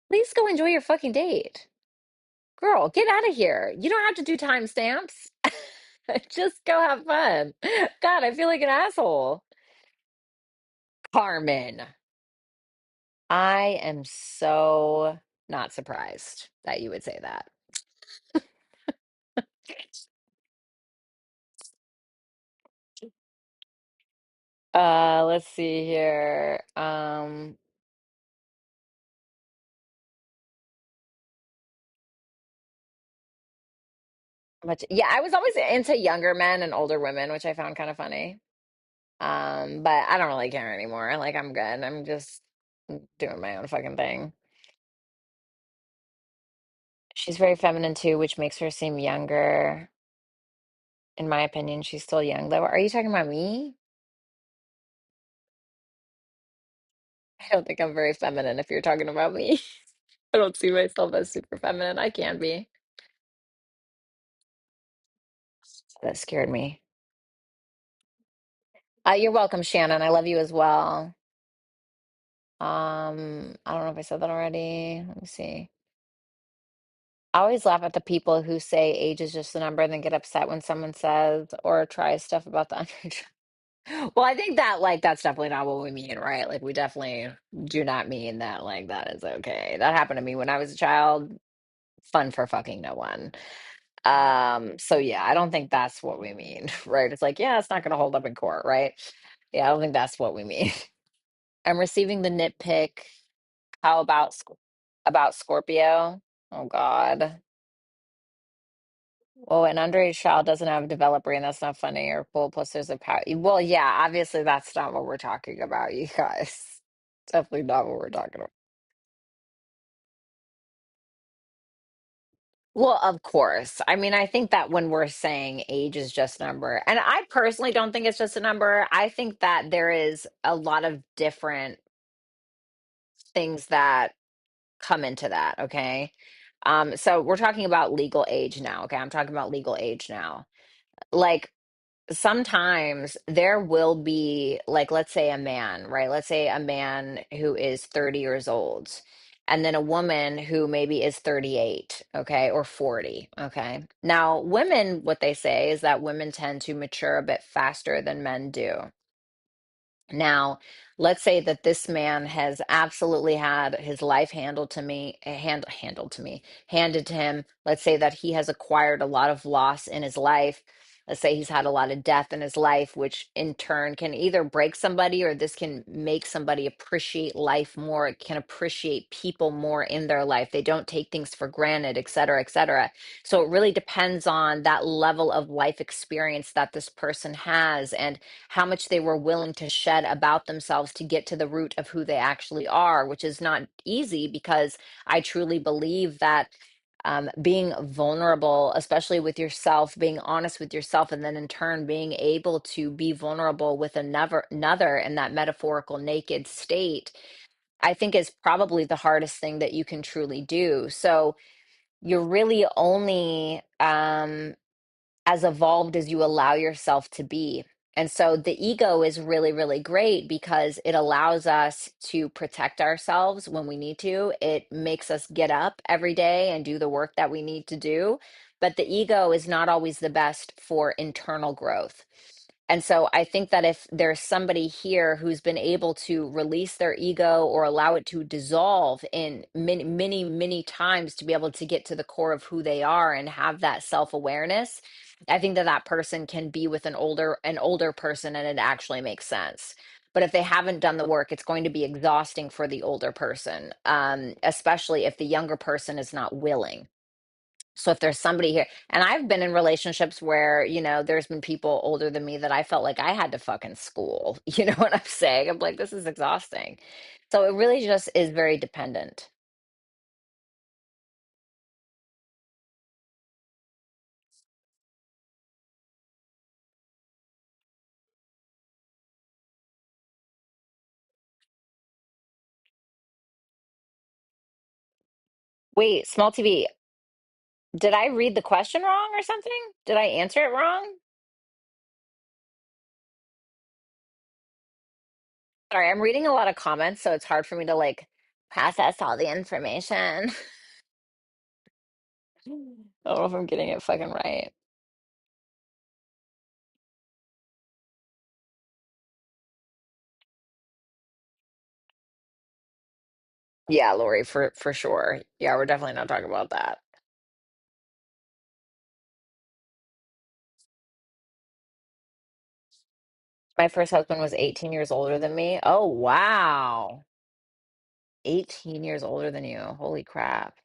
Please go enjoy your fucking date. Girl, get out of here. You don't have to do timestamps. Just go have fun. God, I feel like an asshole. Carmen, I am so not surprised that you would say that. Let's see here. Yeah, I was always into younger men and older women, which I found kind of funny. But I don't really care anymore. Like I'm good. I'm just doing my own fucking thing. She's very feminine too, which makes her seem younger. In my opinion, she's still young though. Are you talking about me? I don't think I'm very feminine if you're talking about me. I don't see myself as super feminine. I can be. That scared me. You're welcome, Shannon. I love you as well. I don't know if I said that already. Let me see. I always laugh at the people who say age is just a number and then get upset when someone says or tries stuff about the underage. Well, I think that like that's definitely not what we mean, right? Like we definitely do not mean that like that is okay. That happened to me when I was a child. Fun for fucking no one. So yeah, I don't think that's what we mean, right? It's like, yeah, it's not gonna hold up in court, right? Yeah, I don't think that's what we mean. I'm receiving the nitpick. How about about Scorpio? Oh God. Well, an underage child doesn't have a developed brain. That's not funny or cool. Plus, there's a power. Well, yeah, obviously that's not what we're talking about, you guys. Definitely not what we're talking about. Well, of course. I mean, I think that when we're saying age is just a number, and I personally don't think it's just a number. I think that there is a lot of different things that come into that, okay? So we're talking about legal age now, okay? I'm talking about legal age now. Like sometimes there will be, like, let's say a man, right? Let's say a man who is 30 years old, and then a woman who maybe is 38, okay, or 40, okay. Now, women, what they say is that women tend to mature a bit faster than men do. Now, let's say that this man has absolutely had his life handed to him. Let's say that he has acquired a lot of loss in his life. Let's say he's had a lot of death in his life, which in turn can either break somebody or this can make somebody appreciate life more. It can appreciate people more in their life. They don't take things for granted, et cetera, et cetera. So it really depends on that level of life experience that this person has. And how much they were willing to shed about themselves to get to the root of who they actually are, which is not easy because I truly believe that being vulnerable, especially with yourself, being honest with yourself, and then in turn being able to be vulnerable with another in that metaphorical naked state, I think is probably the hardest thing that you can truly do. So you're really only as evolved as you allow yourself to be. And so the ego is really, really great because it allows us to protect ourselves when we need to. It makes us get up every day and do the work that we need to do. But the ego is not always the best for internal growth. And so I think that if there's somebody here who's been able to release their ego or allow it to dissolve in many, many, many times to be able to get to the core of who they are and have that self-awareness, I think that that person can be with an older person and it actually makes sense. But if they haven't done the work, it's going to be exhausting for the older person, especially if the younger person is not willing. So if there's somebody here, and I've been in relationships where, there's been people older than me that I felt like I had to fucking school. You know what I'm saying? I'm like, this is exhausting. So it really just is very dependent. Wait, small TV, did I read the question wrong or something? Did I answer it wrong? Sorry, I'm reading a lot of comments, so it's hard for me to like process all the information. I don't know if I'm getting it fucking right. Yeah, Lori, for sure. Yeah, we're definitely not talking about that. My first husband was 18 years older than me. Oh, wow. 18 years older than you. Holy crap.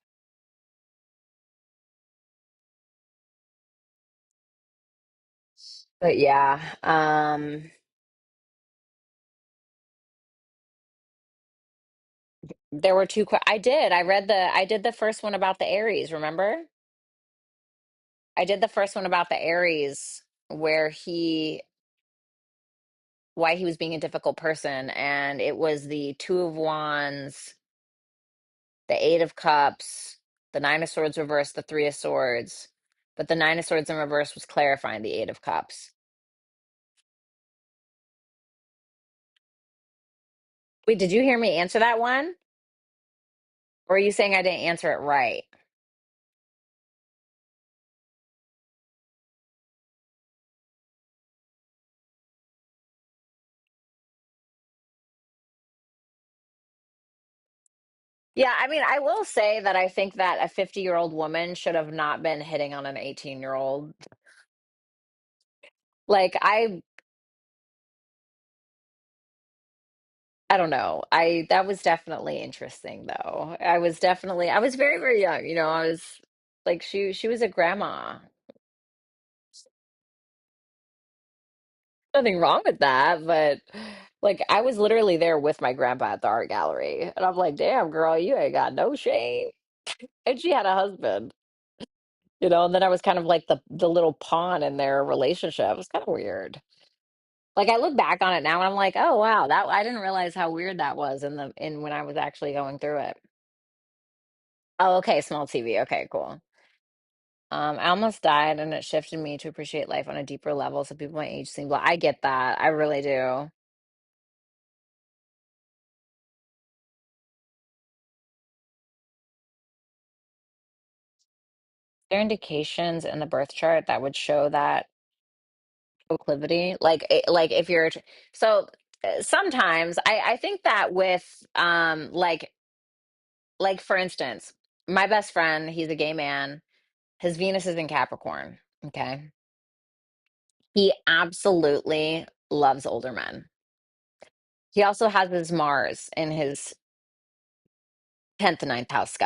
But yeah, there were two I did. I did the first one about the Aries, remember? I did the first one about the Aries where why he was being a difficult person, and it was the Two of Wands, the Eight of Cups, the Nine of Swords reversed, the Three of Swords. But the Nine of Swords in reverse was clarifying the Eight of Cups. Wait, did you hear me answer that one? Or are you saying I didn't answer it right? Yeah, I mean, I will say that I think that a 50-year-old woman should have not been hitting on an 18-year-old. Like, I don't know. I That was definitely interesting though. I was very, very young, you know, I was like she was a grandma. Nothing wrong with that, but like I was literally there with my grandpa at the art gallery. And I'm like, damn, girl, you ain't got no shame. And she had a husband, you know, and then I was kind of like the little pawn in their relationship. It was kind of weird. Like I look back on it now and I'm like, oh wow, that I didn't realize how weird that was in when I was actually going through it. Oh, okay, small TV. Okay, cool. I almost died and it shifted me to appreciate life on a deeper level. So people my age seem well, I get that. I really do. There are indications in the birth chart that would show that proclivity? Like if you're so sometimes I think that with like for instance, my best friend, he's a gay man. His Venus is in Capricorn. Okay. He absolutely loves older men. He also has his Mars in his 10th and ninth house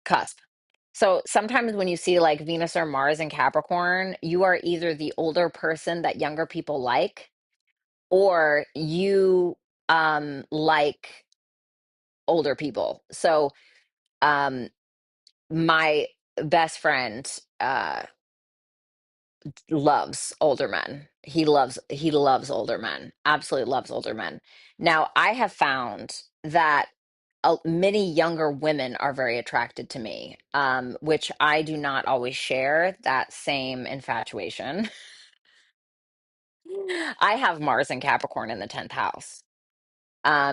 cusp. So sometimes when you see like Venus or Mars in Capricorn, you are either the older person that younger people like, or you like older people. So um my best friend loves older men. He loves older men. Absolutely loves older men. Now, I have found that many younger women are very attracted to me, which I do not always share that same infatuation. I have Mars and Capricorn in the 10th house.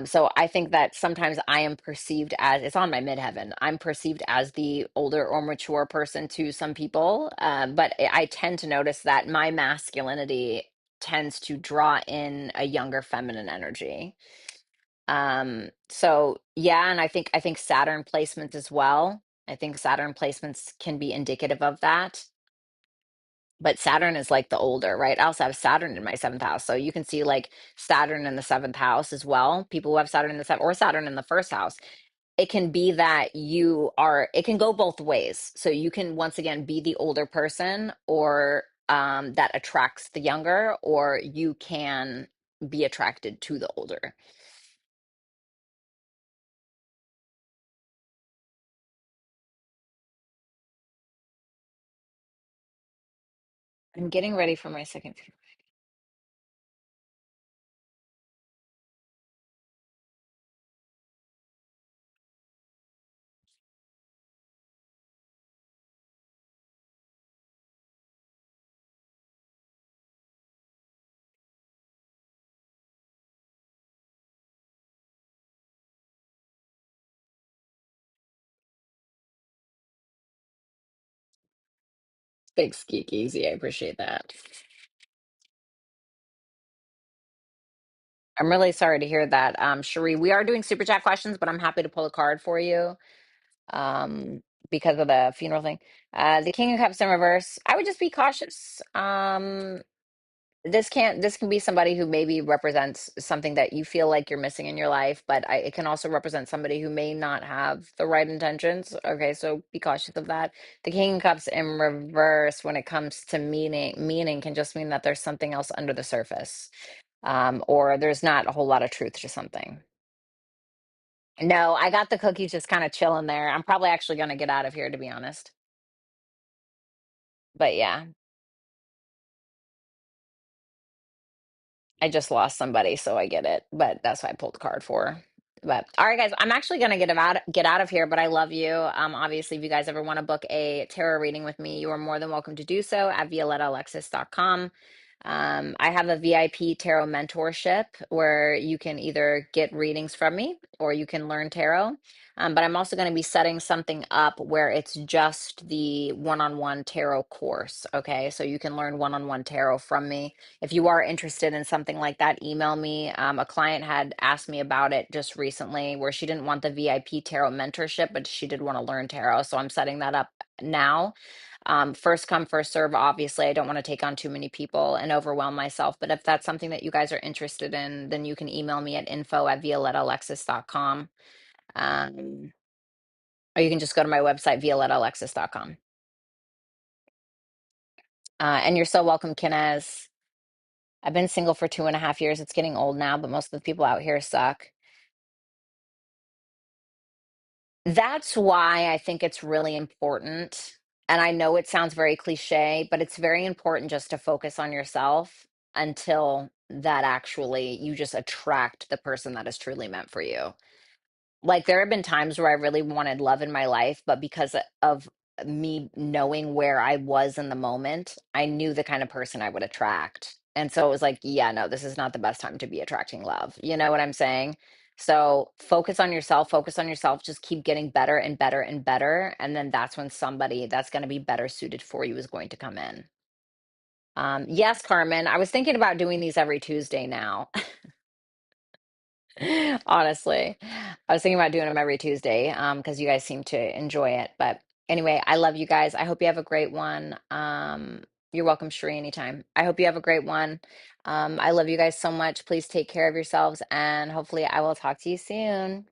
So I think that sometimes I am perceived as it's on my midheaven. I'm perceived as the older or mature person to some people, but I tend to notice that my masculinity tends to draw in a younger feminine energy. So yeah, and I think Saturn placements as well. I think Saturn placements can be indicative of that. But Saturn is like the older, right? I also have Saturn in my seventh house. So you can see like Saturn in the seventh house as well. People who have Saturn in the seventh or Saturn in the first house. It can be that it can go both ways. So you can once again be the older person or that attracts the younger, or you can be attracted to the older. I'm getting ready for my second. Big geek easy. I appreciate that. I'm really sorry to hear that, Cherie. We are doing super chat questions, but I'm happy to pull a card for you um, because of the funeral thing. The King of Cups in reverse. I would just be cautious. This can be somebody who maybe represents something that you feel like you're missing in your life, but it can also represent somebody who may not have the right intentions. Okay, so be cautious of that. The King of Cups in reverse, when it comes to meaning can just mean that there's something else under the surface, or there's not a whole lot of truth to something. No, I got the cookies just kind of chilling there. I'm probably actually going to get out of here, to be honest. But yeah, I just lost somebody, so I get it. But that's what I pulled the card for. But all right, guys, I'm actually gonna get out of here. But I love you. Obviously, if you guys ever want to book a tarot reading with me, you are more than welcome to do so at violettaalexis.com. I have a VIP tarot mentorship where you can either get readings from me or you can learn tarot. But I'm also going to be setting something up where it's just the one-on-one tarot course. Okay, so you can learn one-on-one tarot from me. If you are interested in something like that, email me. A client had asked me about it just recently where she didn't want the VIP tarot mentorship, but she did want to learn tarot. So I'm setting that up now. First come, first serve. Obviously, I don't want to take on too many people and overwhelm myself. But if that's something that you guys are interested in, then you can email me at info@violettaalexis.com. Um, or you can just go to my website, violettaalexis.com. And you're so welcome, Kinez. I've been single for 2.5 years. It's getting old now, but most of the people out here suck. That's why I think it's really important. And I know it sounds very cliche, but it's very important just to focus on yourself until that actually you just attract the person that is truly meant for you. Like there have been times where I really wanted love in my life, but because of me knowing where I was in the moment, I knew the kind of person I would attract. And so it was like, yeah, no, this is not the best time to be attracting love. You know what I'm saying? So focus on yourself, just keep getting better and better and better. And then that's when somebody that's going to be better suited for you is going to come in. Yes, Carmen, I was thinking about doing these every Tuesday now. Honestly, I was thinking about doing them every Tuesday because you guys seem to enjoy it. But anyway, I love you guys. I hope you have a great one. You're welcome, Sheree, anytime. I hope you have a great one. I love you guys so much. Please take care of yourselves and hopefully I will talk to you soon.